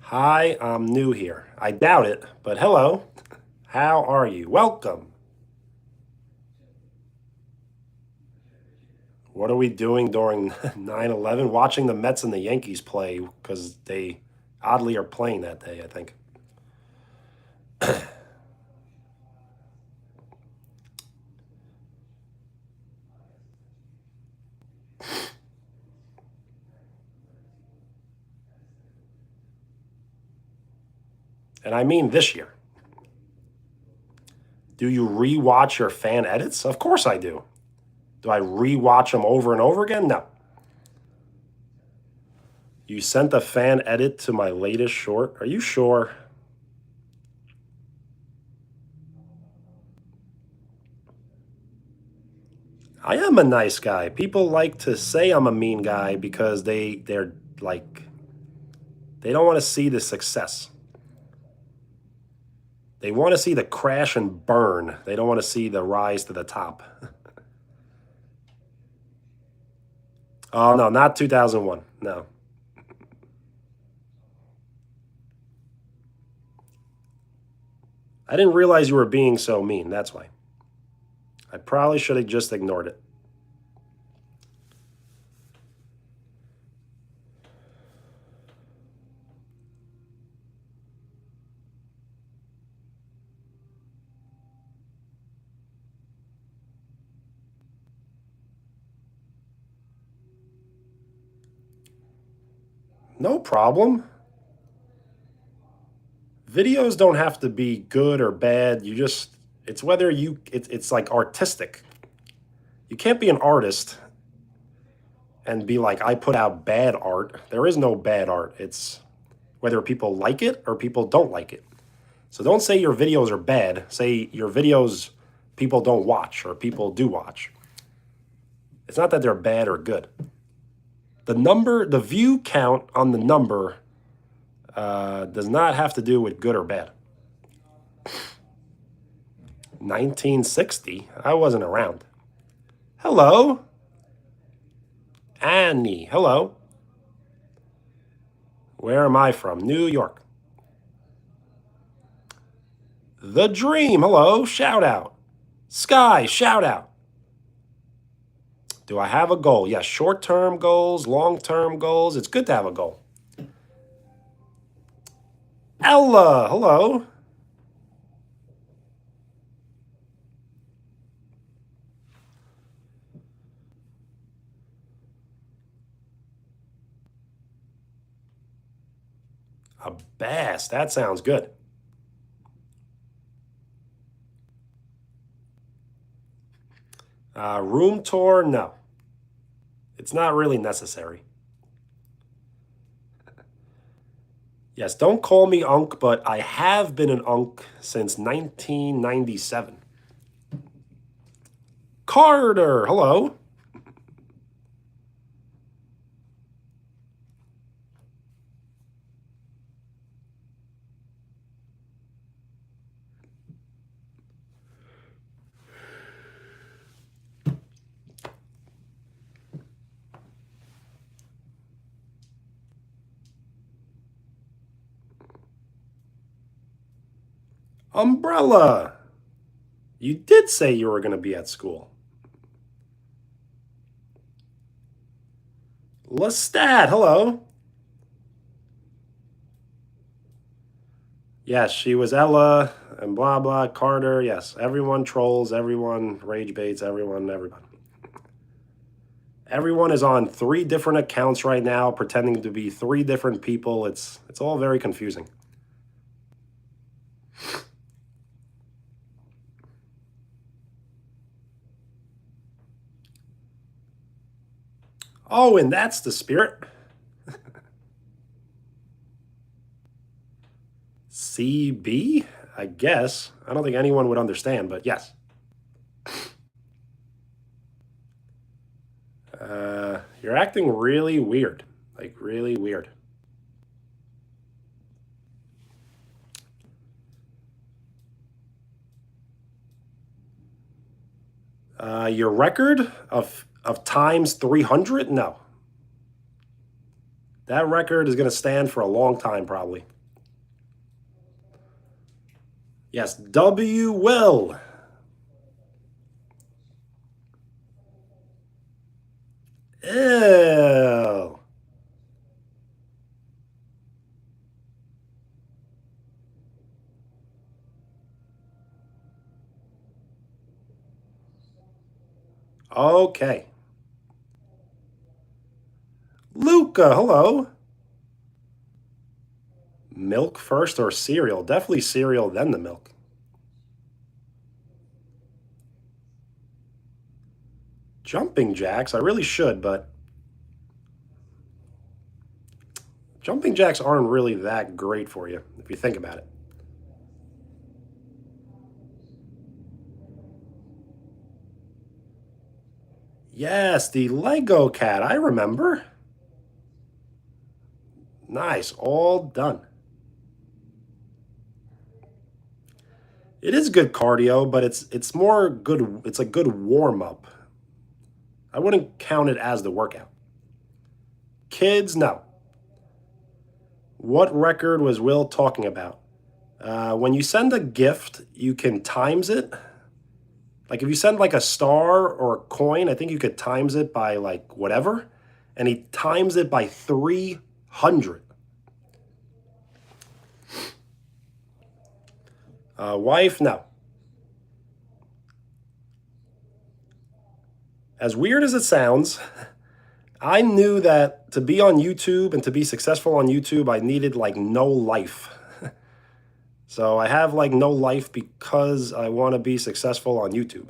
Hi, I'm new here. I doubt it, but hello. How are you? Welcome. What are we doing during 9/11? Watching the Mets and the Yankees play because they oddly are playing that day, I think. And I mean this year. Do you rewatch your fan edits? Of course I do. Do I rewatch them over and over again? No. You sent the fan edit to my latest short? Are you sure? I am a nice guy. People like to say I'm a mean guy because they're like they don't want to see the success. They want to see the crash and burn. They don't want to see the rise to the top. Oh no, not 2001. No. I didn't realize you were being so mean. That's why. I probably should have just ignored it. No problem. Videos don't have to be good or bad. It's whether it's like artistic. You can't be an artist and be like, I put out bad art. There is no bad art. It's whether people like it or people don't like it. So don't say your videos are bad. Say your videos people don't watch or people do watch. It's not that they're bad or good. The view count on the number does not have to do with good or bad. 1960? I wasn't around. Hello. Annie, hello. Where am I from? New York. The Dream, hello. Shout out. Sky, shout out. Do I have a goal? Yes, short-term goals, long-term goals. It's good to have a goal. Ella, hello. A bass, that sounds good. Room tour, no. It's not really necessary. Yes, don't call me Unc, but I have been an Unc since 1997. Carter, hello. Umbrella. You did say you were going to be at school. Lestat, hello. Yes, she was Ella and blah, blah, Carter. Yes, everyone trolls, everyone rage baits, everyone. Everyone is on 3 different accounts right now, pretending to be 3 different people. It's all very confusing. Oh, and that's the spirit. CB? I guess. I don't think anyone would understand, but yes. You're acting really weird. Like, really weird. Your record of times 300? No. That record is going to stand for a long time, probably. Yes, W. Will. Ew. Okay. Luca, hello. Milk first or cereal? Definitely cereal, then the milk. Jumping jacks, I really should, but jumping jacks aren't really that great for you, if you think about it. Yes, the Lego cat, I remember. Nice, all done. It is good cardio, but it's more good. It's a good warm up. I wouldn't count it as the workout. Kids, no. What record was Will talking about? When you send a gift, you can times it. Like if you send like a star or a coin, I think you could times it by like whatever, and he times it by 300. Wife, no. As weird as it sounds, I knew that to be on YouTube and to be successful on YouTube, I needed like no life. So I have like no life because I want to be successful on YouTube.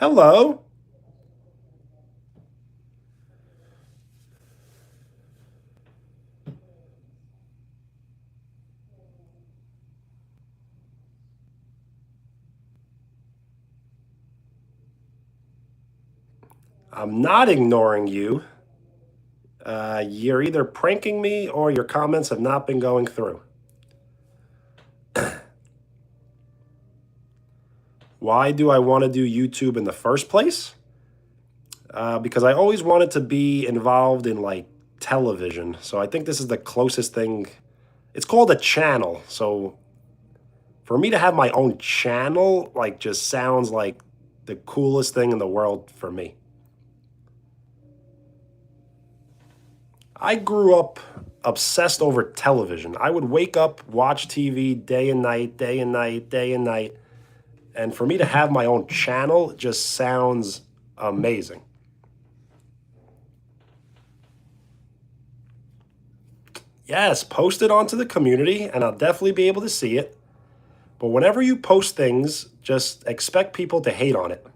Hello. I'm not ignoring you. You're either pranking me or your comments have not been going through. Why do I want to do YouTube in the first place? Because I always wanted to be involved in like television. So I think this is the closest thing. It's called a channel. So for me to have my own channel, like, just sounds like the coolest thing in the world for me. I grew up obsessed over television. I would wake up, watch TV day and night, day and night, day and night. And for me to have my own channel just sounds amazing. Yes, post it onto the community and I'll definitely be able to see it. But whenever you post things, just expect people to hate on it.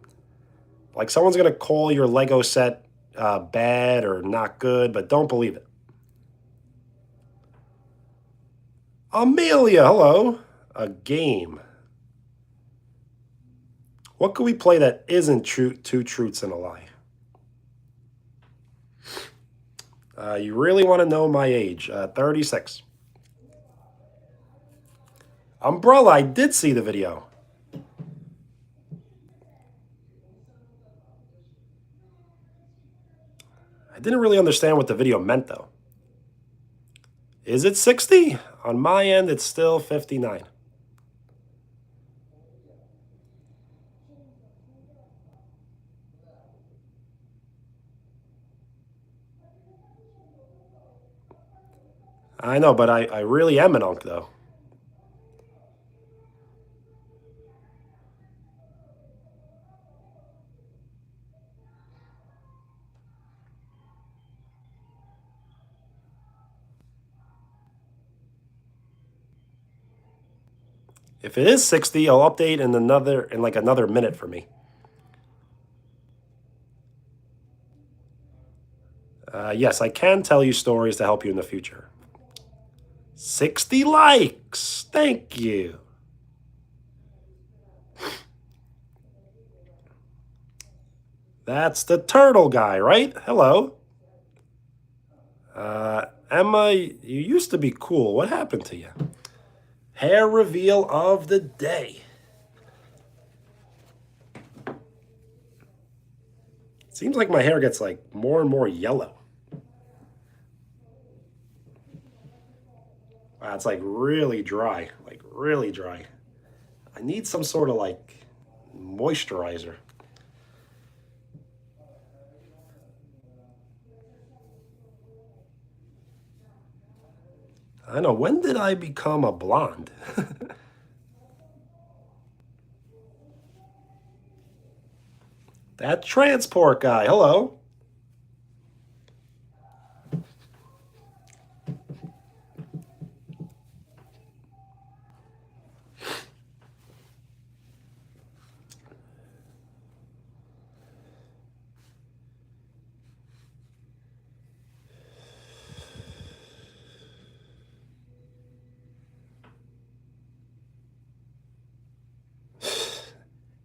Like, someone's going to call your Lego set bad or not good, but don't believe it. Amelia, hello. A game. What could we play that isn't two truths and a lie? You really want to know my age? 36. Umbrella, I did see the video. I didn't really understand what the video meant, though. Is it 60? On my end, it's still 59. I know, but I really am an unk, though. If it is 60, I'll update in another minute for me. Yes, I can tell you stories to help you in the future. 60 likes. Thank you. That's the turtle guy, right? Hello. Emma, you used to be cool. What happened to you? Hair reveal of the day. Seems like my hair gets like more and more yellow. Wow, it's like really dry, like really dry. I need some sort of like moisturizer. I know, when did I become a blonde? That transport guy, hello.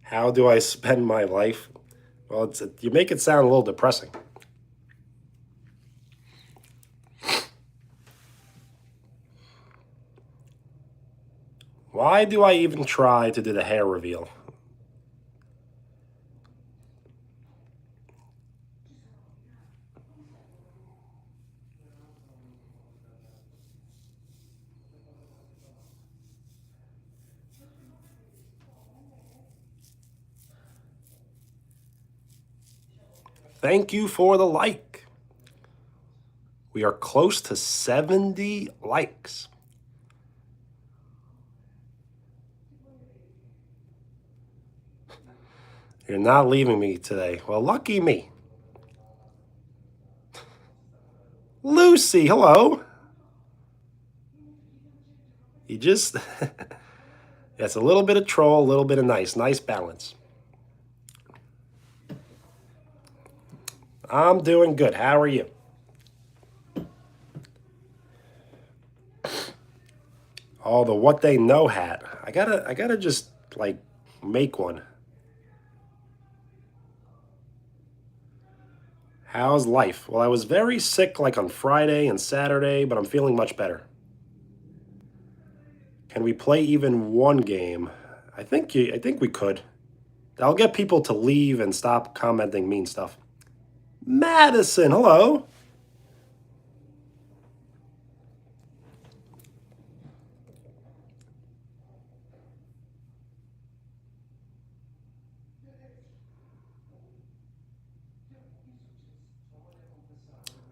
How do I spend my life? Well, you make it sound a little depressing. Why do I even try to do the hair reveal? Thank you for the like. We are close to 70 likes. You're not leaving me today. Well, lucky me. Lucy, hello. You just, it's a little bit of troll, a little bit of nice balance. I'm doing good. How are you? Oh, the what they know hat. I gotta just like make one. How's life? Well, I was very sick like on Friday and Saturday, but I'm feeling much better. Can we play even one game? I think we could. I'll get people to leave and stop commenting mean stuff. Madison, hello.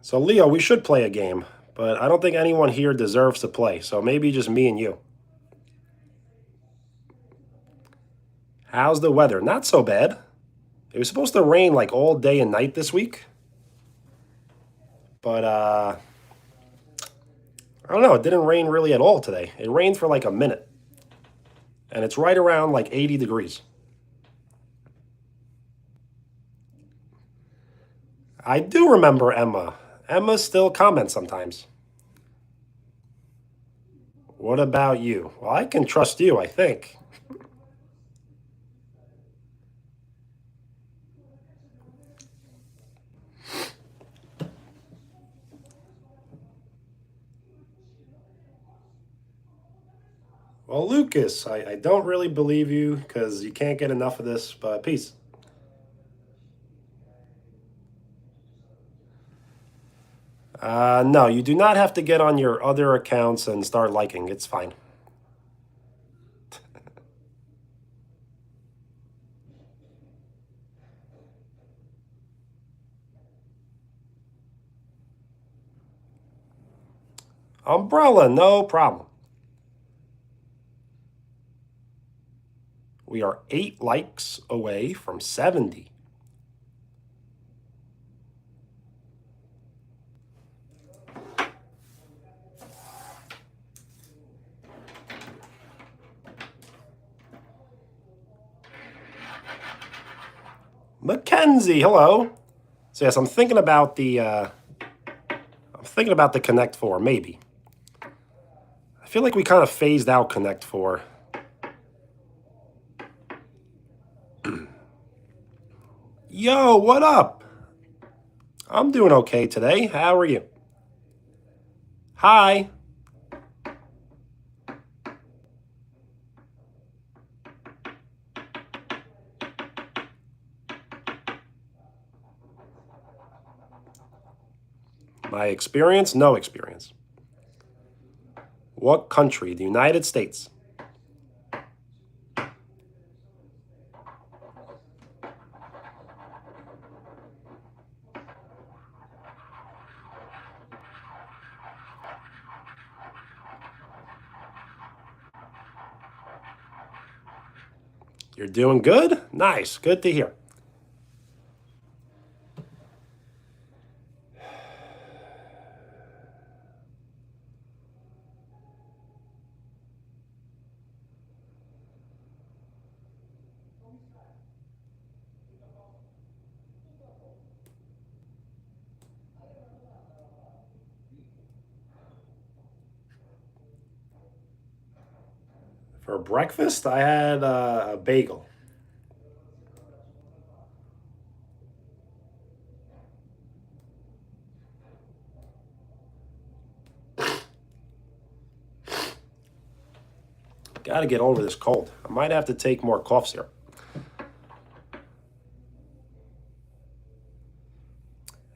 So Leo, we should play a game, but I don't think anyone here deserves to play. So maybe just me and you. How's the weather? Not so bad. It was supposed to rain like all day and night this week, but I don't know. It didn't rain really at all today. It rained for like a minute, and it's right around like 80 degrees. I do remember Emma. Emma still comments sometimes. What about you? Well, I can trust you, I think. Well, Lucas, I don't really believe you because you can't get enough of this, but peace. No, you do not have to get on your other accounts and start liking. It's fine. Umbrella, no problem. We are 8 likes away from 70. Mackenzie, hello. So yes, I'm thinking about the Connect 4, maybe. I feel like we kind of phased out Connect 4. Yo, what up? I'm doing okay today. How are you? Hi. My experience? No experience. What country? The United States. You're doing good? Nice. Good to hear. For breakfast, I had a bagel. Got to get over this cold. I might have to take more cough syrup.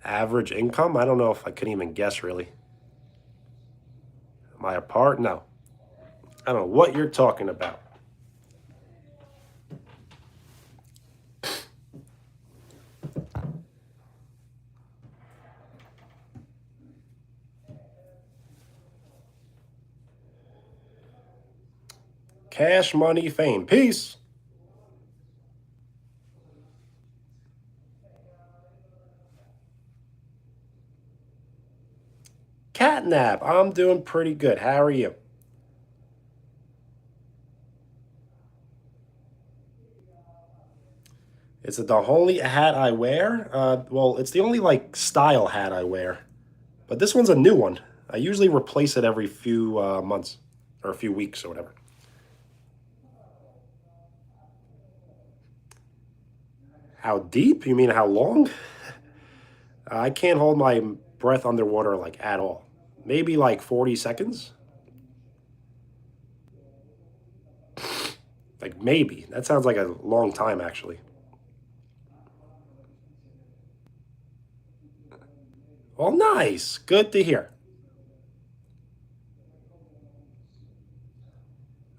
Average income? I don't know if I can even guess really. Am I apart? No. I don't know what you're talking about. Cash, money, fame. Peace. Catnap. I'm doing pretty good. How are you? Is it the only hat I wear? Well, it's the only like style hat I wear. But this one's a new one. I usually replace it every few months or a few weeks or whatever. How deep? You mean how long? I can't hold my breath underwater like at all. Maybe like 40 seconds. Like maybe. That sounds like a long time actually. Well, nice. Good to hear.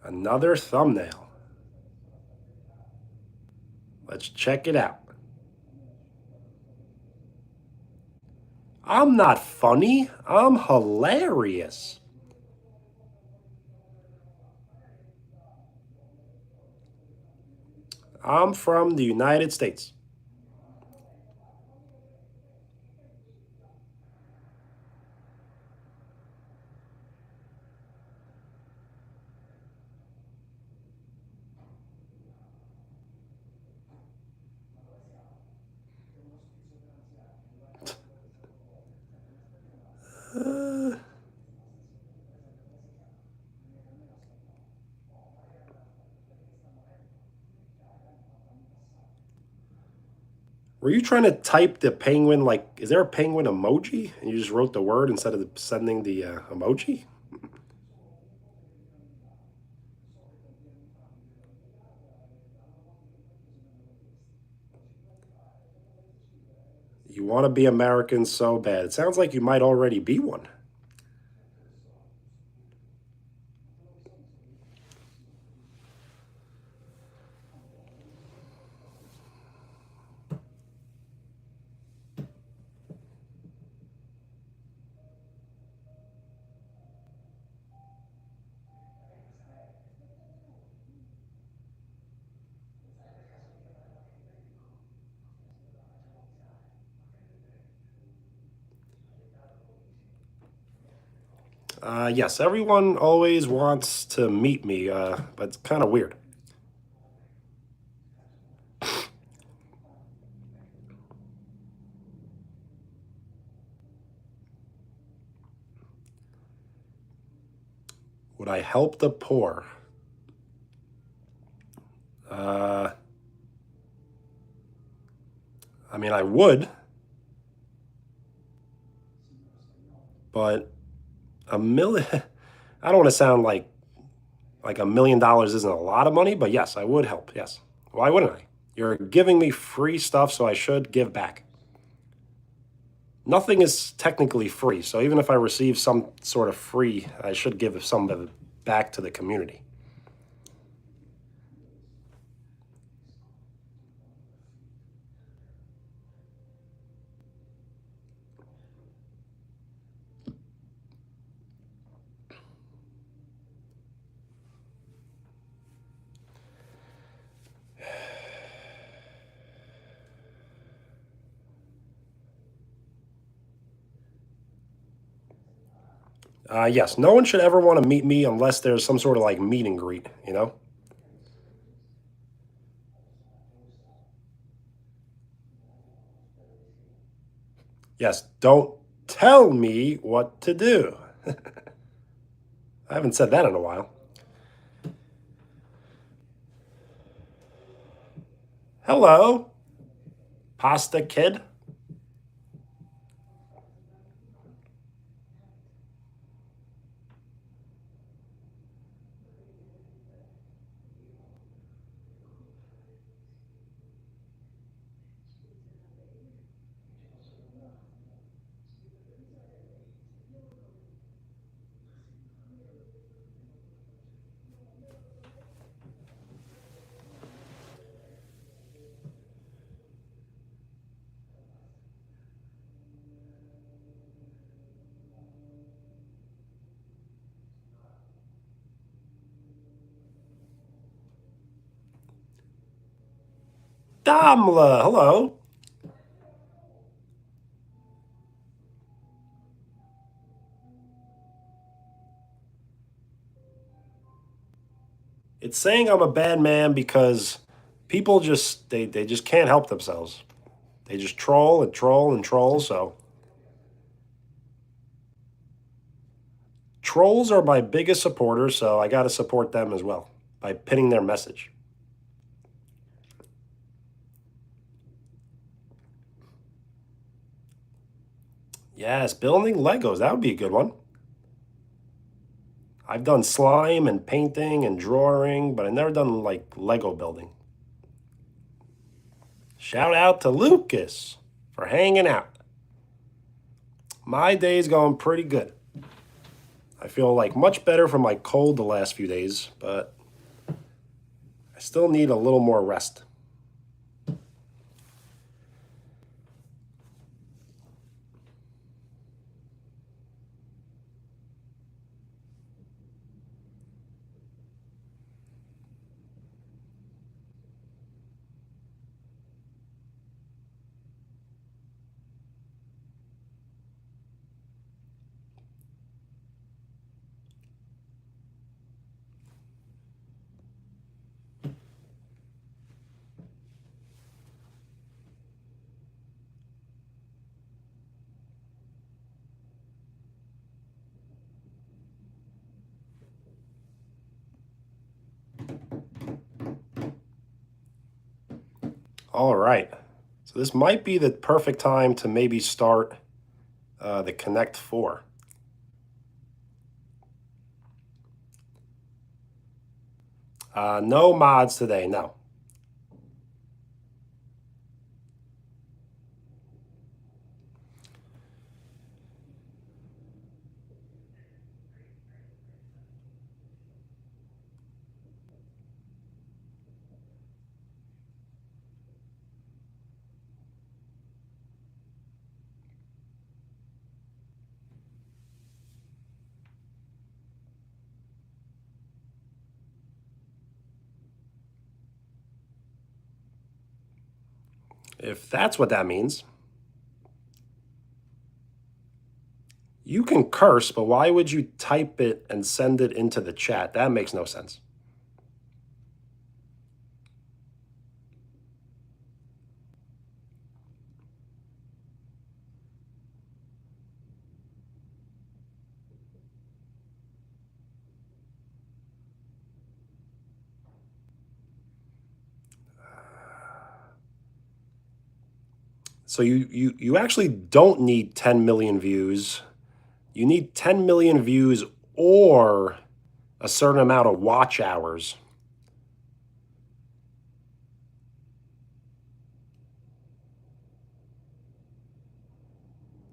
Another thumbnail. Let's check it out. I'm not funny. I'm hilarious. I'm from the United States. Were you trying to type the penguin like, is there a penguin emoji? And you just wrote the word instead of sending the emoji? You want to be American so bad. It sounds like you might already be one. Yes, everyone always wants to meet me, but it's kind of weird. Would I help the poor? Uh, I mean, I would, but a million. I don't want to sound like $1 million isn't a lot of money, but yes, I would help. Yes. Why wouldn't I? You're giving me free stuff, so I should give back. Nothing is technically free, so even if I receive some sort of free, I should give some of it back to the community. Yes, no one should ever want to meet me unless there's some sort of like meet and greet, you know? Yes, don't tell me what to do. I haven't said that in a while. Hello, Pasta Kid. Damla, hello. It's saying I'm a bad man because People just they just can't help themselves. They just troll and troll and troll. So trolls are my biggest supporters, so I got to support them as well by pinning their message. Yes, building Legos, that would be a good one. I've done slime and painting and drawing, but I've never done like Lego building. Shout out to Lucas for hanging out. My day's going pretty good. I feel like much better from my cold the last few days, but I still need a little more rest. All right. So this might be the perfect time to maybe start the Connect 4. No mods today, no. If that's what that means. You can curse, but why would you type it and send it into the chat? That makes no sense. So you actually don't need 10 million views. You need 10 million views or a certain amount of watch hours.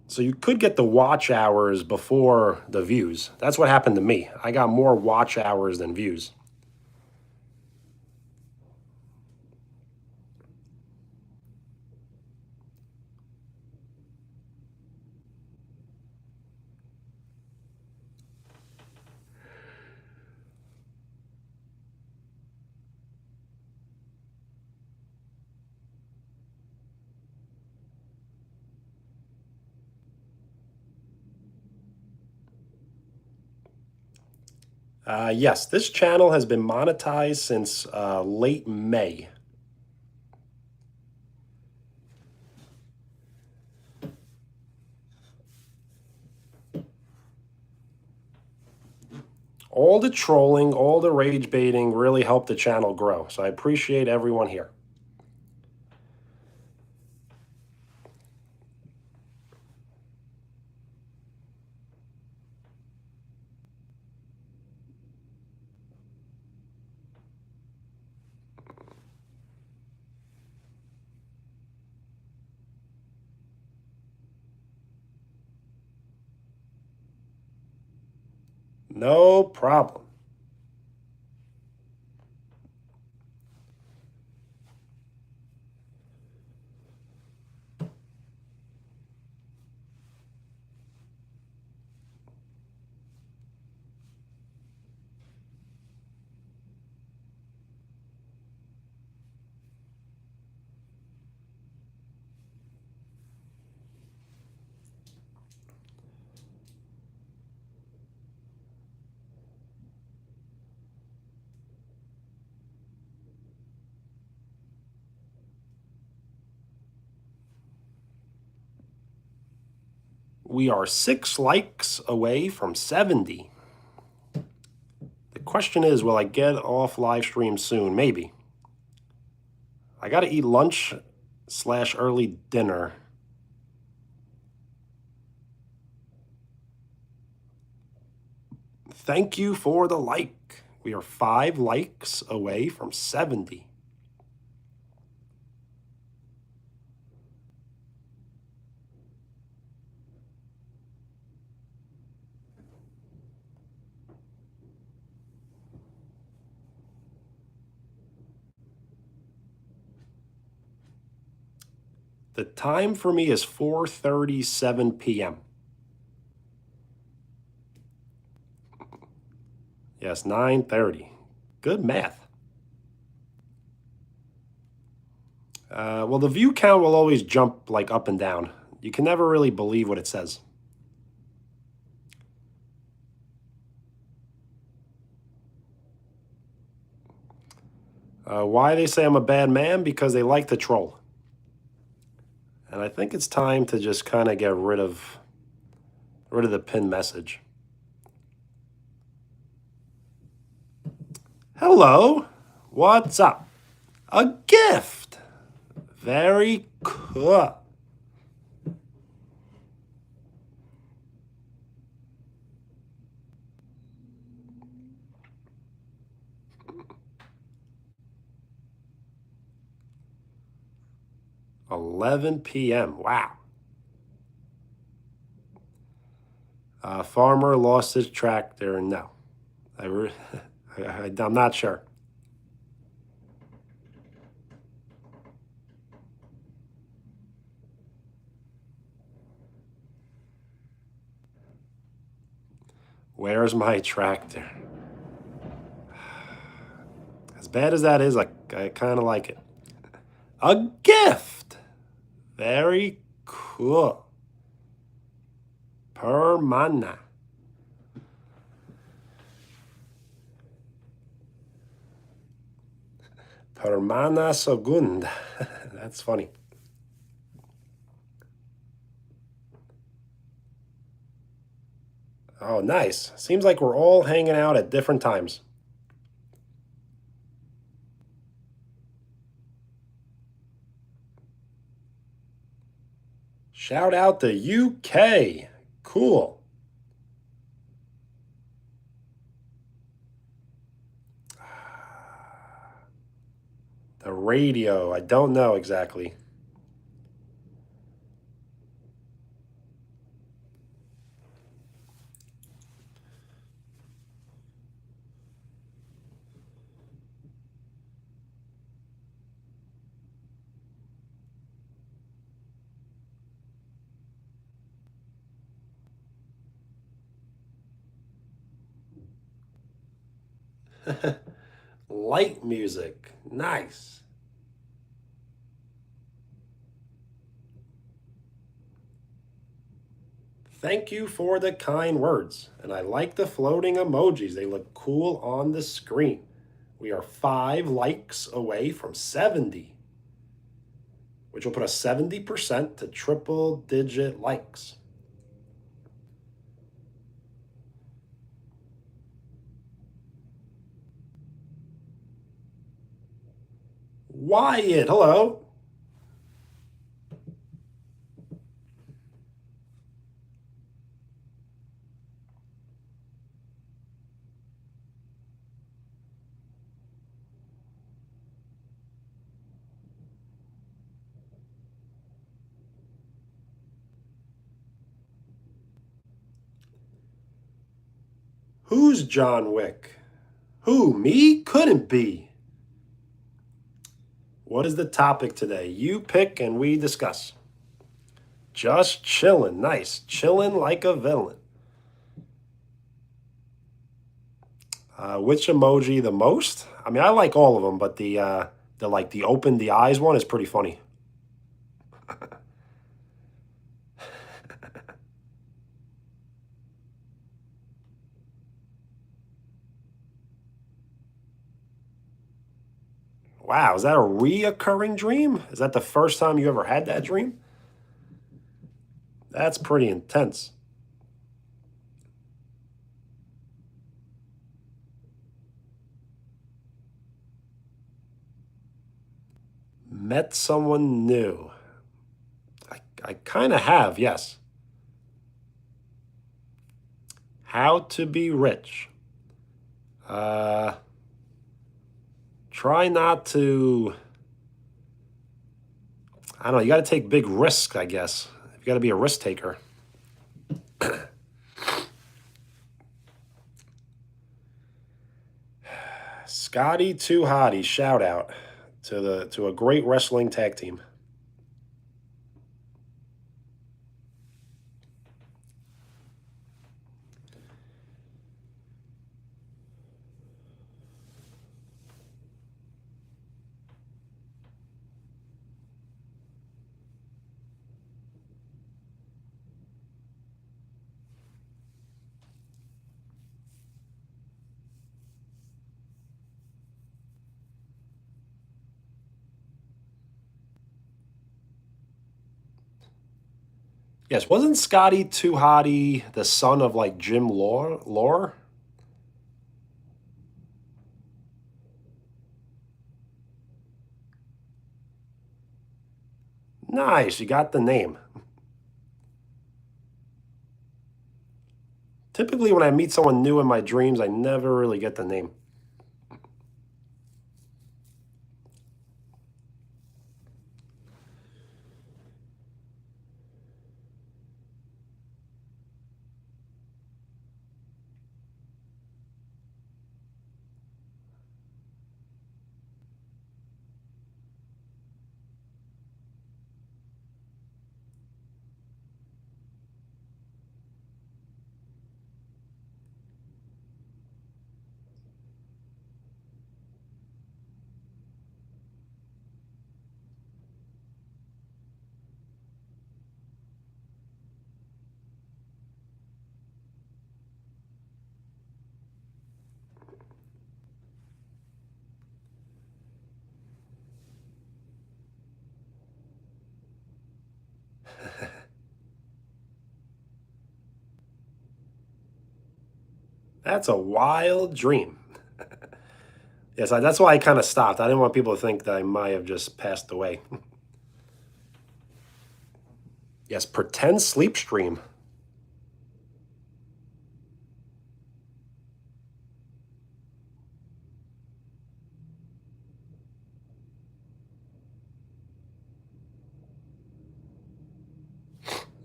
So you could get the watch hours before the views. That's what happened to me. I got more watch hours than views. Yes, this channel has been monetized since late May. All the trolling, all the rage baiting really helped the channel grow. So I appreciate everyone here. No problem. We are 6 likes away from 70. The question is, will I get off live stream soon? Maybe. I got to eat lunch / early dinner. Thank you for the like. We are 5 likes away from 70. The time for me is 4:37 p.m. Yes, 9:30. Good math. Well, the view count will always jump like up and down. You can never really believe what it says. Why they say I'm a bad man? Because they like to troll. And I think it's time to just kind of get rid of the pinned message. Hello, what's up? A gift. Very cool. $11 p.m. Wow. Farmer lost his tractor. No, I'm not sure. Where's my tractor? As bad as that is, I kind of like it. A gift. Very cool. Permana. Permana segunda. That's funny. Oh, nice. Seems like we're all hanging out at different times. Shout out to UK. Cool. The radio. I don't know exactly. Light music. Nice. Thank you for the kind words. And I like the floating emojis. They look cool on the screen. We are 5 likes away from 70, which will put us 70% to triple digit likes. Wyatt, hello. Who's John Wick? Who, me? Couldn't be. What is the topic today? You pick and we discuss. Just chillin'. Nice. Chillin' like a villain. Which emoji the most? I mean, I like all of them, but the open the eyes one is pretty funny. Wow, is that a reoccurring dream? Is that the first time you ever had that dream? That's pretty intense. Met someone new. I kind of have, yes. How to be rich. Try not to. I don't know. You got to take big risks, I guess. You got to be a risk taker. Scotty Too Hottie, shout out to a great wrestling tag team. Yes, wasn't Scotty Too Hottie the son of like Jim Lore? Nice, you got the name. Typically, when I meet someone new in my dreams, I never really get the name. That's a wild dream. Yes, that's why I kind of stopped. I didn't want people to think that I might have just passed away. Yes, pretend sleep stream.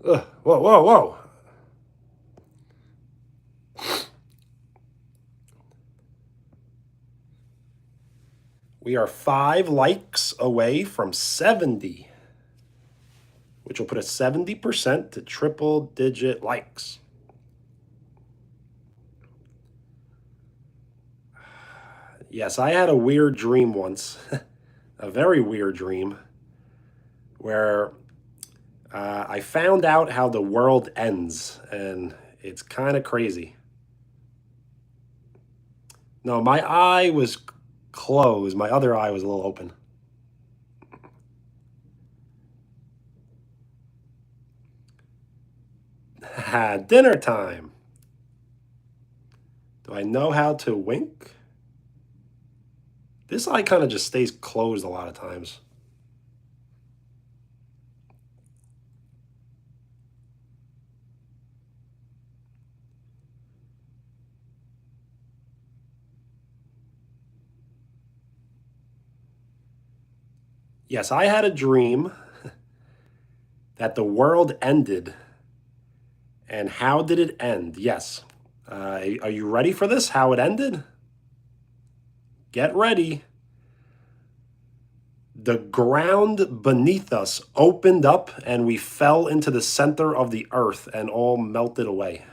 Ugh, whoa, whoa, whoa. We are 5 likes away from 70, which will put us 70% to triple digit likes. Yes, I had a weird dream once, a very weird dream, where I found out how the world ends, and it's kind of crazy. No, my eye was closed. My other eye was a little open. Dinner time. Do I know how to wink? This eye kind of just stays closed a lot of times. Yes, I had a dream that the world ended. And how did it end? Yes. Are you ready for this? How it ended? Get ready. The ground beneath us opened up and we fell into the center of the earth and all melted away.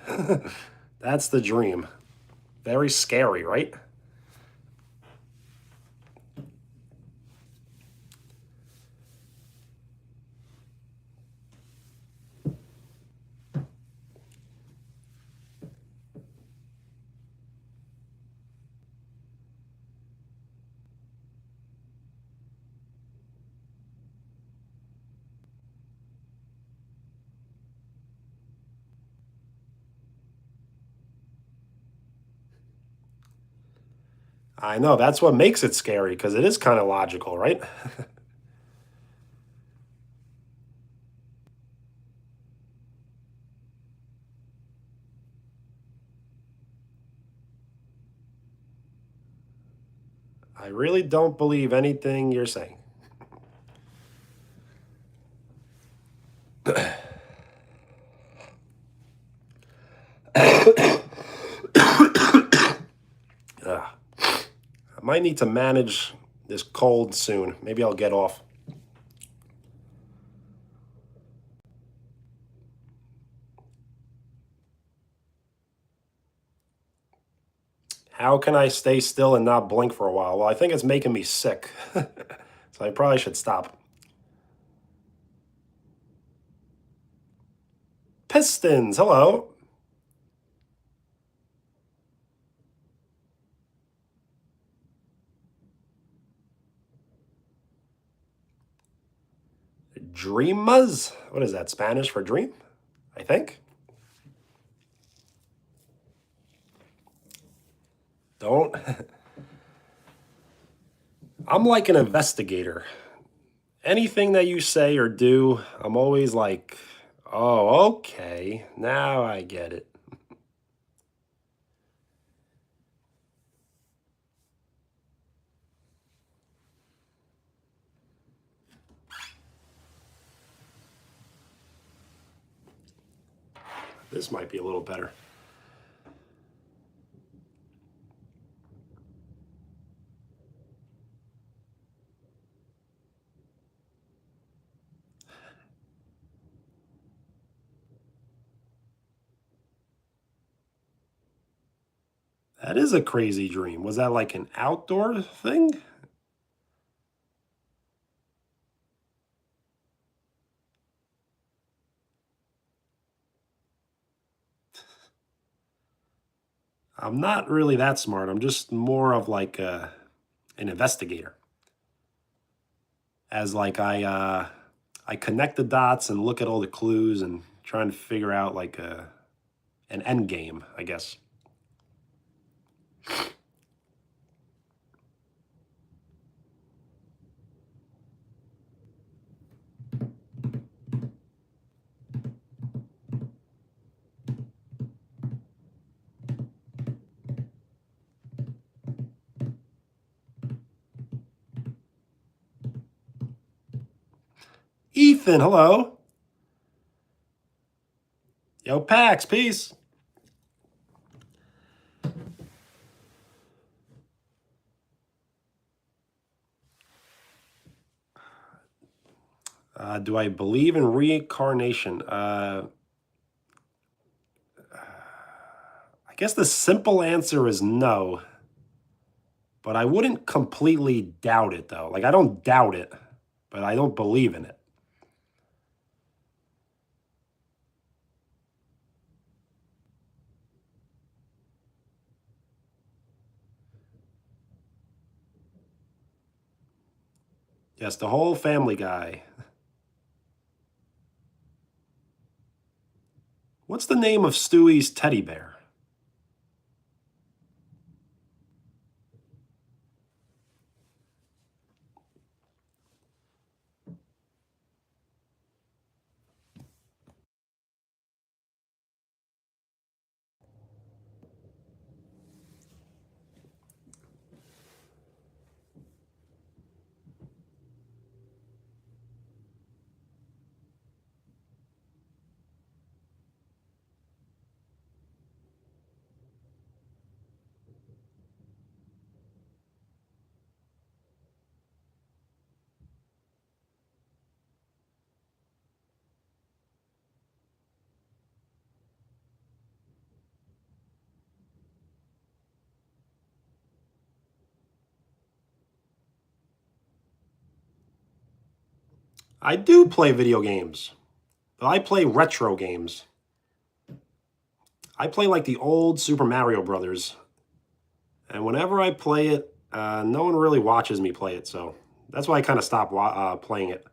That's the dream. Very scary, right? I know, that's what makes it scary, because it is kind of logical, right? I really don't believe anything you're saying. Ugh. I might need to manage this cold soon. Maybe I'll get off. How can I stay still and not blink for a while? Well, I think it's making me sick. So I probably should stop. Pistons, hello. Dreamas? What is that, Spanish for dream? I think. Don't. I'm like an investigator. Anything that you say or do, I'm always like, oh, okay, now I get it. This might be a little better. That is a crazy dream. Was that like an outdoor thing? I'm not really that smart. I'm just more of like an investigator. As like I connect the dots and look at all the clues and try and figure out like an end game, I guess. Ethan, hello. Yo, Pax, peace. Do I believe in reincarnation? I guess the simple answer is no, but I wouldn't completely doubt it though. Like I don't doubt it, but I don't believe in it. Yes, the whole Family Guy. What's the name of Stewie's teddy bear? I do play video games, but I play retro games. I play like the old Super Mario Brothers, and whenever I play it, no one really watches me play it, so that's why I kind of stopped playing it.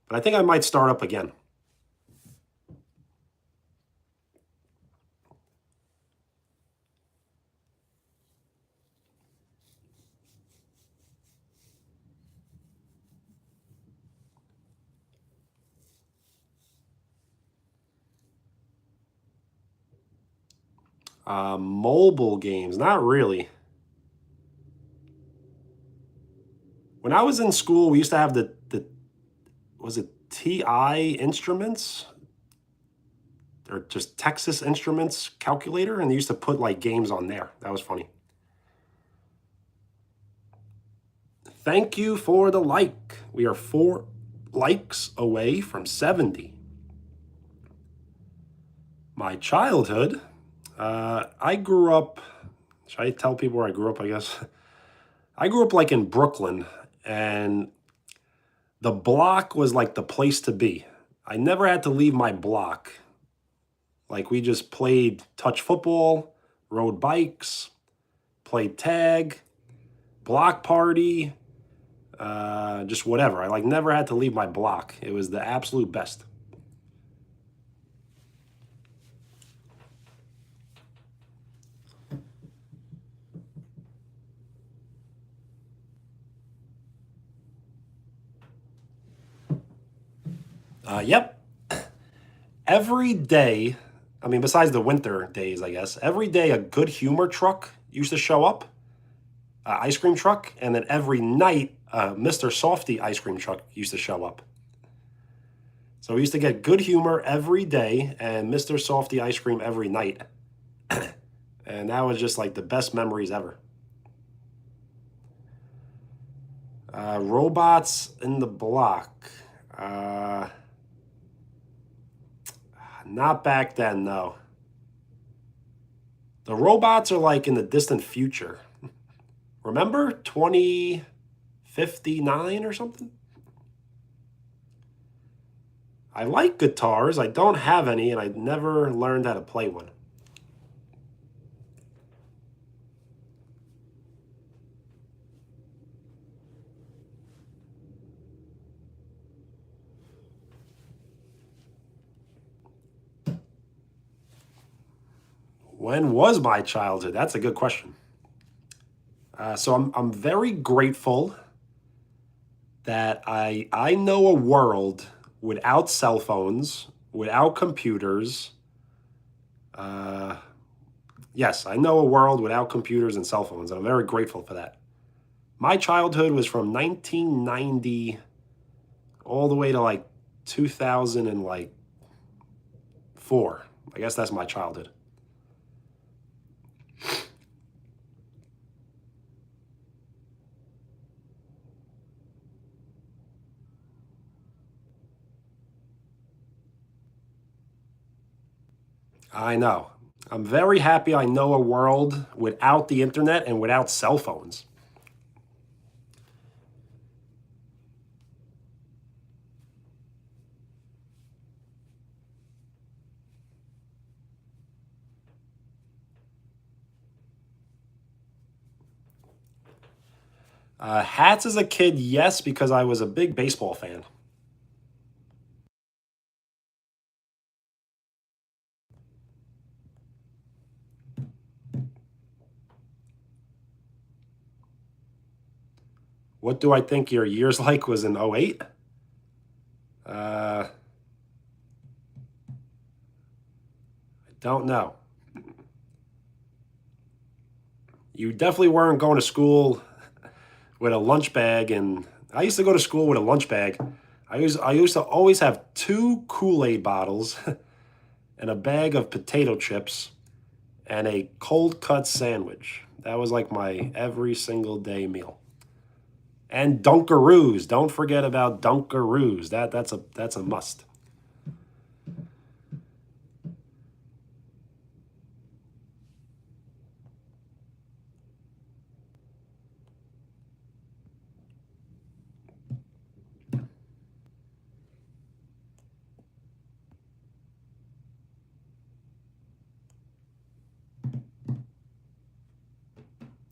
But I think I might start up again. Mobile games, not really. When I was in school, we used to have the was it TI Instruments or just Texas Instruments calculator, and they used to put like games on there. That was funny. Thank you for the like. We are 4 likes away from 70. My childhood, I grew up. Should I tell people where I grew up? I guess I grew up like in Brooklyn, and the block was like the place to be. I never had to leave my block. Like we just played touch football, rode bikes, played tag, block party, just whatever. I like never had to leave my block. It was the absolute best. Yep. Every day, I mean, besides the winter days, I guess, every day a good humor truck used to show up, ice cream truck, and then every night, Mr. Softy ice cream truck used to show up. So we used to get good humor every day and Mr. Softy ice cream every night. And that was just like the best memories ever. Robots in the block. Not back then, no. The robots are like in the distant future. Remember 2059 or something? I like guitars. I don't have any, and I never learned how to play one. When was my childhood? That's a good question. So I'm very grateful that I know a world without cell phones, without computers. Yes, I know a world without computers and cell phones, and I'm very grateful for that. My childhood was from 1990 all the way to like 2004. I guess that's my childhood. I know. I'm very happy I know a world without the internet and without cell phones. Hats as a kid, yes, because I was a big baseball fan. What do I think your years like was in '08? I don't know. You definitely weren't going to school with a lunch bag, and I used to go to school with a lunch bag. I used to always have 2 Kool-Aid bottles and a bag of potato chips and a cold cut sandwich. That was like my every single day meal. And Dunkaroos. Don't forget about Dunkaroos. That's a must.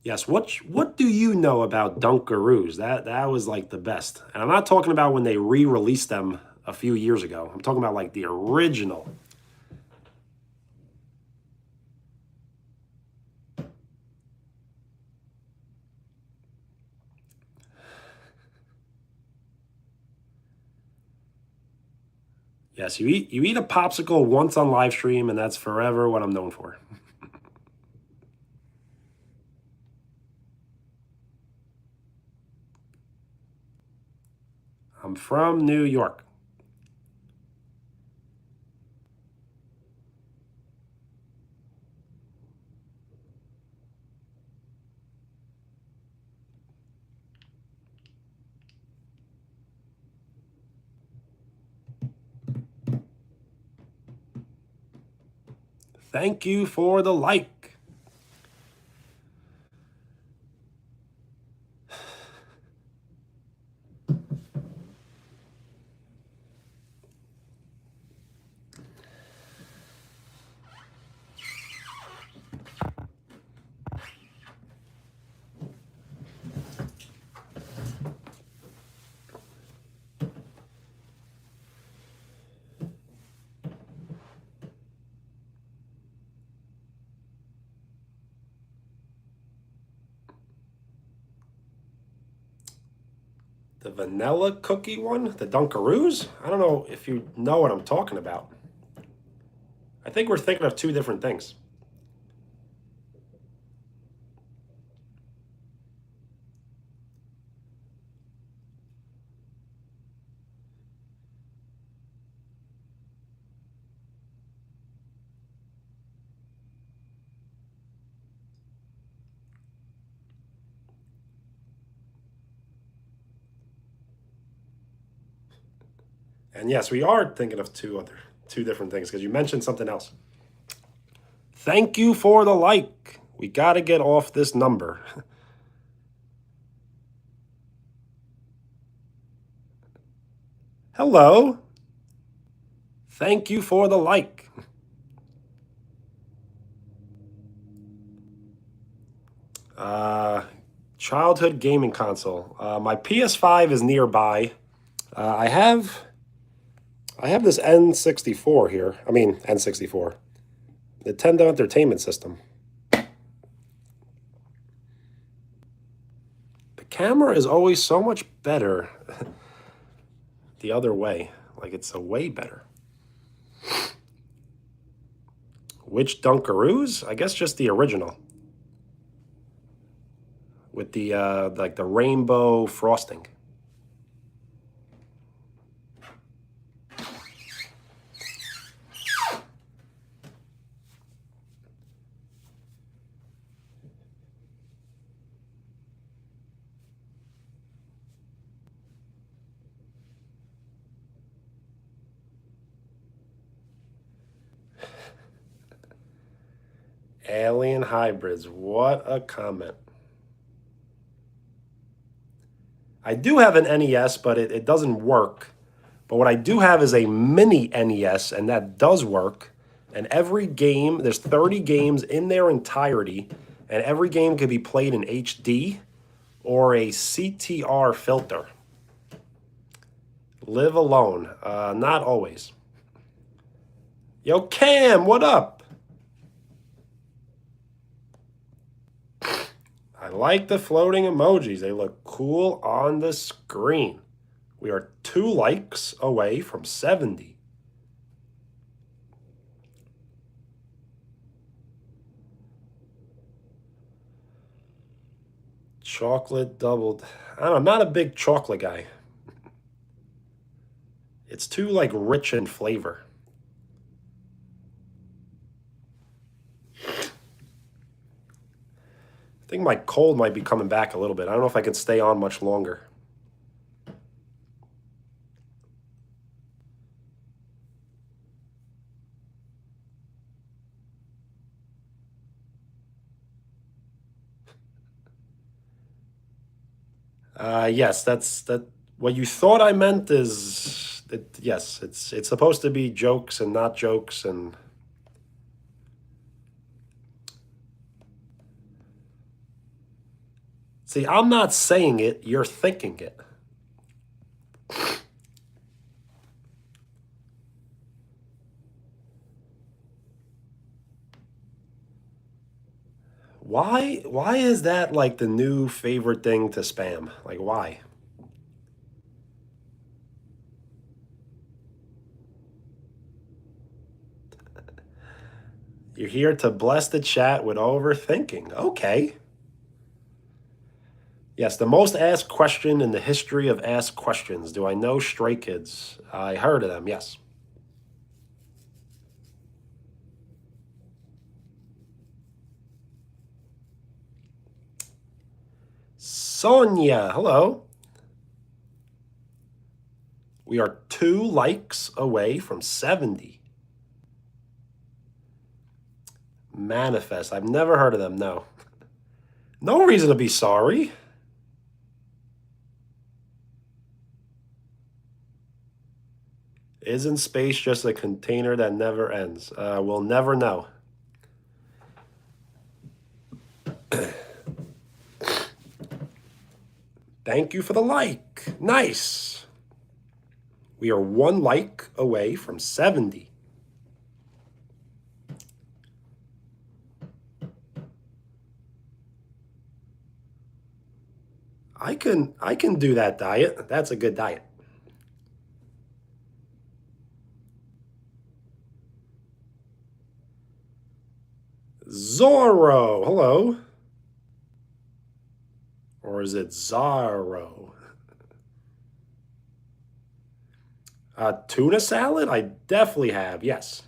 Yes, what do you know about Dunkaroos? That was like the best. And I'm not talking about when they re-released them a few years ago. I'm talking about like the original. Yes, you eat a popsicle once on live stream, and that's forever what I'm known for. I'm from New York. Thank you for the like. The vanilla cookie one, the Dunkaroos? I don't know if you know what I'm talking about. I think we're thinking of two different things. And yes, we are thinking of two different things because you mentioned something else. Thank you for the like. We got to get off this number. Hello. Thank you for the like. Childhood gaming console. My PS5 is nearby. I have this N64 here. I mean N64. Nintendo Entertainment System. The camera is always so much better the other way. Like it's a way better. Which Dunkaroos? I guess just the original. With the like the rainbow frosting. Alien hybrids. What a comment. I do have an NES, but it doesn't work. But what I do have is a mini NES, and that does work. And every game, there's 30 games in their entirety, and every game can be played in HD or a CTR filter. Live alone. Not always. Yo, Cam, what up? I like the floating emojis. They look cool on the screen. We are 2 likes away from 70. Chocolate doubled. I don't know, I'm not a big chocolate guy. It's too like rich in flavor. I think my cold might be coming back a little bit. I don't know if I can stay on much longer. Yes, that's that. What you thought I meant is that yes, it's supposed to be jokes and not jokes and. See, I'm not saying it, you're thinking it. Why is that like the new favorite thing to spam? Like why? You're here to bless the chat with overthinking. Okay. Yes, the most asked question in the history of asked questions. Do I know Stray Kids? I heard of them, yes. Sonia, hello. We are 2 likes away from 70. Manifest. I've never heard of them, no. No reason to be sorry. Isn't space just a container that never ends? We'll never know. Thank you for the like. Nice. We are 1 like away from 70. I can do that diet. That's a good diet. Zorro, hello. Or is it Zorro? Tuna salad? I definitely have, yes.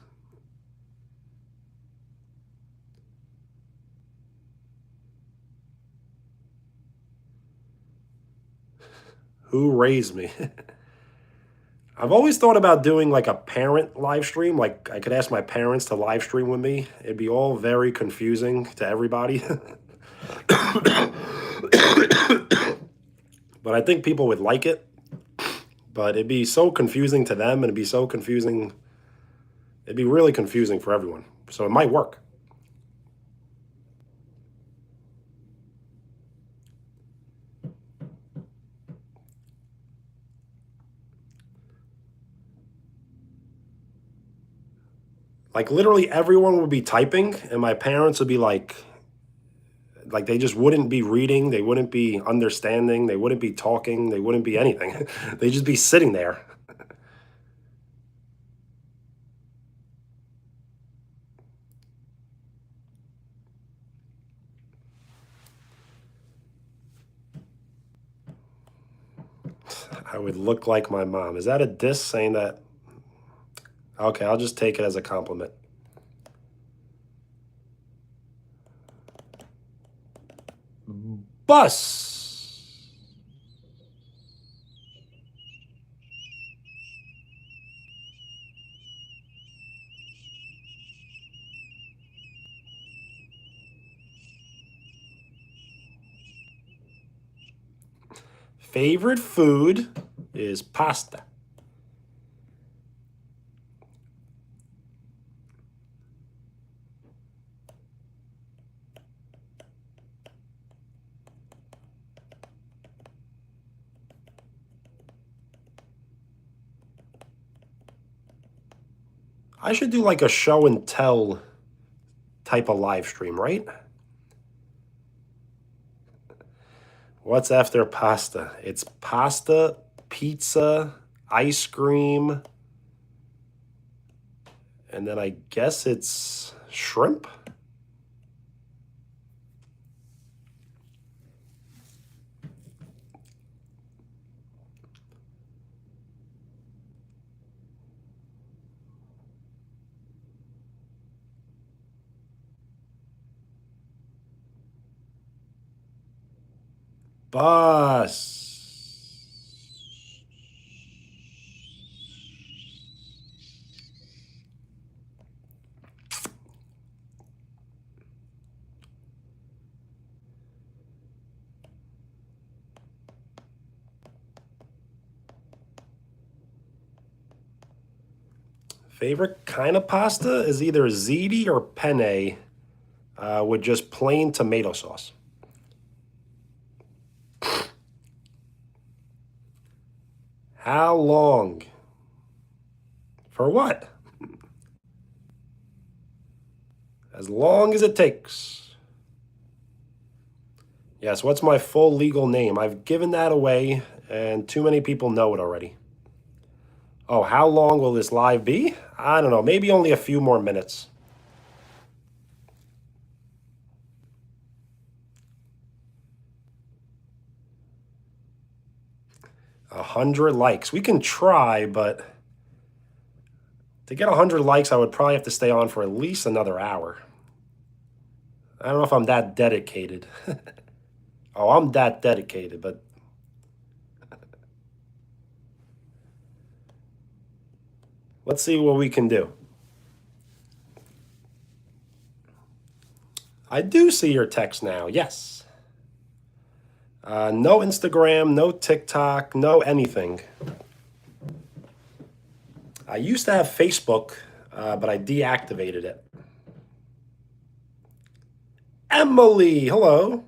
Who raised me? I've always thought about doing like a parent live stream. Like I could ask my parents to live stream with me. It'd be all very confusing to everybody. But I think people would like it. But it'd be so confusing to them and it'd be so confusing. It'd be really confusing for everyone. So it might work. Like literally everyone would be typing and my parents would be like they just wouldn't be reading, they wouldn't be understanding, they wouldn't be talking, they wouldn't be anything. They'd just be sitting there. I would look like my mom. Is that a diss saying that? Okay, I'll just take it as a compliment. Bus. Favorite food is pasta. I should do like a show and tell type of live stream, right? What's after pasta? It's pasta, pizza, ice cream, and then I guess it's shrimp. Bus. Favorite kind of pasta is either ziti or penne with just plain tomato sauce. How long? For what? As long as it takes. Yes, what's my full legal name? I've given that away, and too many people know it already. Oh, how long will this live be? I don't know, maybe only a few more minutes. 100 likes. We can try, but to get 100 likes, I would probably have to stay on for at least another hour. I don't know if I'm that dedicated. Oh, I'm that dedicated, but let's see what we can do. I do see your text now, yes. No Instagram, no TikTok, no anything. I used to have Facebook, but I deactivated it. Emily, hello.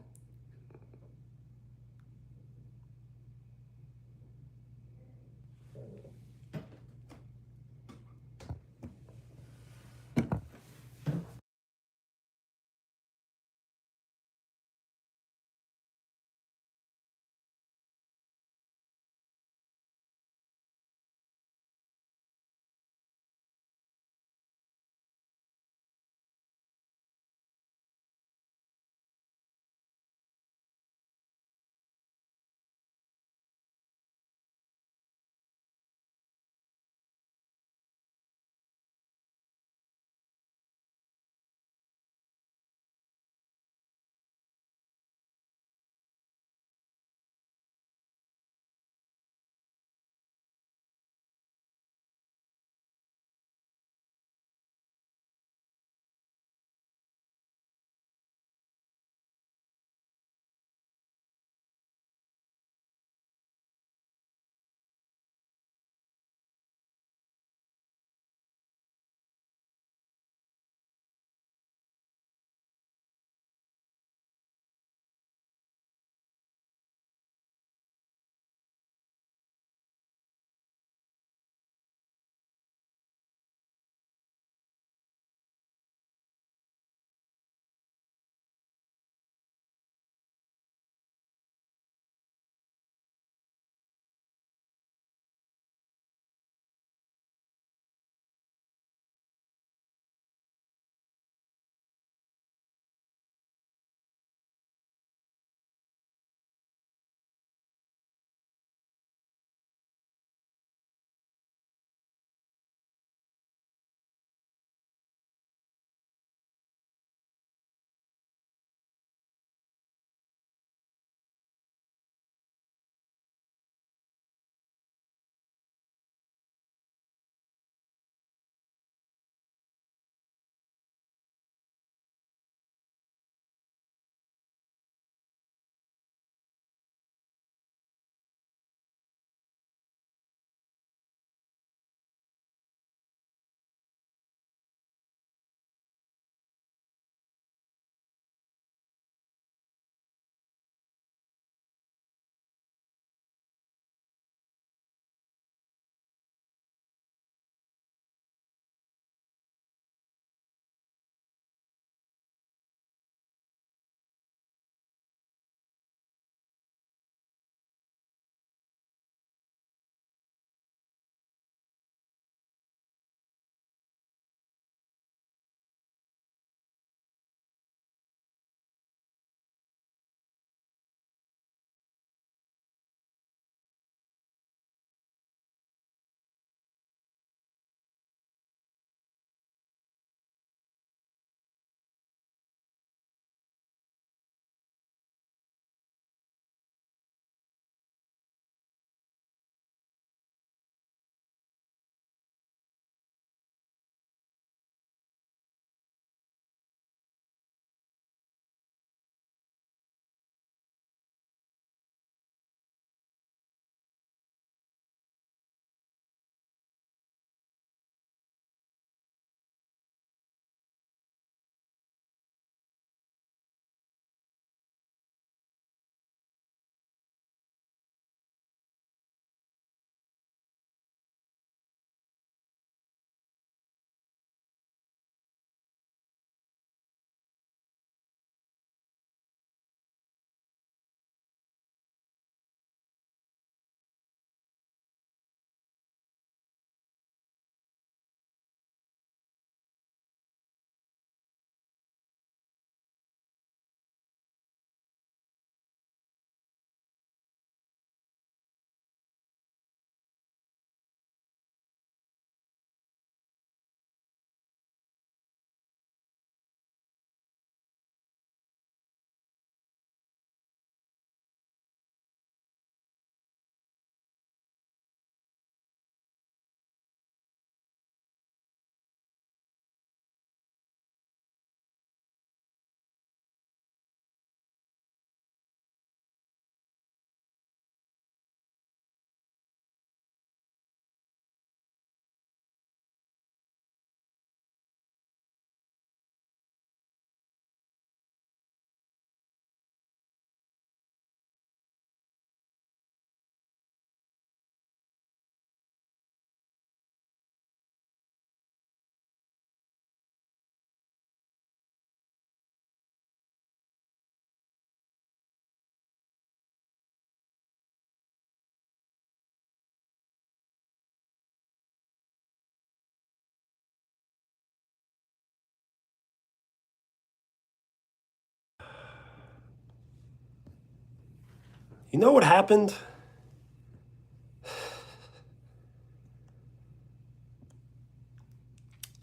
You know what happened?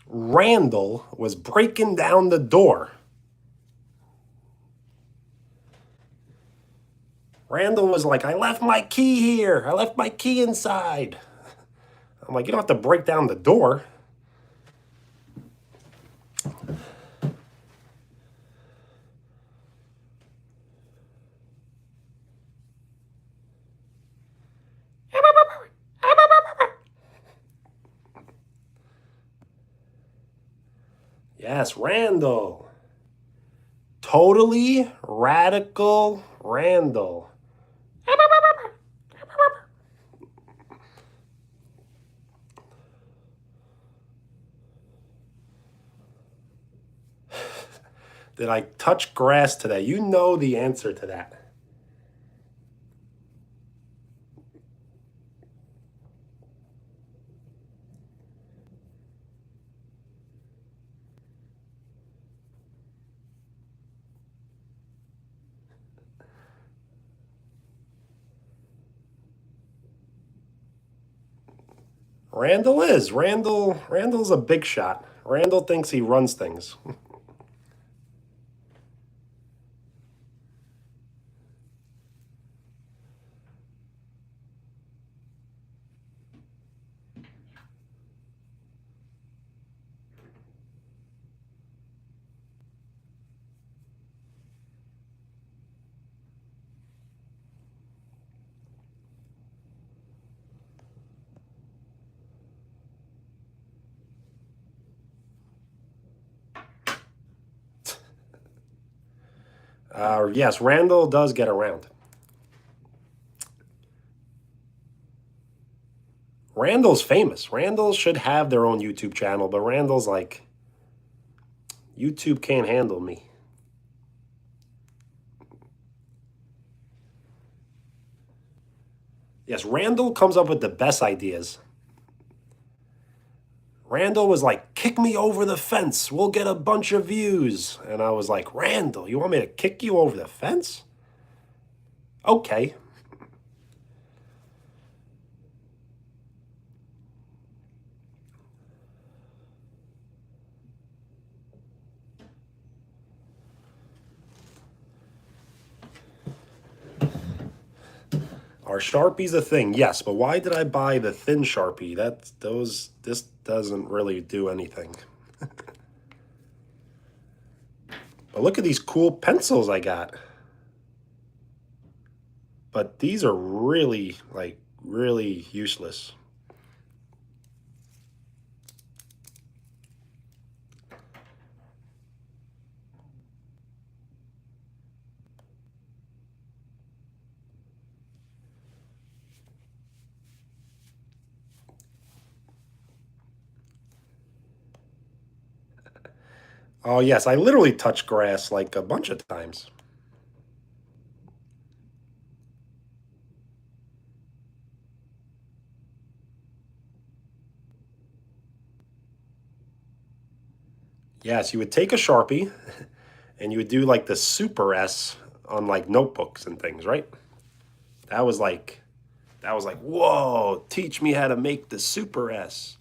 Randall was breaking down the door. Randall was like, I left my key here. I left my key inside. I'm like, you don't have to break down the door. Yes, Randall. Totally radical Randall. Did I touch grass today? You know the answer to that. Randall is. Randall's a big shot. Randall thinks he runs things. Yes, Randall does get around. Randall's famous. Randall should have their own YouTube channel, but Randall's like, YouTube can't handle me. Yes, Randall comes up with the best ideas. Randall was like, kick me over the fence. We'll get a bunch of views. And I was like, Randall, you want me to kick you over the fence? Okay. Are Sharpies a thing? Yes, but why did I buy the thin Sharpie? This doesn't really do anything. But look at these cool pencils I got. But these are really, like, really useless. Oh, yes, I literally touched grass like a bunch of times. Yes, you would take a Sharpie and you would do like the Super S on like notebooks and things, right? That was like, whoa, teach me how to make the Super S.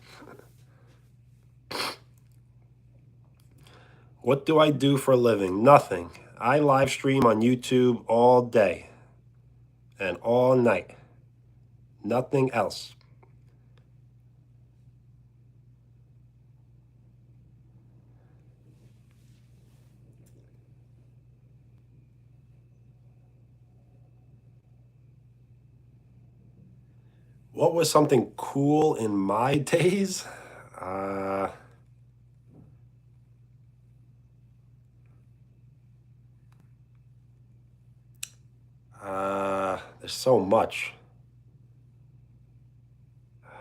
What do I do for a living? Nothing. I live stream on YouTube all day and all night. Nothing else. What was something cool in my days? There's so much. I'm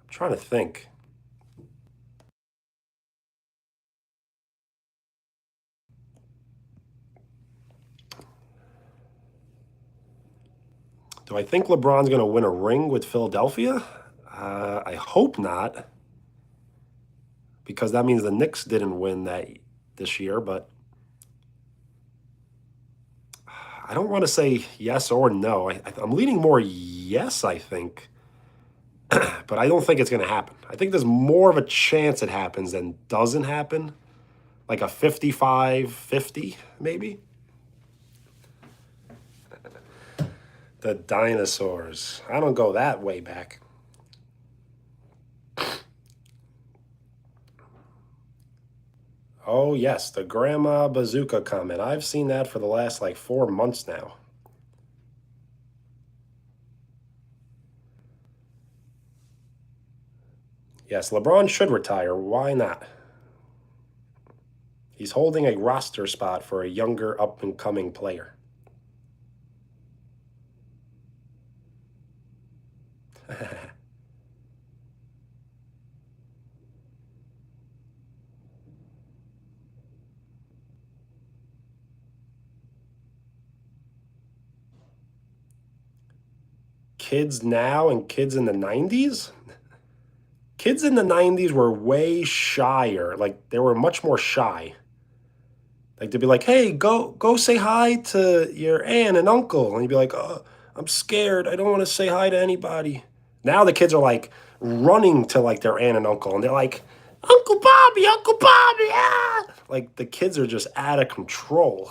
trying to think. Do I think LeBron's going to win a ring with Philadelphia? I hope not, because that means the Knicks didn't win that this year. But I don't want to say yes or no. I'm leaning more yes, I think. But I don't think it's going to happen. I think there's more of a chance it happens than doesn't happen. Like a 55-50, maybe. The dinosaurs. I don't go that way back. Oh, yes, the Grandma Bazooka comment. I've seen that for the last like 4 months now. Yes, LeBron should retire. Why not? He's holding a roster spot for a younger, up and coming player. Kids now and kids in the 90s? Kids in the 90s were way shyer. Like, they were much more shy. Like, they'd be like, hey, go say hi to your aunt and uncle. And you'd be like, oh, I'm scared. I don't want to say hi to anybody. Now the kids are like running to like their aunt and uncle. And they're like, Uncle Bobby, Uncle Bobby. Ah! Like, the kids are just out of control.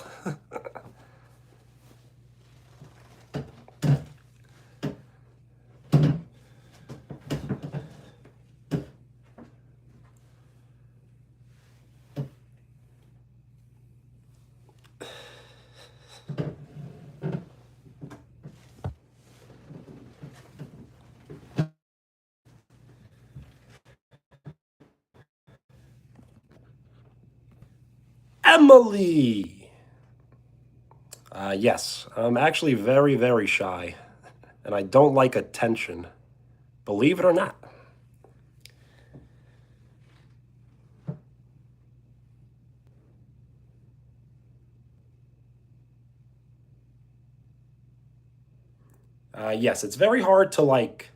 Emily. Yes, I'm actually very, very shy. And I don't like attention. Believe it or not. Yes, it's very hard to like.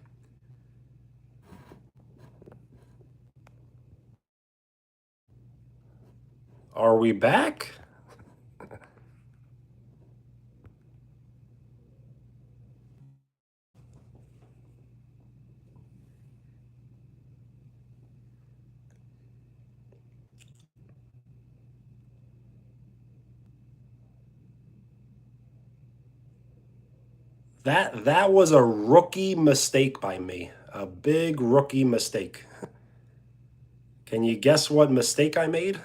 Are we back? That was a rookie mistake by me. A big rookie mistake. Can you guess what mistake I made?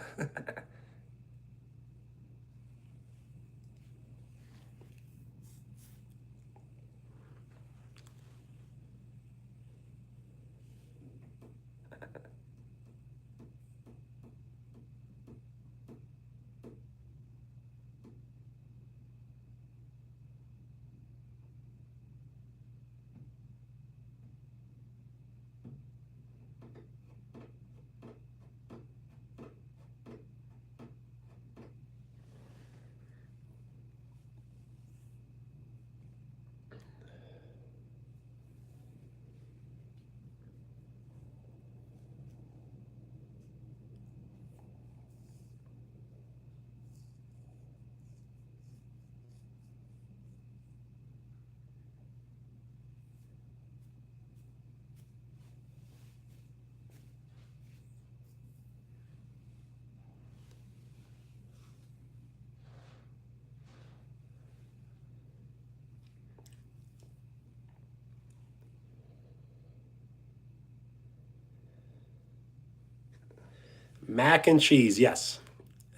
Mac and cheese, yes.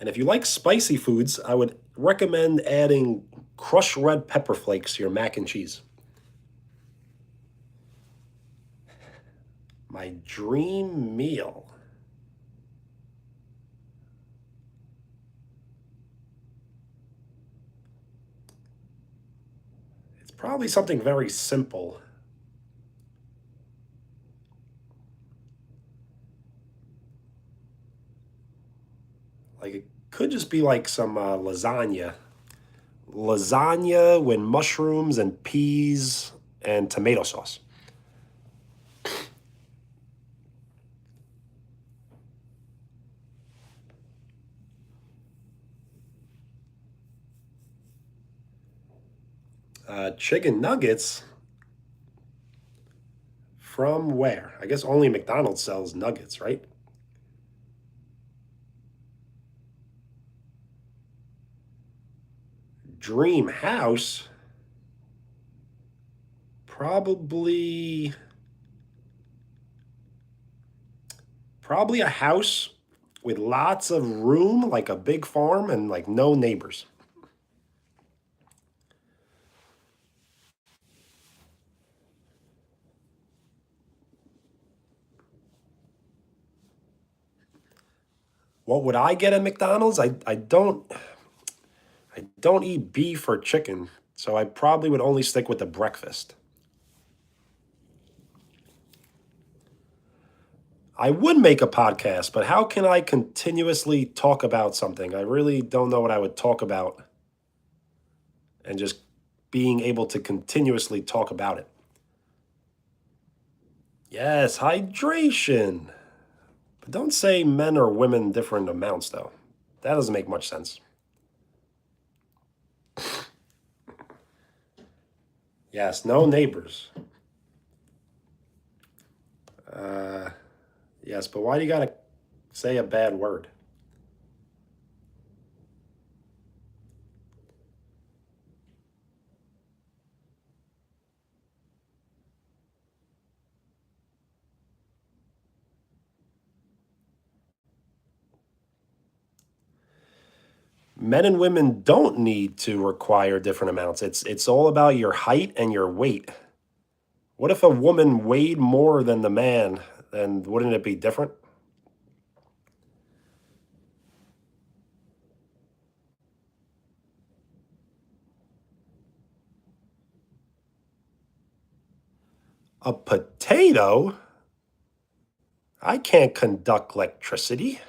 And if you like spicy foods, I would recommend adding crushed red pepper flakes to your mac and cheese. My dream meal. It's probably something very simple. Like, it could just be like some lasagna. Lasagna with mushrooms and peas and tomato sauce. Chicken nuggets from where? I guess only McDonald's sells nuggets, right? Dream house? Probably a house with lots of room, like a big farm, and like no neighbors. What would I get at McDonald's? I don't eat beef or chicken, so I probably would only stick with the breakfast. I would make a podcast, but how can I continuously talk about something? I really don't know what I would talk about and just being able to continuously talk about it. Yes, hydration. But don't say men or women different amounts, though. That doesn't make much sense. Yes, no neighbors. Yes, but why do you gotta say a bad word? Men and women don't need to require different amounts. It's all about your height and your weight. What if a woman weighed more than the man? Then wouldn't it be different? A potato? I can't conduct electricity.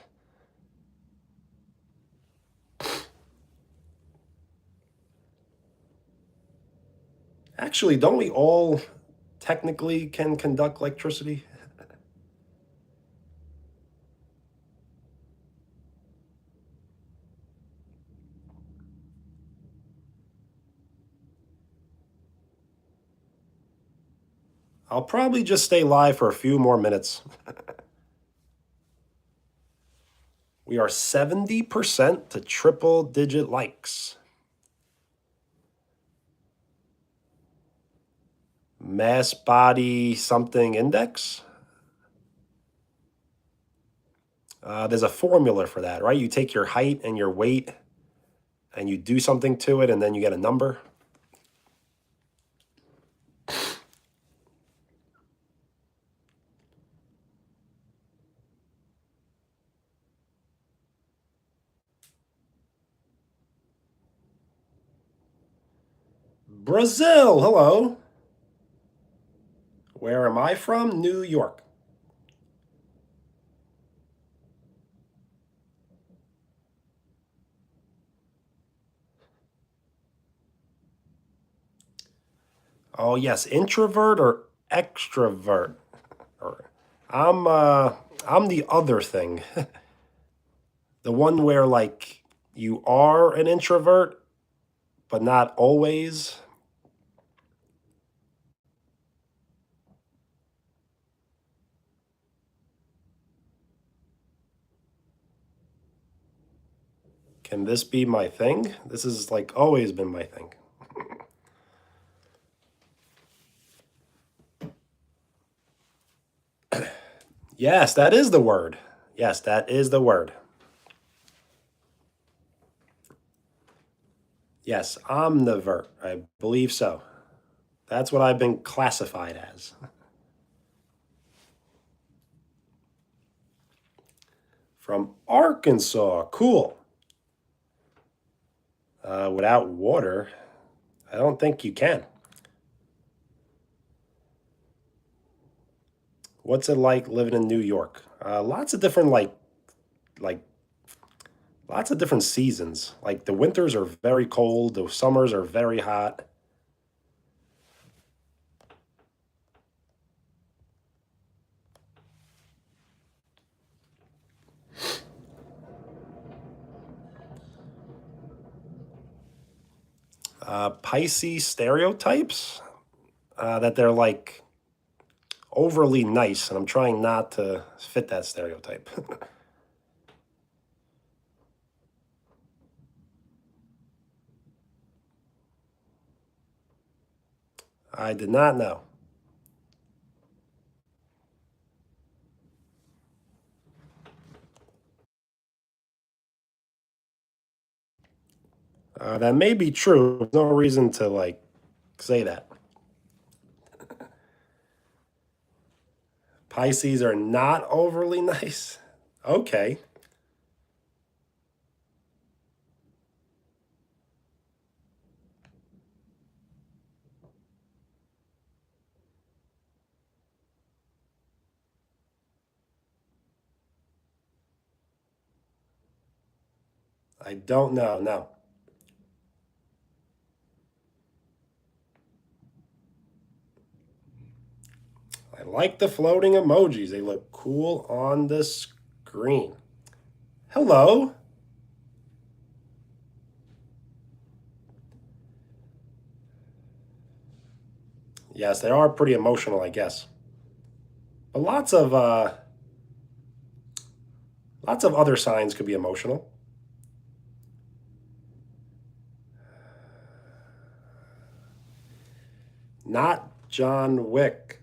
Actually, don't we all technically can conduct electricity? I'll probably just stay live for a few more minutes. We are 70% to triple digit likes. Mass body something index? There's a formula for that, right? You take your height and your weight and you do something to it and then you get a number. Brazil, hello. Where am I from? New York. Oh yes, introvert or extrovert? Or I'm the other thing. The one where like you are an introvert, but not always. Can this be my thing? This has like always been my thing. Yes, that is the word. Yes, that is the word. Yes, omnivert. I believe so. That's what I've been classified as. From Arkansas. Cool. Without water, I don't think you can. What's it like living in New York? Lots of different like lots of different seasons. Like the winters are very cold, the summers are very hot. Pisces stereotypes, that they're like overly nice, and I'm trying not to fit that stereotype. I did not know. That may be true. There's no reason to like say that. Pisces are not overly nice. Okay. I don't know. No. I like the floating emojis. They look cool on the screen. Hello. Yes, they are pretty emotional, I guess. But lots of other signs could be emotional. Not John Wick.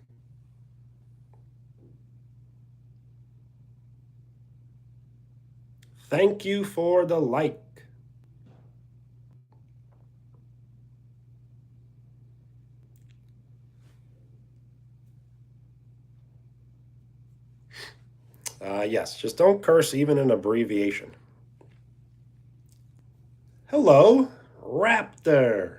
Thank you for the like. Yes, just don't curse even in abbreviation. Hello, Raptor.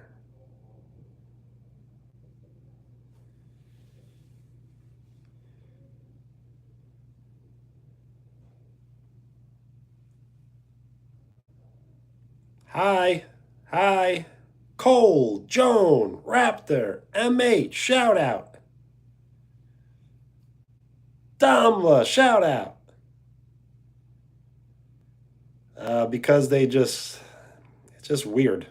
Hi, hi. Cole, Joan, Raptor, MH, shout out. Damla, shout out. Because it's just weird.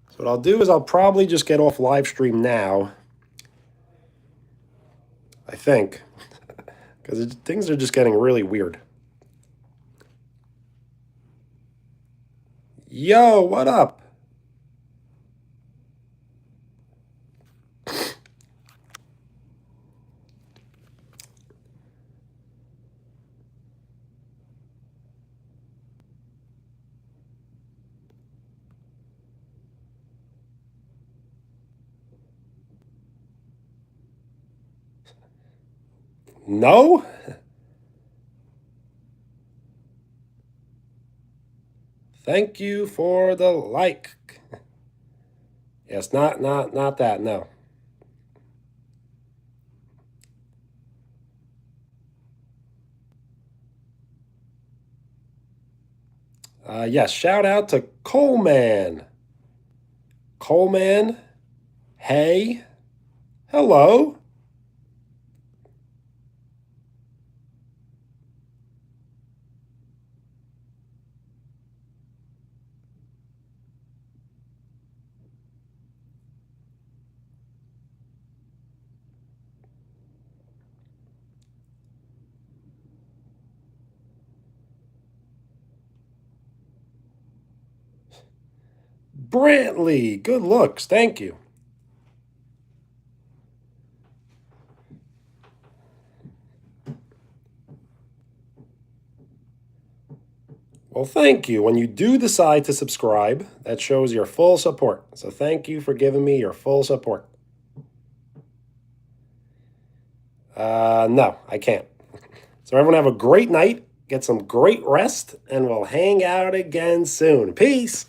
So what I'll do is I'll probably just get off live stream now. I think. Because things are just getting really weird. Yo, what up? No? Thank you for the like. Yes, not that, no. Yes, shout out to Coleman. Coleman, hey, hello. Brantley, good looks, thank you. Well, thank you. When you do decide to subscribe, that shows your full support. So thank you for giving me your full support. No, I can't. So everyone have a great night, get some great rest, and we'll hang out again soon. Peace.